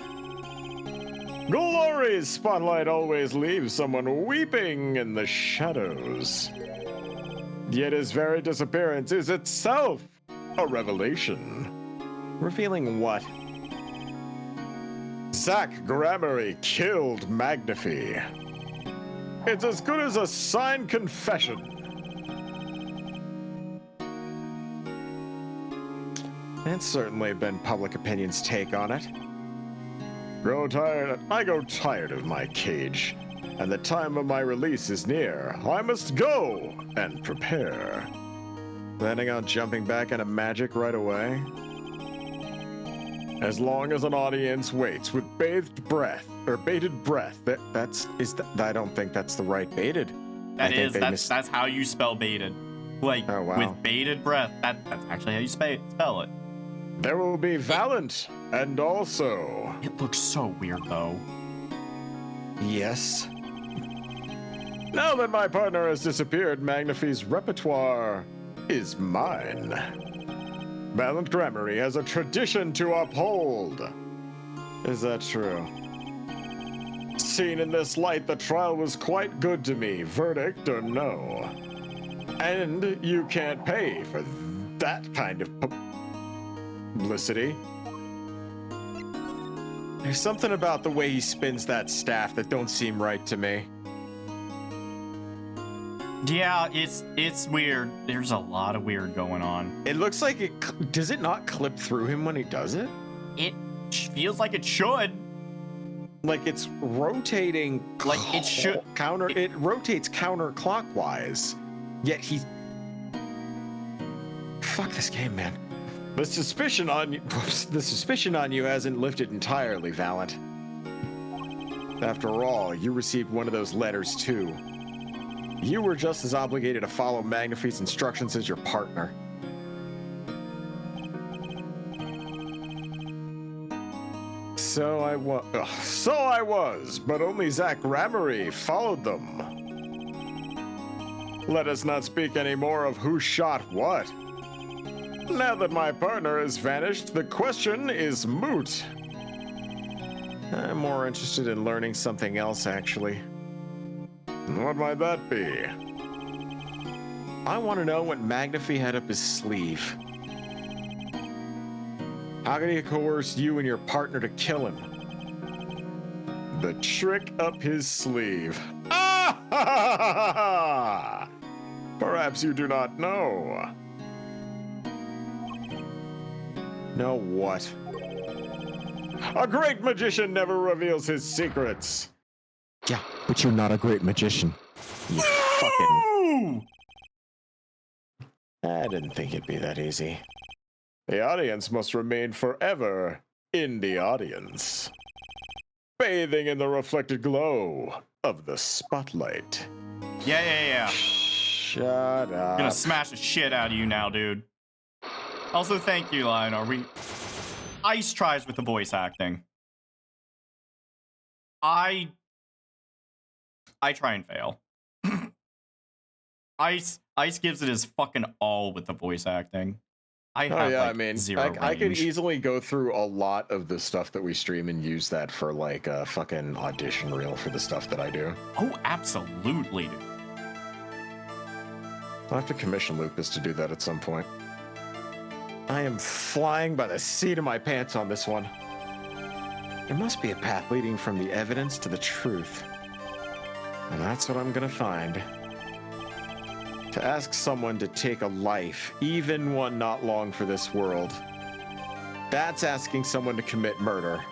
Glory's spotlight always leaves someone weeping in the shadows. Yet his very disappearance is itself a revelation. Revealing what? Zach Grammary killed Magnify. It's as good as a signed confession. It's certainly been public opinion's take on it. I grow tired of my cage, and the time of my release is near. I must go and prepare. Planning on jumping back into magic right away? As long as an audience waits with bated breath, I don't think that's the right baited. That's how you spell baited. Like, oh, wow. With bated breath, that's actually how you spell it. There will be Valent, and also... It looks so weird, though. Yes. Now that my partner has disappeared, Magnify's repertoire is mine. Valent Grammary has a tradition to uphold. Is that true? Seen in this light, the trial was quite good to me, verdict or no. And you can't pay for that kind of publicity. There's something about the way he spins that staff that don't seem right to me. Yeah, it's weird. There's a lot of weird going on. It looks like it... Does it not clip through him when he does it? It feels like it should. Like it's rotating... Like it should... It rotates counterclockwise. Yet he... Fuck this game, man. The suspicion on you hasn't lifted entirely, Valent. After all, you received one of those letters too. You were just as obligated to follow Magnify's instructions as your partner. So I was, but only Zach Grammary followed them. Let us not speak any more of who shot what. Now that my partner has vanished, the question is moot. I'm more interested in learning something else, actually. What might that be? I want to know what Magnify had up his sleeve. How could he coerce you and your partner to kill him? The trick up his sleeve. Ah! Perhaps you do not know. Know what? A great magician never reveals his secrets. Yeah, but you're not a great magician. You fucking... Ooh! I didn't think it'd be that easy. The audience must remain forever in the audience, bathing in the reflected glow of the spotlight. Yeah. Shut I'm up. gonna smash the shit out of you now, dude. Also, thank you, Lionel. Ice tries with the voice acting. I try and fail. Ice gives it his fucking all with the voice acting. I have I like mean, zero I could range. easily go through a lot of the stuff that we stream and use that for like a fucking audition reel for the stuff that I do. Oh, absolutely, dude. I'll have to commission Lucas to do that at some point. I am flying by the seat of my pants on this one. There must be a path leading from the evidence to the truth. And that's what I'm gonna find. To ask someone to take a life, even one not long for this world, that's asking someone to commit murder.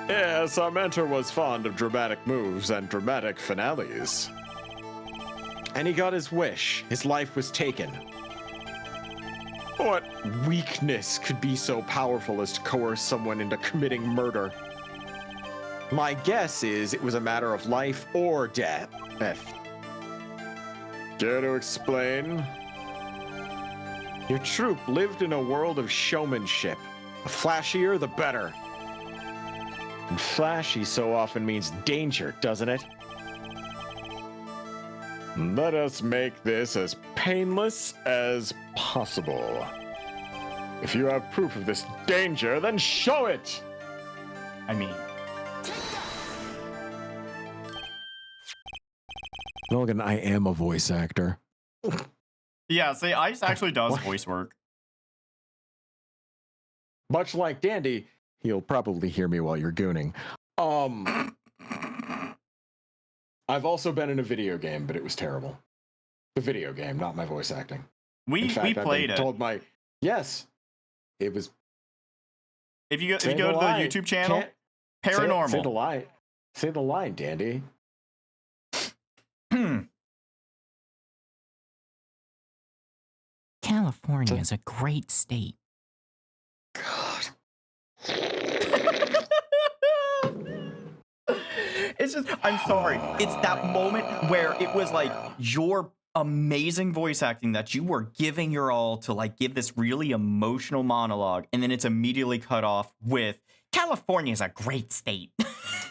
Yes, our mentor was fond of dramatic moves and dramatic finales. And he got his wish. His life was taken. What weakness could be so powerful as to coerce someone into committing murder? My guess is it was a matter of life or death. Care to explain? Your troupe lived in a world of showmanship. The flashier, the better. And flashy so often means danger, doesn't it? Let us make this as painless as possible. If you have proof of this danger, then show it! I mean, Logan, I am a voice actor. yeah, see, Ice actually does voice work. Much like Dandy, he'll probably hear me while you're gooning. I've also been in a video game, but it was terrible. The video game, not my voice acting. We played it. Told my yes, it was. If you go to the YouTube channel, Paranormal. Say the line. Say the line, Dandy. California is a great state. God. It's just, I'm sorry. It's that moment where it was like your amazing voice acting that you were giving your all to like give this really emotional monologue, and then it's immediately cut off with California is a great state.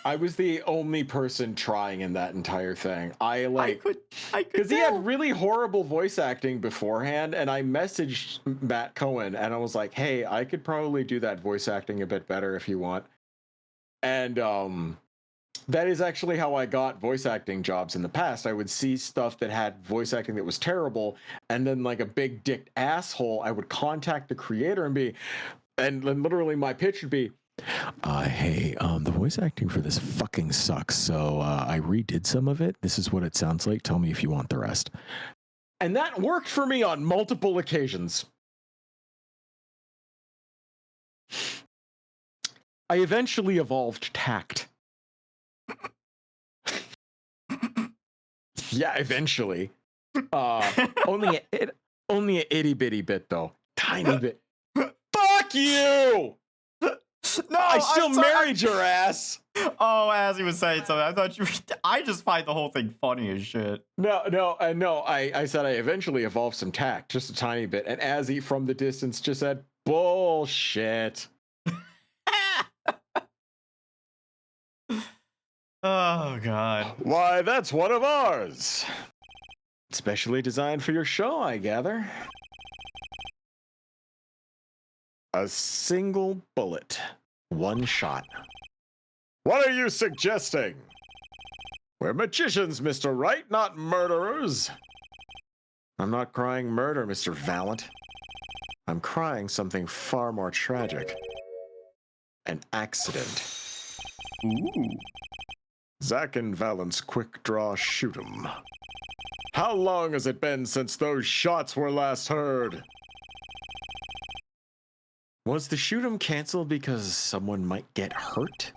I was the only person trying in that entire thing. I could because he had really horrible voice acting beforehand, and I messaged Matt Cohen and I was like, "Hey, I could probably do that voice acting a bit better if you want." And that is actually how I got voice acting jobs in the past. I would see stuff that had voice acting that was terrible, and then like a big dicked asshole, I would contact the creator and then literally my pitch would be, hey, the voice acting for this fucking sucks, so I redid some of it. This is what it sounds like. Tell me if you want the rest. And that worked for me on multiple occasions. I eventually evolved tact. Yeah, eventually. Only an itty bitty bit though. Tiny bit. Fuck you! No, I still married your ass. Oh, as he was saying something, I thought you. I just find the whole thing funny as shit. No. I said I eventually evolved some tact, just a tiny bit, and as he from the distance just said, "Bullshit." Oh God. Why, that's one of ours. Specially designed for your show, I gather. A single bullet. One shot. What are you suggesting? We're magicians, Mr. Wright, not murderers. I'm not crying murder, Mr. Valent. I'm crying something far more tragic. An accident. Ooh. Zack and Valent's quick draw shoot 'em. How long has it been since those shots were last heard? Was the shoot 'em canceled because someone might get hurt?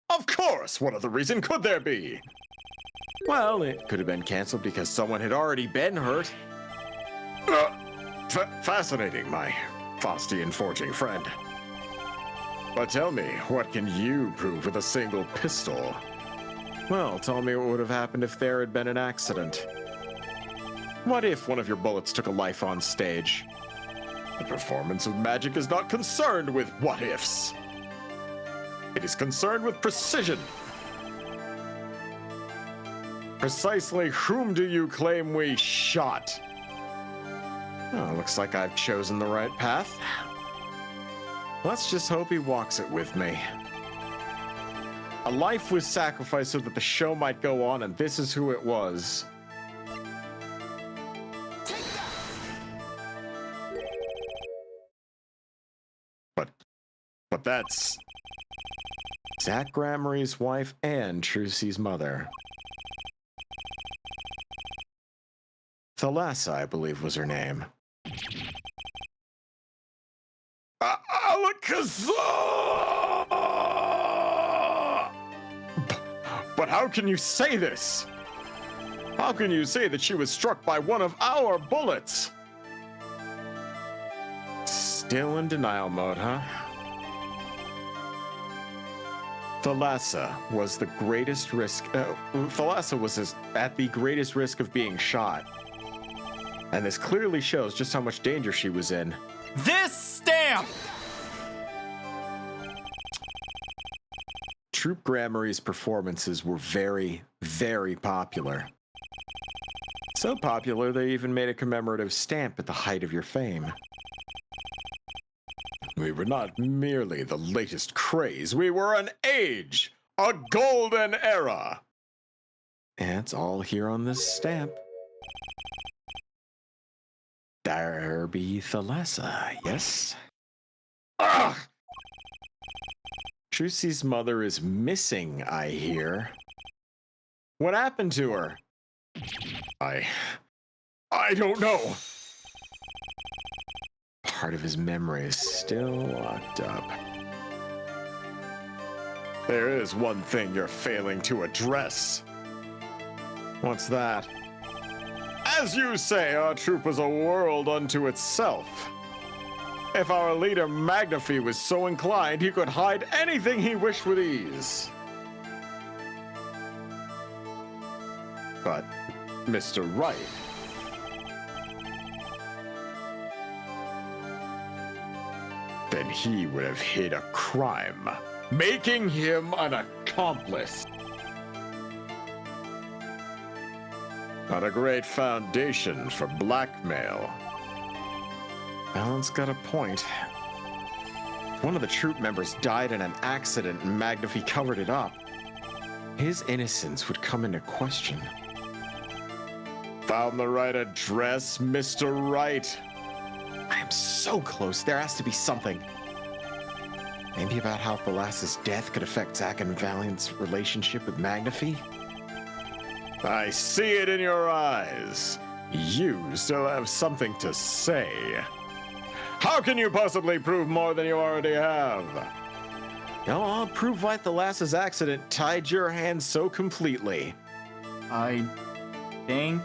Of course! What other reason could there be? Well, it could have been canceled because someone had already been hurt. Fascinating, my Faustian forging friend. But tell me, what can you prove with a single pistol? Well, tell me what would have happened if there had been an accident. What if one of your bullets took a life on stage? The performance of magic is not concerned with what-ifs. It is concerned with precision. Precisely whom do you claim we shot? Oh, looks like I've chosen the right path. Let's just hope he walks it with me. A life was sacrificed so that the show might go on, and this is who it was. But that's Zach Gramarye's wife and Trucy's mother. Thalassa, I believe, was her name. Alakazam! But how can you say this? How can you say that she was struck by one of our bullets? Still in denial mode, huh? Thalassa was the greatest risk. Thalassa was at the greatest risk of being shot. And this clearly shows just how much danger she was in. This stamp! Troop Gramarye's performances were very, very popular. So popular, they even made a commemorative stamp at the height of your fame. We were not merely the latest craze, we were an age! A golden era! And it's all here on this stamp. Darby Thalassa, yes? Ugh! Trucy's mother is missing, I hear. What happened to her? I don't know. Part of his memory is still locked up. There is one thing you're failing to address. What's that? As you say, our troop was a world unto itself. If our leader Magnifi was so inclined, he could hide anything he wished with ease. But Mr. Wright... then he would have hid a crime, making him an accomplice. Not a great foundation for blackmail. Alan's got a point. One of the troop members died in an accident and Magnifi covered it up. His innocence would come into question. Found the right address, Mr. Wright. I am so close. There has to be something. Maybe about how Thalassa's death could affect Zack and Valiant's relationship with Magnifi? I see it in your eyes. You still have something to say. How can you possibly prove more than you already have? No, I'll prove why Thalassa's accident tied your hands so completely. I think...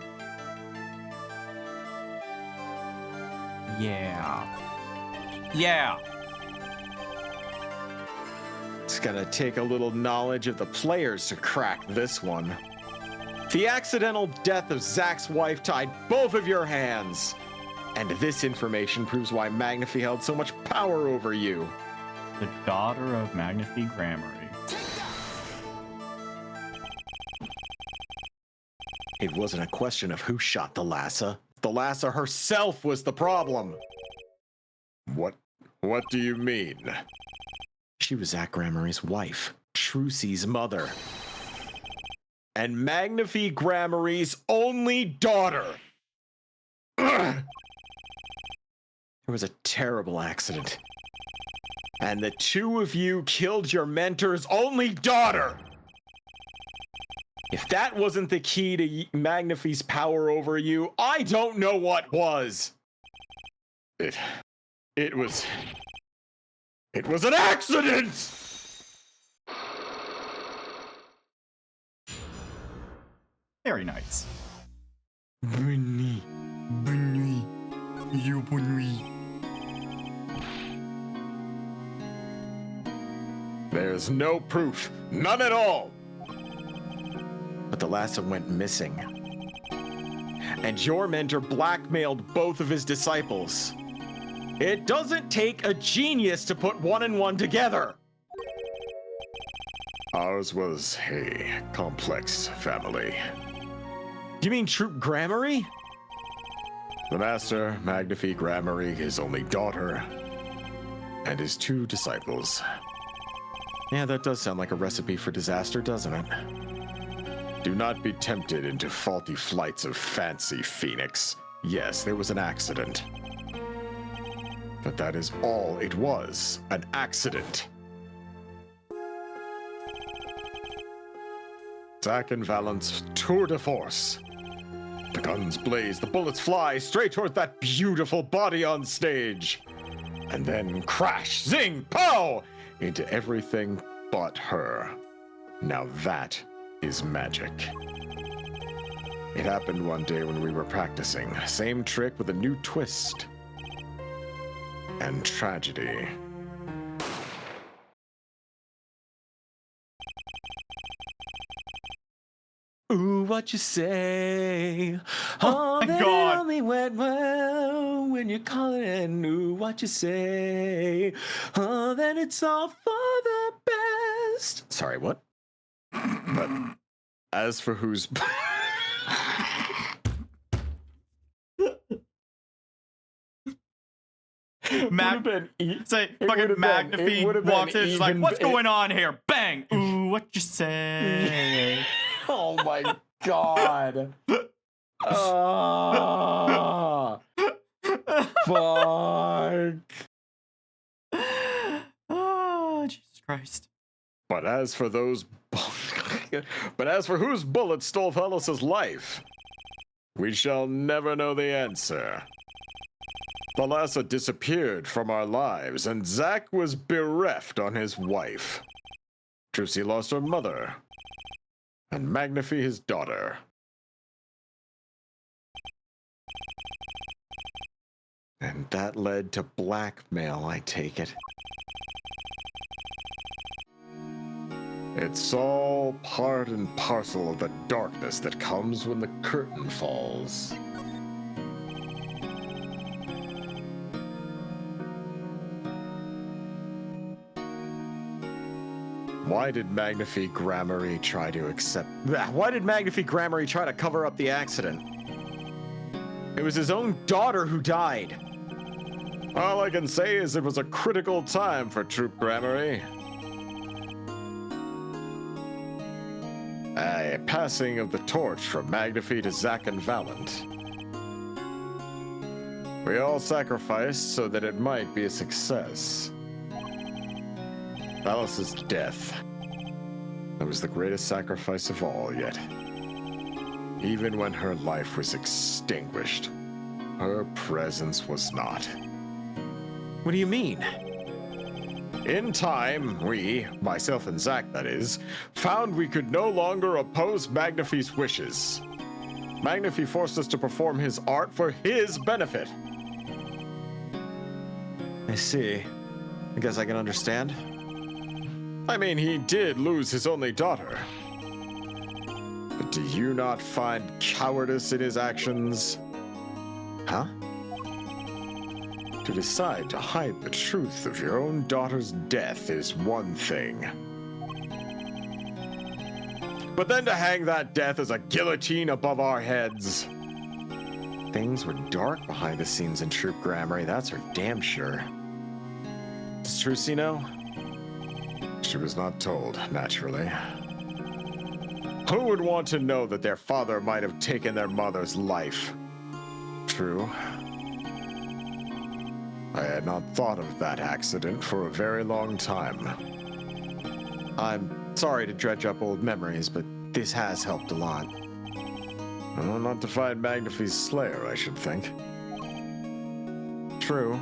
Yeah. It's gonna take a little knowledge of the players to crack this one. The accidental death of Zack's wife tied both of your hands. And this information proves why Magnifi held so much power over you. The daughter of Magnifi Gramarye. It wasn't a question of who shot Thalassa. Thalassa herself was the problem. What do you mean? She was Zack Gramarye's wife, Trucy's mother. And Magnifi Gramarye's only daughter. There was a terrible accident. And the two of you killed your mentor's only daughter. If that wasn't the key to Magnify's power over you, I don't know what was. It was an accident! Very nice. Bunny. You bunny. There's no proof. None at all. But the Lhasa went missing. And your mentor blackmailed both of his disciples. It doesn't take a genius to put one and one together. Ours was a complex family. You mean Troop Gramarye? The Master, Magnify Gramarye, his only daughter, and his 2 disciples. Yeah, that does sound like a recipe for disaster, doesn't it? Do not be tempted into faulty flights of fancy, Phoenix. Yes, there was an accident. But that is all it was, an accident. Zack and Valent's tour de force. The guns blaze, the bullets fly straight toward that beautiful body on stage. And then crash, zing, pow! Into everything but her. Now that is magic. It happened one day when we were practicing. Same trick with a new twist. And tragedy. Ooh, what you say? Oh my that God. It only went well when you call it in. Ooh, what you say? Oh, then it's all for the best. Sorry, what? But as for who's... Say, fucking Magnify walks in, she's like, what's going on here? Bang! Ooh, what you say? Oh my god. Oh, fuck. Oh, Jesus Christ. But as for whose bullet stole Velos' life, we shall never know the answer. The Lhasa disappeared from our lives, and Zack was bereft on his wife. Trucy lost her mother, and Magnify his daughter. And that led to blackmail, I take it. It's all part and parcel of the darkness that comes when the curtain falls. Why did Magnify Gramarye try to cover up the accident? It was his own daughter who died. All I can say is it was a critical time for Troop Gramarye. A passing of the torch from Magnify to Zack and Valent. We all sacrificed so that it might be a success. Valos' death. That was the greatest sacrifice of all yet. Even when her life was extinguished, her presence was not. What do you mean? In time, we, myself and Zack that is, found we could no longer oppose Magnify's wishes. Magnify forced us to perform his art for his benefit. I see. I guess I can understand. I mean, he did lose his only daughter. But do you not find cowardice in his actions? Huh? To decide to hide the truth of your own daughter's death is one thing. But then to hang that death as a guillotine above our heads. Things were dark behind the scenes in Troop Gramarye, that's for damn sure. Does Trucy know? She was not told, naturally. Who would want to know that their father might have taken their mother's life? True. I had not thought of that accident for a very long time. I'm sorry to dredge up old memories, but this has helped a lot. Well, not to find Magnify's slayer, I should think. True.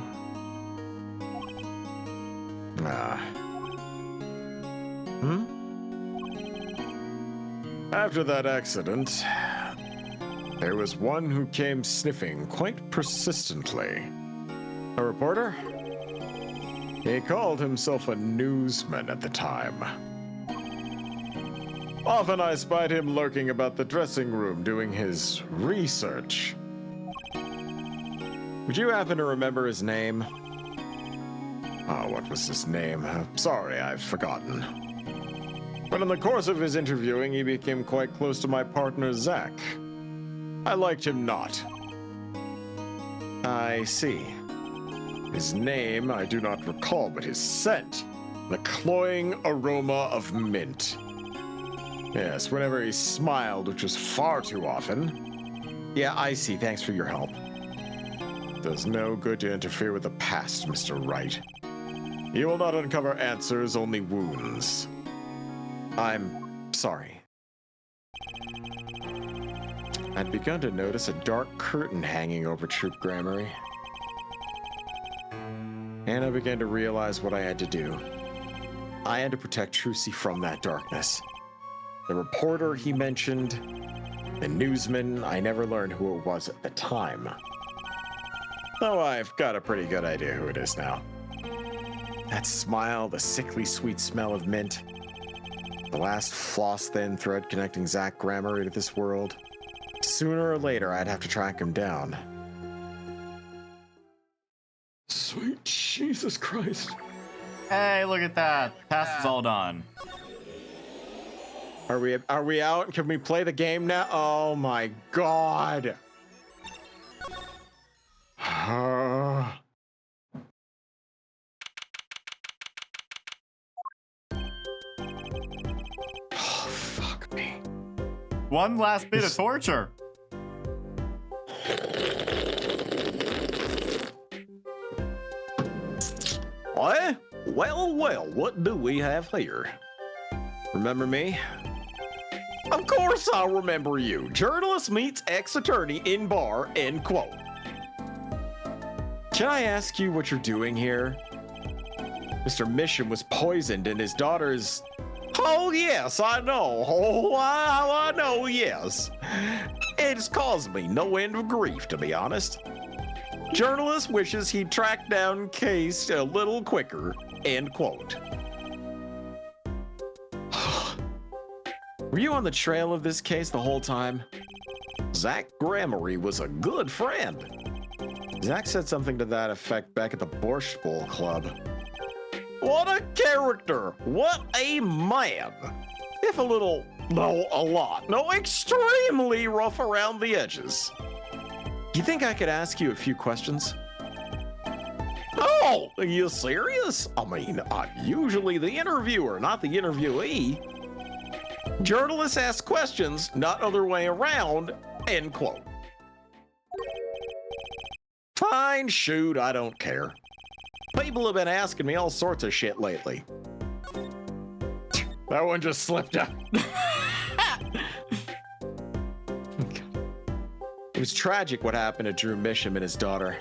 After that accident, there was one who came sniffing quite persistently. A reporter? He called himself a newsman at the time. Often I spied him lurking about the dressing room doing his research. Would you happen to remember his name? Oh, what was his name? Sorry, I've forgotten. But in the course of his interviewing, he became quite close to my partner, Zach. I liked him not. I see. His name I do not recall, but his scent. The cloying aroma of mint. Yes, whenever he smiled, which was far too often. Yeah, I see. Thanks for your help. It does no good to interfere with the past, Mr. Wright. You will not uncover answers, only wounds. I'm sorry. I'd begun to notice a dark curtain hanging over Troop Grammary. And I began to realize what I had to do. I had to protect Trucy from that darkness. The reporter he mentioned, the newsman, I never learned who it was at the time. Though I've got a pretty good idea who it is now. That smile, the sickly sweet smell of mint, the last floss-thin thread connecting Zach Grammary to this world. Sooner or later, I'd have to track him down. Sweet Jesus Christ. Hey, look at that. Task is all done. Are we out? Can we play the game now? Oh my god. Oh, fuck me. One last bit of torture. Well, what do we have here? Remember me? Of course I'll remember you. Journalist meets ex-attorney in bar, end quote. Can I ask you what you're doing here? Mr. Mission was poisoned and his daughter's... Oh, yes, I know. Oh, I know, yes. It's caused me no end of grief, to be honest. Journalist wishes he'd tracked down case a little quicker, end quote. Were you on the trail of this case the whole time? Zach Grammary was a good friend. Zach said something to that effect back at the Borscht Bowl Club. What a character! What a man! If a little, no, a lot, no, extremely rough around the edges. You think I could ask you a few questions? Oh, are you serious? I mean, I'm usually the interviewer, not the interviewee. Journalists ask questions, not other way around, end quote. Fine, shoot, I don't care. People have been asking me all sorts of shit lately. That one just slipped out. It was tragic what happened to Drew Misham and his daughter.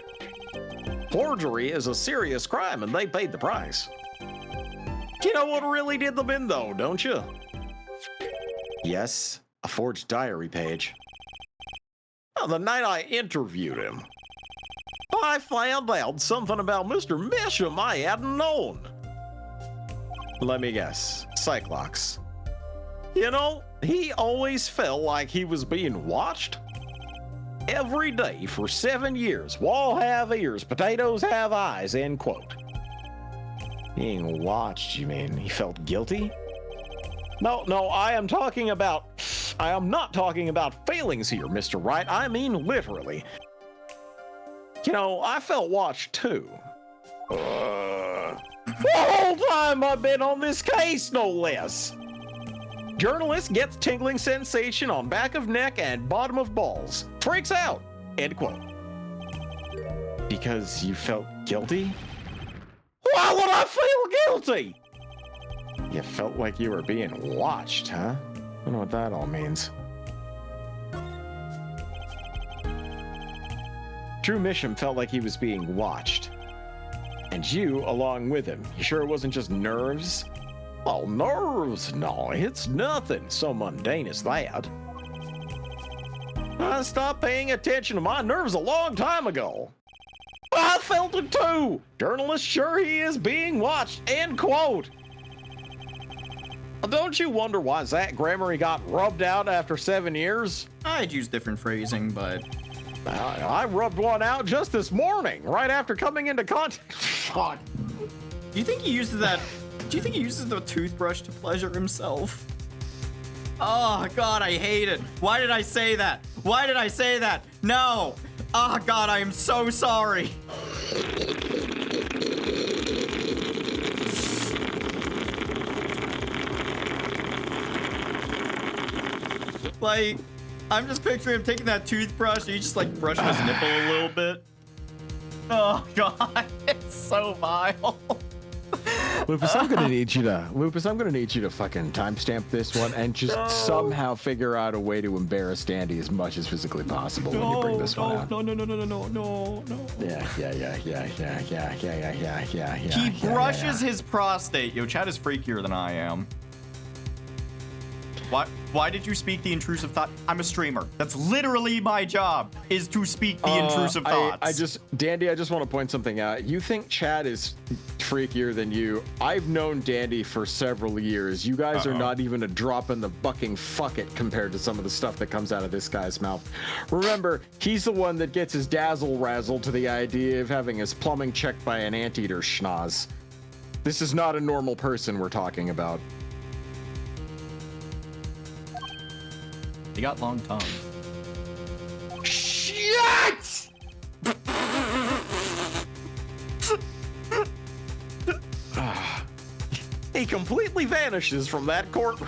Forgery is a serious crime and they paid the price. You know what really did them in though, don't you? Yes, a forged diary page. Well, the night I interviewed him, I found out something about Mr. Misham I hadn't known. Let me guess, Cyclops. You know, he always felt like he was being watched. Every day for 7 years, wall have ears, potatoes have eyes, end quote. Being watched, you mean he felt guilty? No, I am not talking about failings here, Mr. Wright. I mean literally. You know, I felt watched too. The whole time I've been on this case, no less. Journalist gets tingling sensation on back of neck and bottom of balls. Freaks out, end quote. Because you felt guilty? Why would I feel guilty? You felt like you were being watched, huh? don't know what that all means. Drew Misham felt like he was being watched. And you, along with him. You sure it wasn't just nerves? Oh, nerves? No, it's nothing so mundane as that. I stopped paying attention to my nerves a long time ago. I felt it too. Journalist sure he is being watched, end quote. Don't you wonder why Zach Gramery got rubbed out after 7 years? I'd use different phrasing, but I rubbed one out just this morning, right after coming into contact. Fuck. do you think he uses that? Do you think he uses the toothbrush to pleasure himself? Oh God, I hate it. Why did I say that? Why did I say that? No. Oh God, I am so sorry. Like, I'm just picturing him taking that toothbrush and he's just like brushing his nipple a little bit. Oh God, it's so vile. Lupus, I'm gonna need you to fucking timestamp this one and just somehow figure out a way to embarrass Dandy as much as physically possible when you bring this one out. No. Yeah. He brushes his prostate. Yo, Chad is freakier than I am. Why did you speak the intrusive thought? I'm a streamer. That's literally my job, is to speak the intrusive thoughts. Dandy, I just want to point something out. You think Chad is freakier than you. I've known Dandy for several years. You guys are not even a drop in the bucking fuck it compared to some of the stuff that comes out of this guy's mouth. Remember, he's the one that gets his dazzle razzle to the idea of having his plumbing checked by an anteater schnoz. This is not a normal person we're talking about. He got long tongue. Shit! He completely vanishes from that court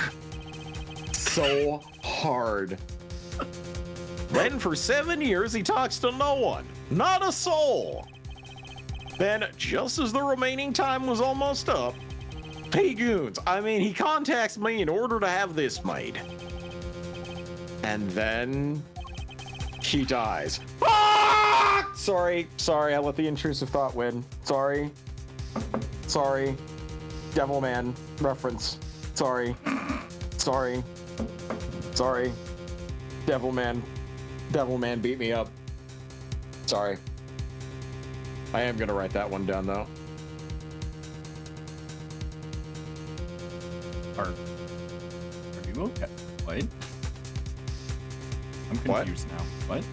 so hard. Then for 7 years he talks to no one, not a soul. Then, just as the remaining time was almost up, hey goons, he contacts me in order to have this made. And then he dies. Ah! Sorry, I let the intrusive thought win. Sorry. Devilman reference. Sorry. Devilman beat me up. Sorry. I am gonna write that one down though. Are you okay? What? I'm confused now. What?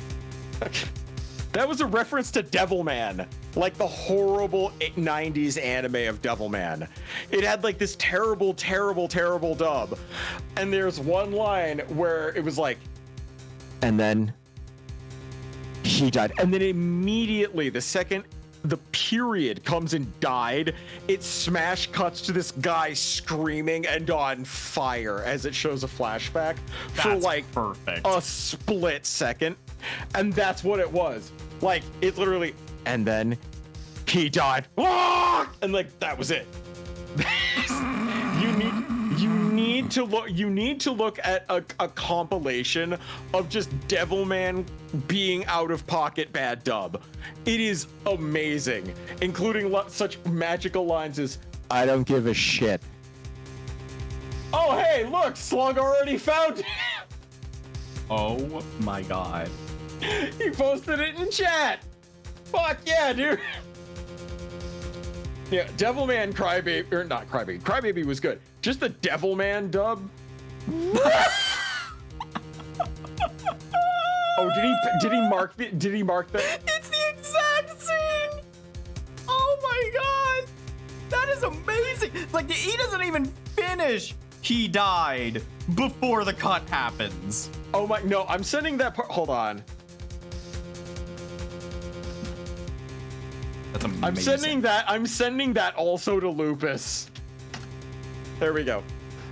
That was a reference to Devilman, like the horrible 90s anime of Devilman. It had like this terrible dub. And there's one line where it was like, and then he died. And then immediately, the second the period comes and died, it smash cuts to this guy screaming and on fire as it shows a flashback for like perfect. A split second. And that's what it was. Like, it literally, and then he died. And like, that was it. You need to look at a compilation of just Devilman being out of pocket bad dub. It is amazing, including such magical lines as, I don't give a shit. Oh, hey, look, Slug already found it. Oh my God. He posted it in chat. Fuck yeah, dude. Yeah, Devilman Crybaby, or not Crybaby. Crybaby was good. Just the Devilman dub. Oh, did he mark that? It's the exact scene. Oh my God. That is amazing. Like, he doesn't even finish. He died before the cut happens. Oh my, no, I'm sending that part. Hold on. That's amazing. I'm sending that also to Lupus. There we go.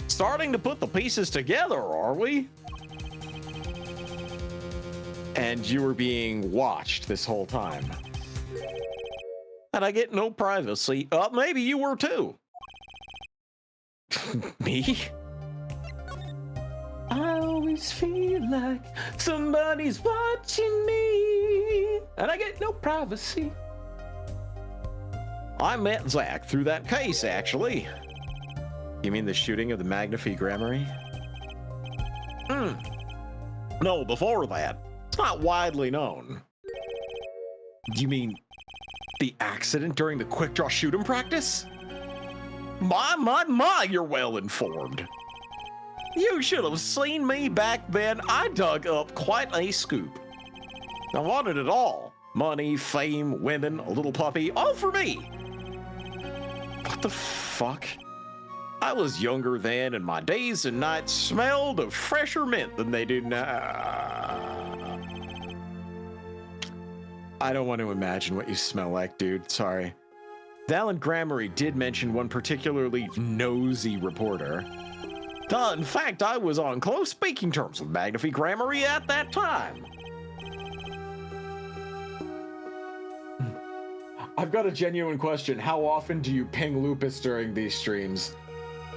Starting to put the pieces together, are we? And you were being watched this whole time. And I get no privacy. Maybe you were too. Me? I always feel like somebody's watching me, and I get no privacy. I met Zach through that case, actually. You mean the shooting of the Magnifique Grammary? No, before that. It's not widely known. You mean the accident during the quick draw shoot 'em practice? My, you're well informed. You should have seen me back then. I dug up quite a scoop. I wanted it all. Money, fame, women, a little puppy, all for me. What the fuck? I was younger then, and my days and nights smelled of fresher mint than they do now. I don't want to imagine what you smell like, dude. Sorry. Valen Grammary did mention one particularly nosy reporter. In fact, I was on close speaking terms with Magnifique Grammary at that time. I've got a genuine question. How often do you ping Lupus during these streams?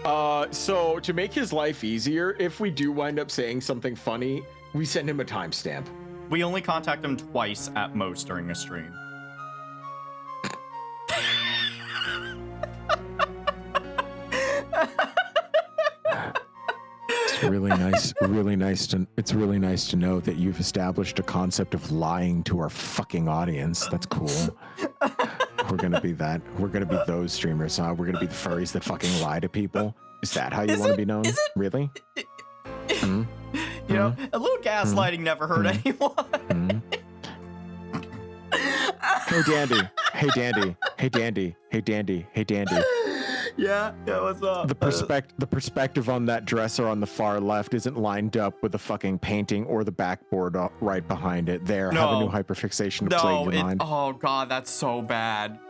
So to make his life easier, if we do wind up saying something funny, we send him a timestamp. We only contact him twice at most during a stream. It's really nice to know that you've established a concept of lying to our fucking audience. That's cool. We're gonna be those streamers, huh? We're gonna be the furries that fucking lie to people. Is that how you want to be known? Is it? Really? You know, a little gaslighting never hurt anyone. Hey Dandy. Hey Dandy. Hey Dandy. Hey Dandy. Hey Dandy. Yeah, what's up? The perspective on that dresser on the far left isn't lined up with the fucking painting or the backboard right behind it. There, have a new hyperfixation to plague your mind. Oh god, that's so bad.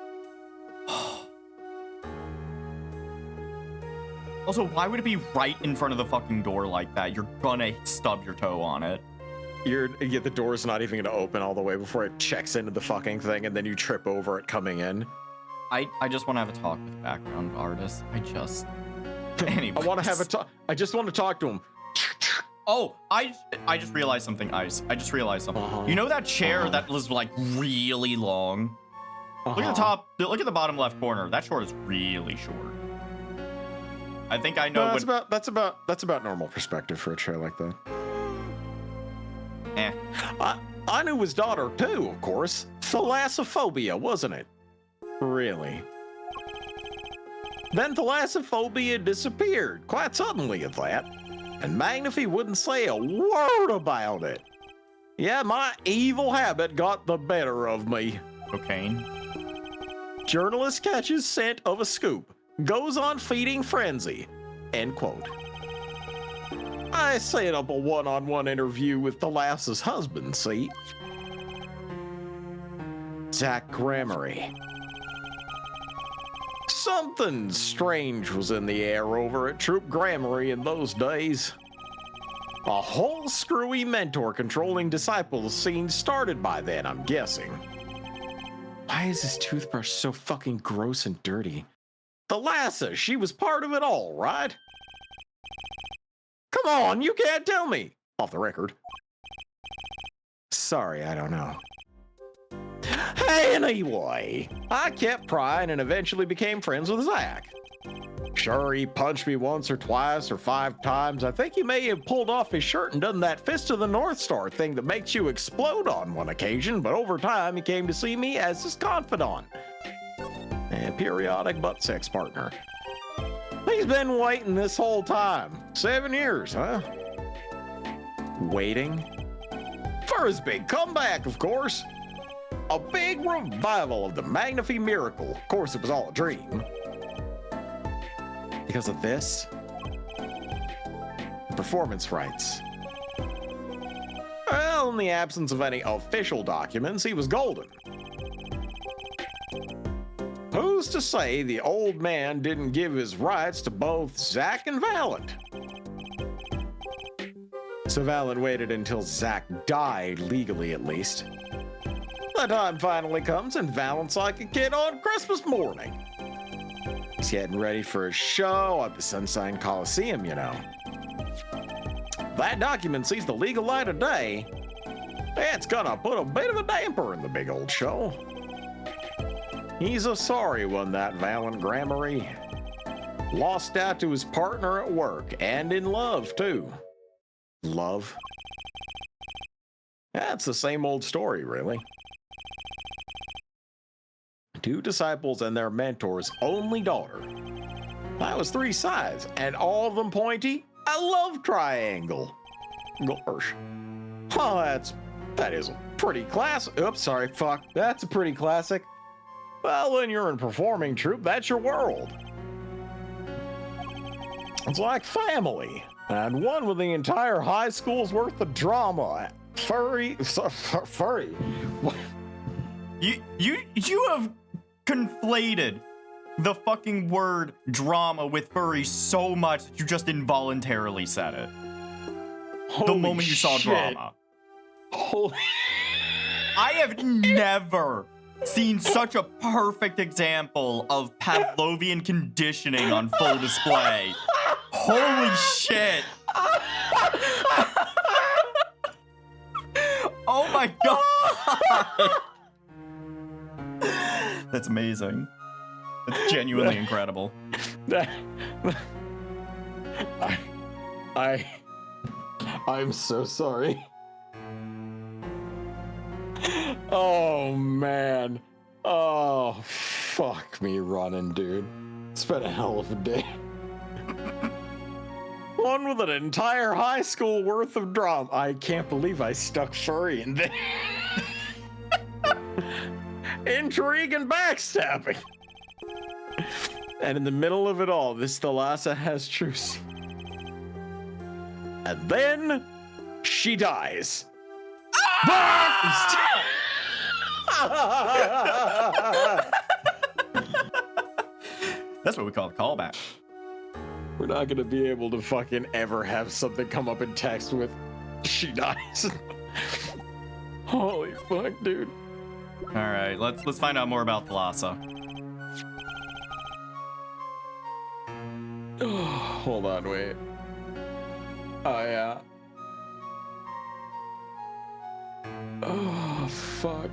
Also, why would it be right in front of the fucking door like that? You're gonna stub your toe on it. The door's not even gonna open all the way before it checks into the fucking thing, and then you trip over it coming in. I just want to have a talk with the background artist. Anyway. I just want to talk to him. Oh, I just realized something, Ice. I just realized something. You know that chair that was like really long? Look at the top. Look at the bottom left corner. That short is really short. I think I know. That's about normal perspective for a chair like that. I knew his daughter too, of course. Thalassophobia, wasn't it? Really? Then thalassophobia disappeared, quite suddenly at that, and Magnifique wouldn't say a word about it. Yeah, my evil habit got the better of me. Cocaine. Journalist catches scent of a scoop, goes on feeding frenzy, end quote. I set up a one-on-one interview with Thalas's husband, see? Zach Grammary. Something strange was in the air over at Troop Grammary in those days. A whole screwy mentor controlling disciples scene started by then, I'm guessing. Why is this toothbrush so fucking gross and dirty? Thalassa, she was part of it all, right? Come on, you can't tell me. Off the record. Sorry, I don't know. Anyway, I kept prying and eventually became friends with Zach. Sure, he punched me once or twice or 5 times. I think he may have pulled off his shirt and done that Fist of the North Star thing that makes you explode on one occasion, but over time he came to see me as his confidant and periodic butt sex partner. He's been waiting this whole time. 7 years, huh? Waiting? For his big comeback, of course. A big revival of the Magnifique miracle. Of course, it was all a dream. Because of this? Performance rights. Well, in the absence of any official documents, he was golden. Who's to say the old man didn't give his rights to both Zach and Valen? So Valen waited until Zach died, legally at least. The time finally comes and Valen's like a kid on Christmas morning. He's getting ready for a show at the Sunshine Coliseum, you know. that document sees the legal light of day, it's gonna put a bit of a damper in the big old show. He's a sorry one, that Valiant Grammary. Lost out to his partner at work, and in love, too. Love? That's the same old story, really. Two disciples and their mentor's only daughter. That was 3 sides, and all of them pointy. A love triangle. Gosh. Oh, that is a pretty classic. Oops, sorry, fuck. That's a pretty classic. Well, when you're in performing troupe, that's your world. It's like family, and one with the entire high school's worth of drama. Furry. You have conflated the fucking word drama with furry so much that you just involuntarily said it. The moment you saw drama. Holy. I have never seen such a perfect example of Pavlovian conditioning on full display. Holy shit. Oh my god. That's amazing. That's genuinely incredible. I'm so sorry. Oh man. Oh, fuck me running, dude. It's been a hell of a day. One with an entire high school worth of drama. I can't believe I stuck furry in there. Intrigue and backstabbing. And in the middle of it all, this Thalassa has truce. And then she dies. That's what we call a callback. We're not gonna be able to fucking ever have something come up in text with she dies. Holy fuck, dude. All right, let's find out more about Thalassa. Hold on, wait. Oh yeah. Oh fuck.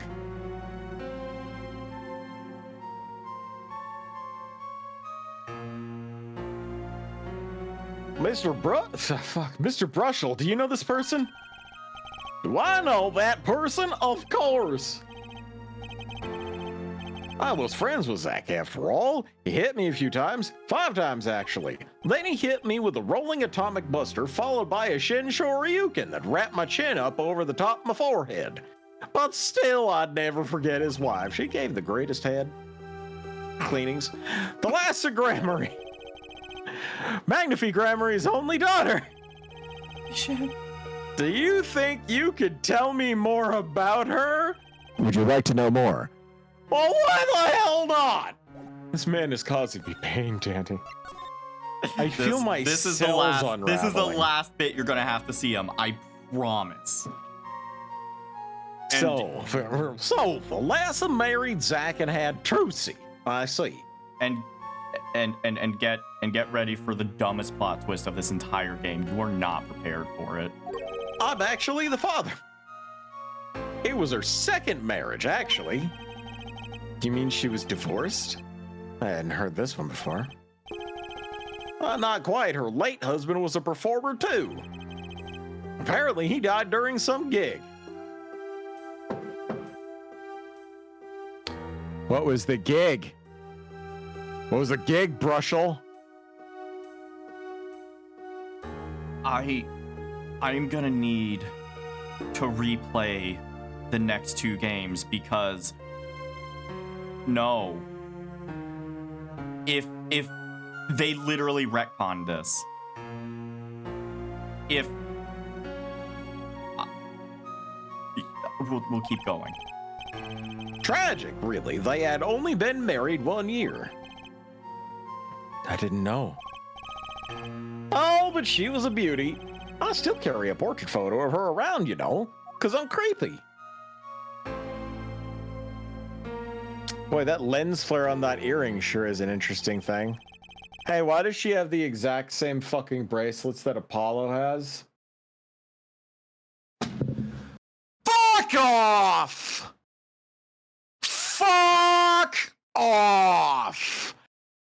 Mr. Brushel, do you know this person? Do I know that person? Of course. I was friends with Zach after all. He hit me a few times, 5 times actually. Then he hit me with a rolling atomic buster followed by a Shinsho Ryuken that wrapped my chin up over the top of my forehead. But still, I'd never forget his wife. She gave the greatest head. Cleanings. Thalassa Grammary. Magnifi Grammary's only daughter. Shit. Do you think you could tell me more about her? Would you like to know more? Well, why the hell not? This man is causing me pain, Danny. I feel my cells unraveling. This is the last bit you're gonna have to see him. I promise. So Thalassa married Zach and had Trucy. I see. And get ready for the dumbest plot twist of this entire game. You are not prepared for it. I'm actually the father. It was her second marriage, actually. You mean she was divorced? I hadn't heard this one before. Not quite. Her late husband was a performer, too. Apparently, he died during some gig. What was the gig? What was the gig, Brushel? I'm gonna need to replay the next 2 games because no. If they literally retconned this. We'll keep going. Tragic, really. They had only been married 1 year. I didn't know. Oh, but she was a beauty. I still carry a portrait photo of her around, you know, because I'm creepy. Boy, that lens flare on that earring sure is an interesting thing. Hey, why does she have the exact same fucking bracelets that Apollo has? off! Fuck off!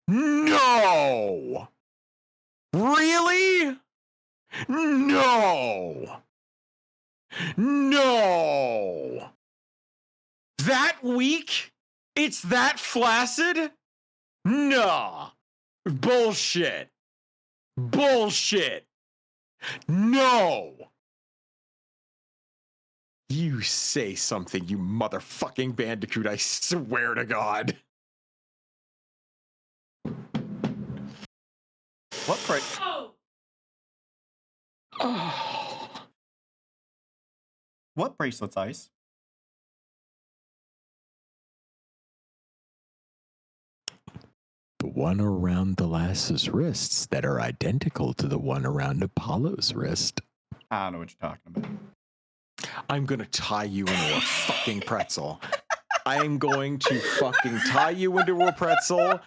No! Really? No! No! That weak? It's that flaccid? Nah. Bullshit. Bullshit. No! You say something, you motherfucking bandicoot, I swear to God. What price? Oh. What bracelets, Ice? The one around the lass's wrists that are identical to the one around Apollo's wrist. I don't know what you're talking about. I'm gonna tie you into a fucking pretzel. I am going to fucking tie you into a pretzel,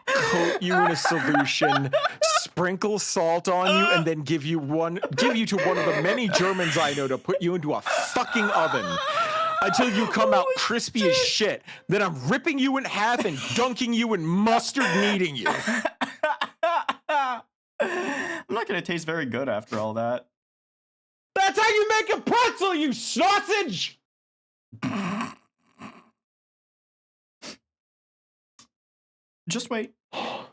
coat you in a solution, sprinkle salt on you, and then give you to one of the many Germans I know to put you into a fucking oven until you come out crispy as shit. Then I'm ripping you in half and dunking you in mustard and eating you. I'm not gonna taste very good after all that. That's how you make a pretzel, you sausage! Just wait. I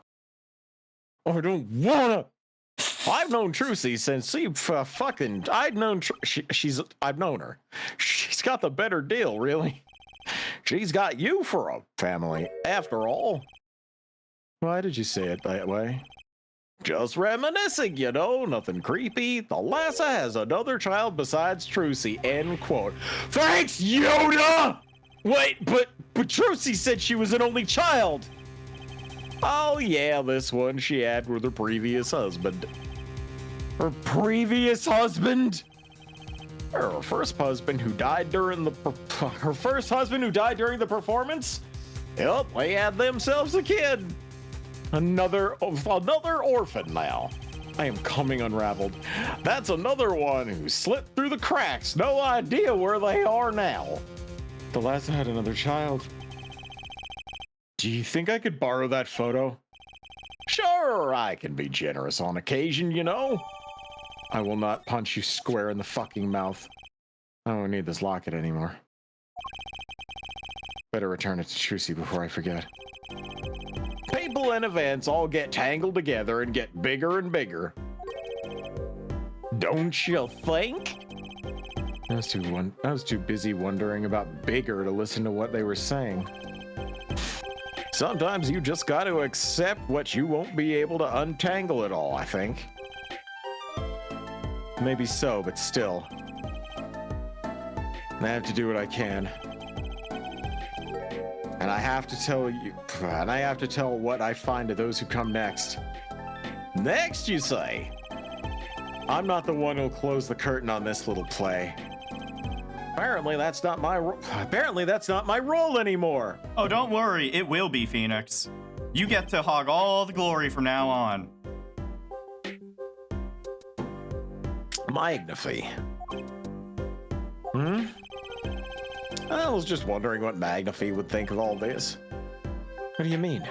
don't wanna. I've known Trucy since I've known her. She's got the better deal, really. She's got you for a family, after all. Why did you say it that way? Just reminiscing, you know, nothing creepy. The Lassa has another child besides Trucy, end quote. Thanks, Yoda! Wait, but Trucy said she was an only child. Oh yeah, this one she had with her previous husband. Her previous husband? Her first husband who died during the performance? Yep, they had themselves a kid. Another orphan now. I am coming unraveled. That's another one who slipped through the cracks. No idea where they are now. The last had another child. Do you think I could borrow that photo? Sure, I can be generous on occasion, you know. I will not punch you square in the fucking mouth. I don't need this locket anymore. Better return it to Trucy before I forget. People and events all get tangled together and get bigger and bigger. Don't you think? I was too busy wondering about bigger to listen to what they were saying. Sometimes you just got to accept what you won't be able to untangle it all, I think. Maybe so, but still. I have to do what I can. And I have to tell what I find to those who come next. Next, you say? I'm not the one who'll close the curtain on this little play. Apparently that's not my role anymore. Oh, don't worry, it will be, Phoenix. You get to hog all the glory from now on. Magnify. I was just wondering what Magnify would think of all this. What do you mean?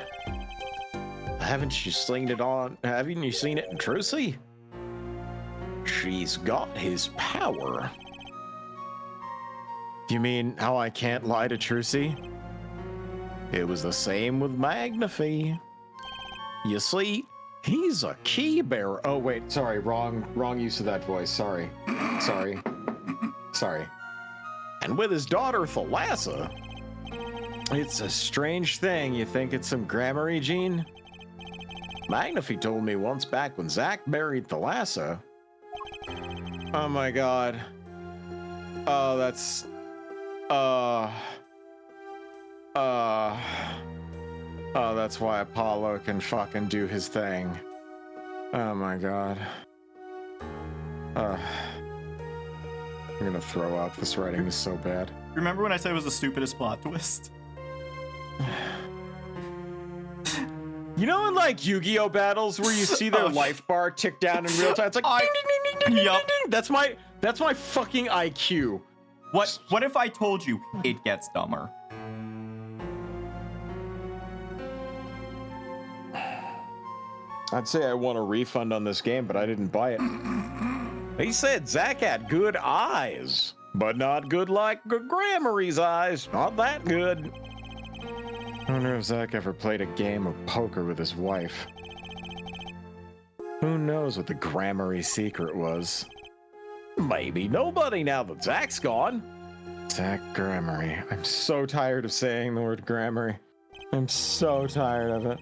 Haven't you seen it in Trucy? She's got his power. You mean how I can't lie to Trucy? It was the same with Magnify. You see, he's a key bearer. Oh wait, sorry, wrong use of that voice. Sorry. And with his daughter Thalassa, it's a strange thing. You think it's some grammar, Gene? Magnify told me once back when Zach married Thalassa. Oh my god. Oh, that's... Oh, that's why Apollo can fucking do his thing. Oh my god. I'm gonna throw up. This writing is so bad. Remember when I said it was the stupidest plot twist? You know in like Yu-Gi-Oh battles where you see their life bar tick down in real time? It's like ding, ding, ding, ding, ding, Yup. ding, ding. That's my fucking IQ. What if I told you it gets dumber? I'd say I want a refund on this game, but I didn't buy it. He said Zach had good eyes, but not good like Grammary's eyes. Not that good. I wonder if Zach ever played a game of poker with his wife. Who knows what the Grammary secret was? Maybe nobody now that Zach's gone. Zach Grammary. I'm so tired of saying the word Grammary. I'm so tired of it.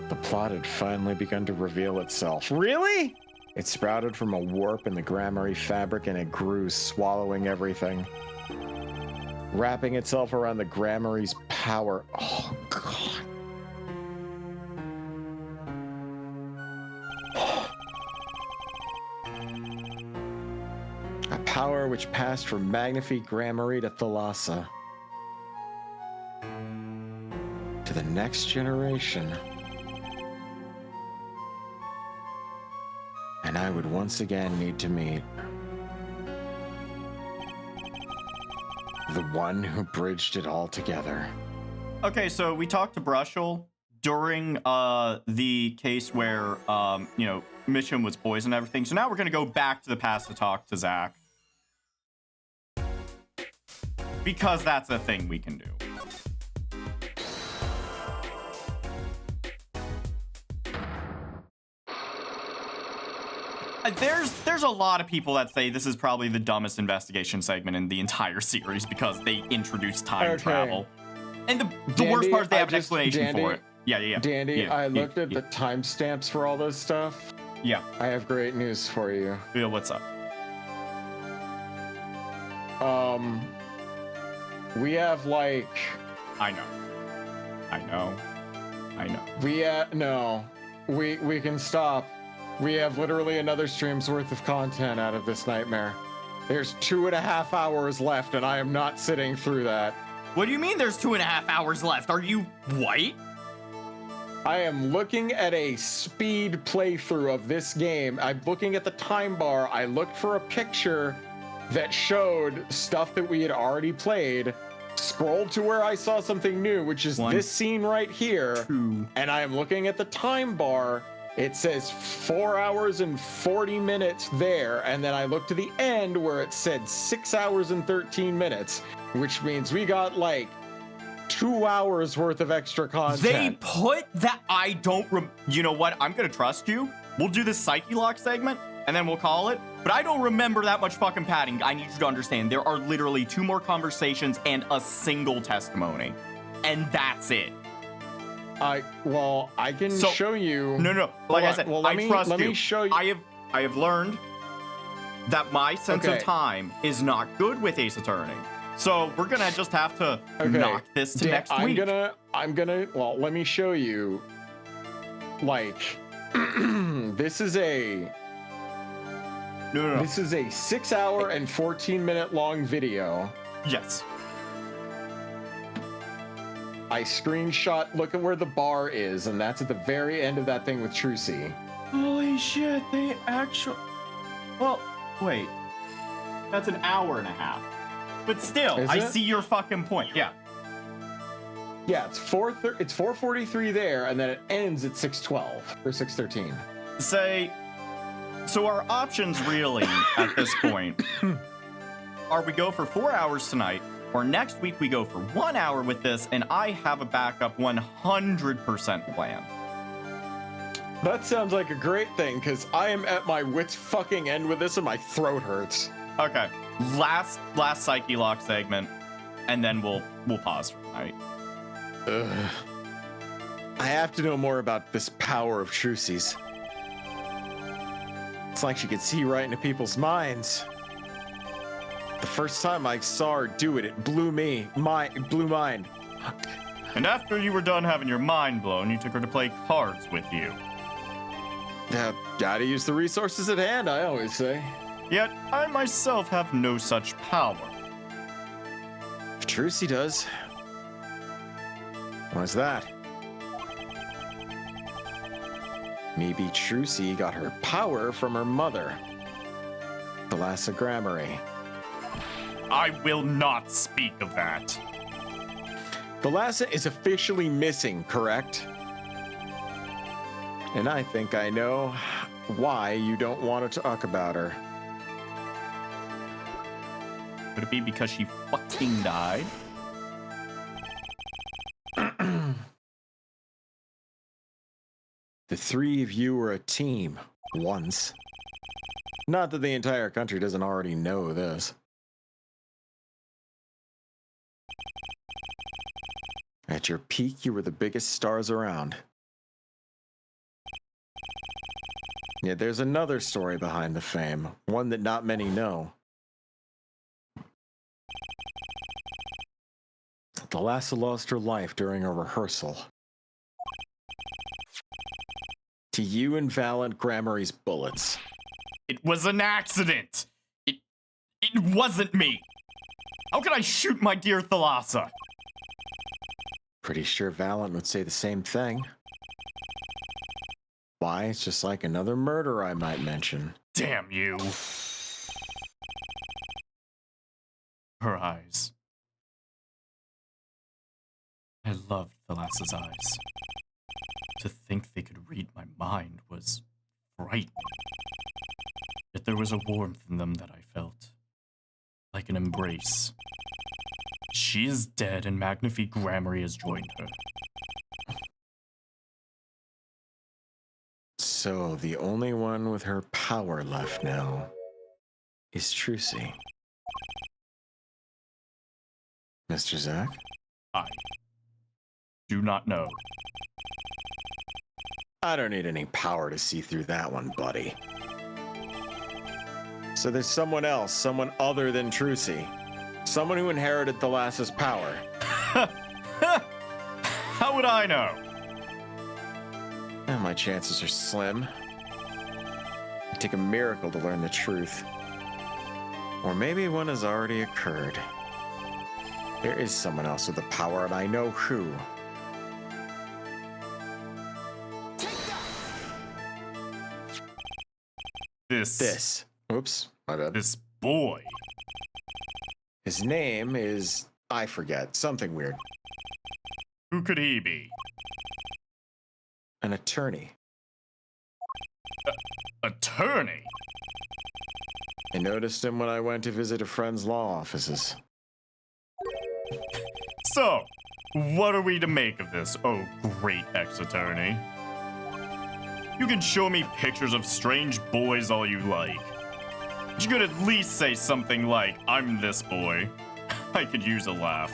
The plot had finally begun to reveal itself. Really? It sprouted from a warp in the Grammary fabric and it grew, swallowing everything. Wrapping itself around the Grammary's power. Oh, God. A power which passed from Magnifique Grammary to Thalassa. To the next generation. And I would once again need to meet the one who bridged it all together. Okay, so we talked to Brushel during the case where Mission was poisoned and everything. So now we're gonna go back to the past to talk to Zach. Because that's a thing we can do. There's a lot of people that say this is probably the dumbest investigation segment in the entire series because they introduce time travel. And the worst part is they have an explanation for it. Yeah. Dandy, I looked at the timestamps for all this stuff. Yeah. I have great news for you. Yeah, what's up? We have like... I know. We can stop. We have literally another stream's worth of content out of this nightmare. There's 2.5 hours left, and I am not sitting through that. What do you mean there's 2.5 hours left? Are you white? I am looking at a speed playthrough of this game. I'm looking at the time bar. I looked for a picture that showed stuff that we had already played, scrolled to where I saw something new, which is this scene right here, and I am looking at the time bar. It says 4 hours and 40 minutes there, and then I looked to the end where it said 6 hours and 13 minutes, which means we got like 2 hours worth of extra content. They put that. You know what? I'm gonna trust you. We'll do this Psyche Lock segment, and then we'll call it. But I don't remember that much fucking padding. I need you to understand. There are literally 2 more conversations and a single testimony, and that's it. I can show you. No. Like I said, well, I trust you. Let me show you. I have learned that my sense of time is not good with Ace Attorney. So we're gonna just have to knock this to next week. Well, let me show you. Like, this is a. No. This is a 6 hour and 14 minute long video. Yes. I screenshot, look at where the bar is, and that's at the very end of that thing with Trucy. Holy shit, they actually... Well, wait. That's an hour and a half. But still, I see your fucking point, yeah. Yeah, it's 4:43 there, and then it ends at 6:12 or 6:13. So our options really, at this point, are we go for 4 hours tonight, or next week we go for 1 hour with this, and I have a backup 100% plan. That sounds like a great thing, because I am at my wit's fucking end with this, and my throat hurts. Okay, last Psyche Lock segment, and then we'll pause for tonight. Ugh. I have to know more about this power of Trucy's. It's like she could see right into people's minds. The first time I saw her do it, it blew mine. And after you were done having your mind blown, you took her to play cards with you. Gotta use the resources at hand, I always say. Yet, I myself have no such power. If Trucy does. Why's that? Maybe Trucy got her power from her mother, Thalassa Grammary. I will not speak of that. Thalassa is officially missing, correct? And I think I know why you don't want to talk about her. Could it be because she fucking died? The three of you were a team once. Not that the entire country doesn't already know this. At your peak, you were the biggest stars around. Yet there's another story behind the fame, one that not many know. Thalassa lost her life during a rehearsal. To you and Valent Grammary's bullets. It was an accident. It wasn't me. How could I shoot my dear Thalassa? Pretty sure Valent would say the same thing. Why, it's just like another murder I might mention. Damn you. Her eyes. I loved Thalassa's eyes. To think they could read my mind was frightening. Yet there was a warmth in them that I felt. Like an embrace. She is dead and Magnifique Grammary has joined her. So the only one with her power left now is Trucy. Mr. Zach? I do not know. I don't need any power to see through that one, buddy. So there's someone else, someone other than Trucy. Someone who inherited Thalassa's power. How would I know? My chances are slim. It'd take a miracle to learn the truth. Or maybe one has already occurred. There is someone else with the power, and I know who. This. Oops, my bad. This boy. His name is, I forget, something weird. Who could he be? An attorney. Attorney? I noticed him when I went to visit a friend's law offices. So, what are we to make of this, oh great ex-attorney? You can show me pictures of strange boys all you like. But you could at least say something like, I'm this boy. I could use a laugh.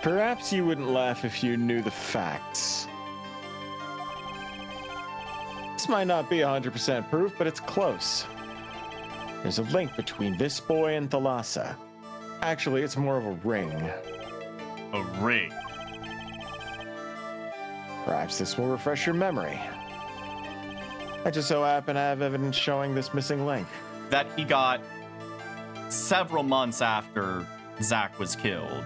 Perhaps you wouldn't laugh if you knew the facts. This might not be 100% proof, but it's close. There's a link between this boy and Thalassa. Actually, it's more of a ring. A ring? Perhaps this will refresh your memory. I just so happen to have evidence showing this missing link. That he got several months after Zach was killed.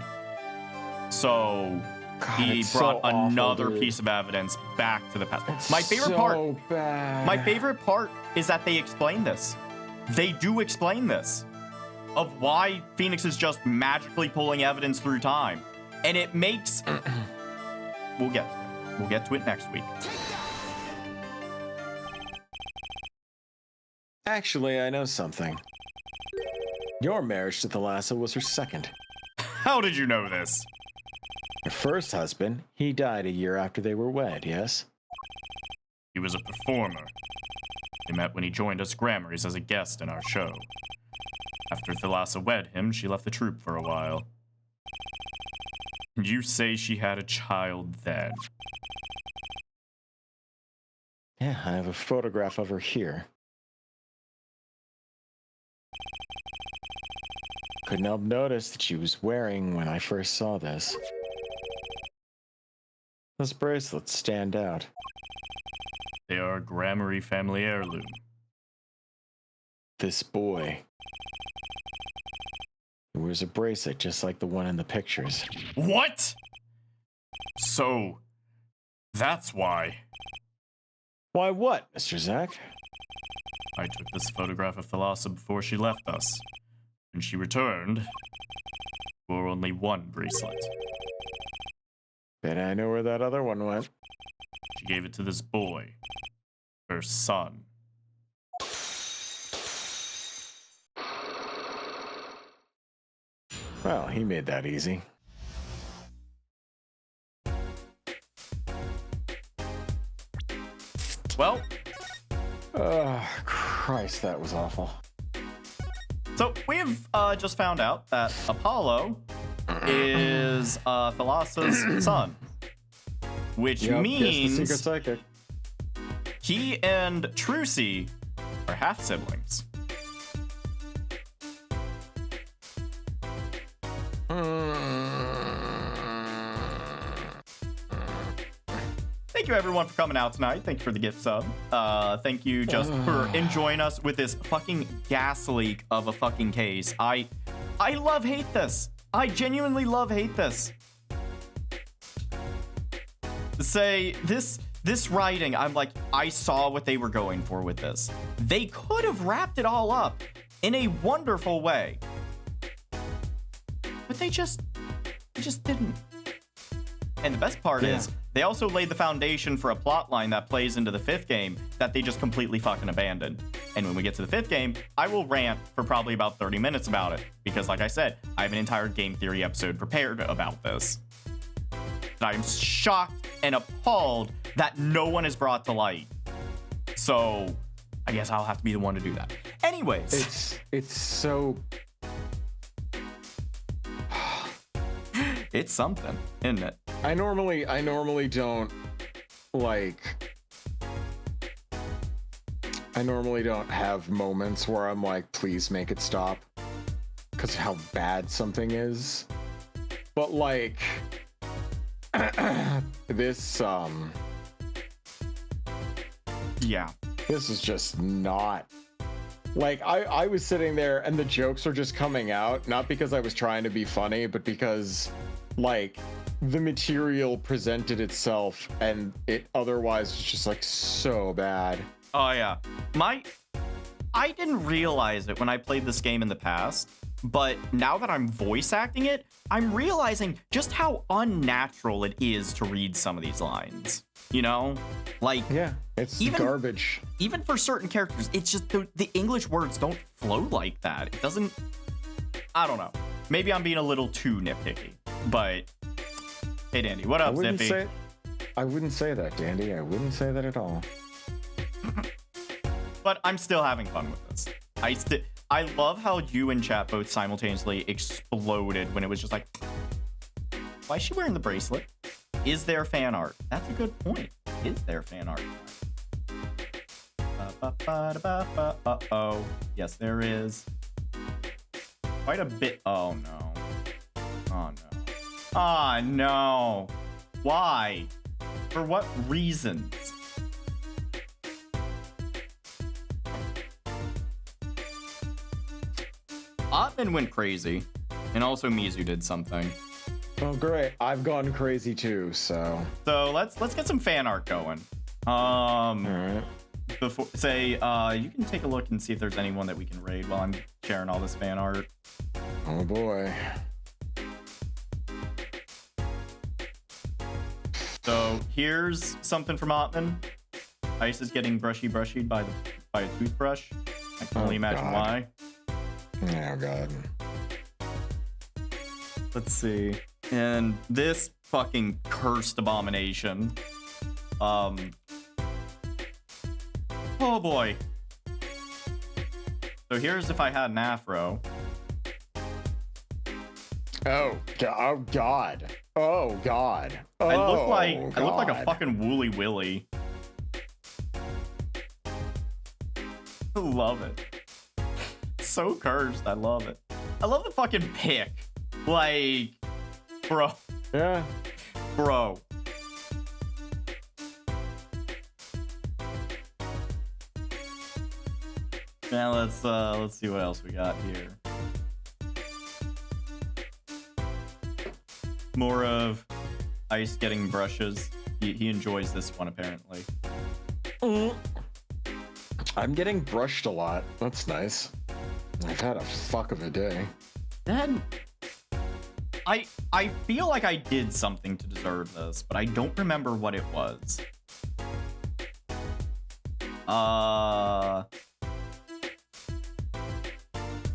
So God, he it's brought so awful, another dude. piece of evidence back to the past. It's My favorite so part. bad. My favorite part is that they explain this. They do explain this of why Phoenix is just magically pulling evidence through time, and it makes. We'll get to it. We'll get to it next week. Actually, I know something. Your marriage to Thalassa was her second. How did you know this? Her first husband, he died a year after they were wed, yes? He was a performer. They met when he joined us Grammaries as a guest in our show. After Thalassa wed him, she left the troupe for a while. You say she had a child then? Yeah, I have a photograph of her here. Couldn't help notice that she was wearing when I first saw this. Those bracelets stand out. They are a Grammary family heirloom. This boy. He wears a bracelet just like the one in the pictures. What? So, that's why. Why what, Mr. Zach? I took this photograph of Thalassa before she left us. When she returned, she wore only one bracelet. And I know where that other one went. She gave it to this boy, her son. Well, he made that easy. Well, Oh, Christ, that was awful. so we've just found out that Apollo is Thalassa's son, which Yep, means guess the secret psychic. he and Trucy are half siblings. Thank you everyone for coming out tonight. Thank you for the gift sub. Thank you just for enjoying us with this fucking gas leak of a fucking case. I hate this. I genuinely hate this. To say this writing, I'm like, I saw what they were going for with this. They could have wrapped it all up in a wonderful way. But they just didn't. And the best part is, they also laid the foundation for a plot line that plays into the 5th game that they just completely fucking abandoned. And when we get to the 5th game, I will rant for probably about 30 minutes about it. Because like I said, I have an entire game theory episode prepared about this. And I'm shocked and appalled that no one is brought to light. So, I guess I'll have to be the one to do that. Anyways. It's so... It's something, isn't it? I normally don't have moments where I'm like, please make it stop, because of how bad something is. But like this Yeah. this is just not like I was sitting there and the jokes are just coming out, not because I was trying to be funny, but because like the material presented itself and it otherwise was just like so bad. Oh yeah. I didn't realize it when I played this game in the past, but now that I'm voice acting it, I'm realizing just how unnatural it is to read some of these lines. You know? Like, Yeah, it's garbage. even for certain characters, it's just the English words don't flow like that. It doesn't, I don't know. Maybe I'm being a little too nitpicky, but hey, Dandy, what up, Zippy? I wouldn't say that, Dandy. I wouldn't say that at all. But I'm still having fun with this. I love how you and chat both simultaneously exploded when it was just like, why is she wearing the bracelet? Is there fan art? That's a good point. Is there fan art? Uh-oh. Yes, there is. Quite a bit. Oh, no. Oh, no. Ah, no. Why? For what reasons? Ottman went crazy, and also Mizu did something. Oh, great. I've gone crazy too, so. So let's get some fan art going. All right. Before you can take a look and see if there's anyone that we can raid while I'm sharing all this fan art. Oh boy. So here's something from Ottman. Ice is getting brushied by a toothbrush. I can only imagine God. why. Oh god. Let's see. And this fucking cursed abomination. Oh boy. So here's if I had an afro. Oh god. Oh god. Oh, I look like a God. fucking Wooly Willy. I love it. It's so cursed. I love it. I love the fucking pick. Like, bro. Yeah. Bro. Now let's see what else we got here. More of Ice getting brushes. He enjoys this one apparently. I'm getting brushed a lot. That's nice. I've had a fuck of a day. Then I feel like I did something to deserve this, but I don't remember what it was.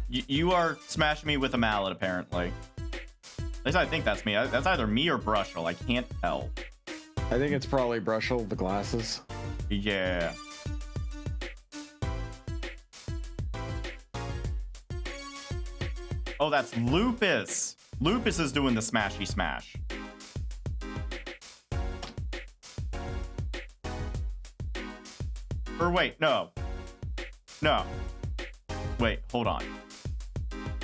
You are smashing me with a mallet, apparently. At least I think that's me. That's either me or Brushel. I can't tell. I think it's probably Brushel, the glasses. Yeah. Oh, that's Lupus. Lupus is doing the smashy smash. Or wait, no. No. Wait, hold on.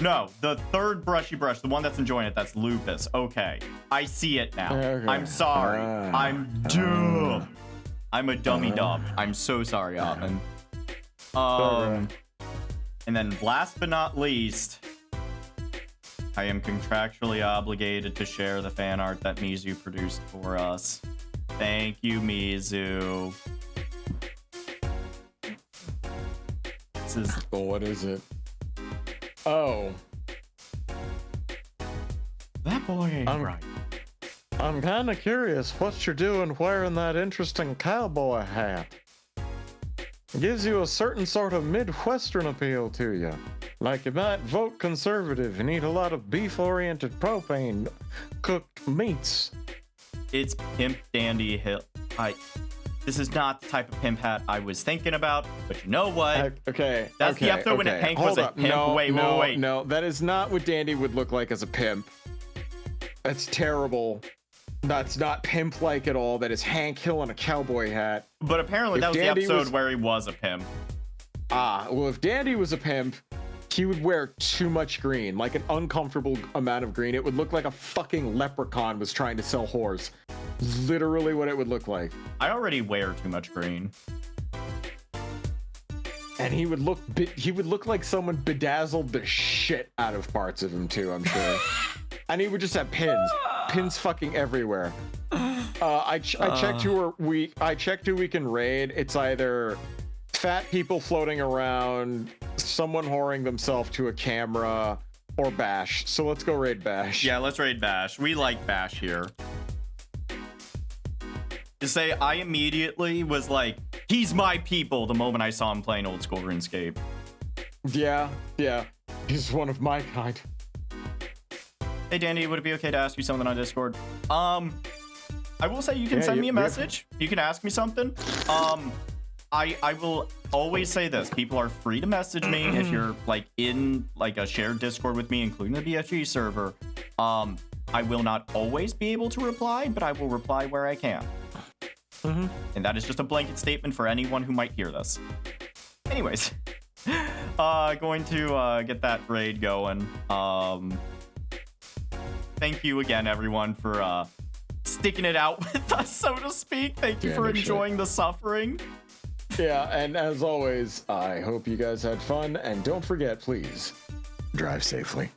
No, the third brushy brush, the one that's enjoying it, that's Lupus. Okay, I see it now. Okay. I'm sorry. I'm dumb. I'm a dummy dumb. I'm so sorry, Oppen. And then last but not least, I am contractually obligated to share the fan art that Mizu produced for us. Thank you, Mizu. This is... What is it? Oh. That boy ain't right. I'm kind of curious what you're doing wearing that interesting cowboy hat. It gives you a certain sort of Midwestern appeal to you. Like you might vote conservative and eat a lot of beef-oriented propane cooked meats. It's Pimp Dandy Hill. This is not the type of pimp hat I was thinking about, but you know what? Okay. That's the episode when Hank was a pimp. No, Wait. No, that is not what Dandy would look like as a pimp. That's terrible. That's not pimp-like at all. That is Hank Hill in a cowboy hat. But apparently that was the episode where he was a pimp. Ah, well, if Dandy was a pimp, he would wear too much green, like an uncomfortable amount of green. It would look like a fucking leprechaun was trying to sell whores. Literally what it would look like. I already wear too much green. And he would look like someone bedazzled the shit out of parts of him too, I'm sure. And he would just have pins fucking everywhere. I checked who we can raid. It's either fat people floating around, someone whoring themselves to a camera, or Bash. So let's go raid Bash. Yeah, let's raid Bash. We like Bash here. To say, I immediately was like, he's my people the moment I saw him playing old school RuneScape. Yeah. He's one of my kind. Hey, Dandy, would it be okay to ask you something on Discord? I will say you can send me a message. You can ask me something. I will always say this. People are free to message me if you're like in like a shared Discord with me, including the BFG server. I will not always be able to reply, but I will reply where I can. And that is just a blanket statement for anyone who might hear this. Anyways, going to get that raid going. Thank you again, everyone, for sticking it out with us, so to speak. Thank you for enjoying the suffering. Yeah, and as always, I hope you guys had fun, and don't forget, please, drive safely.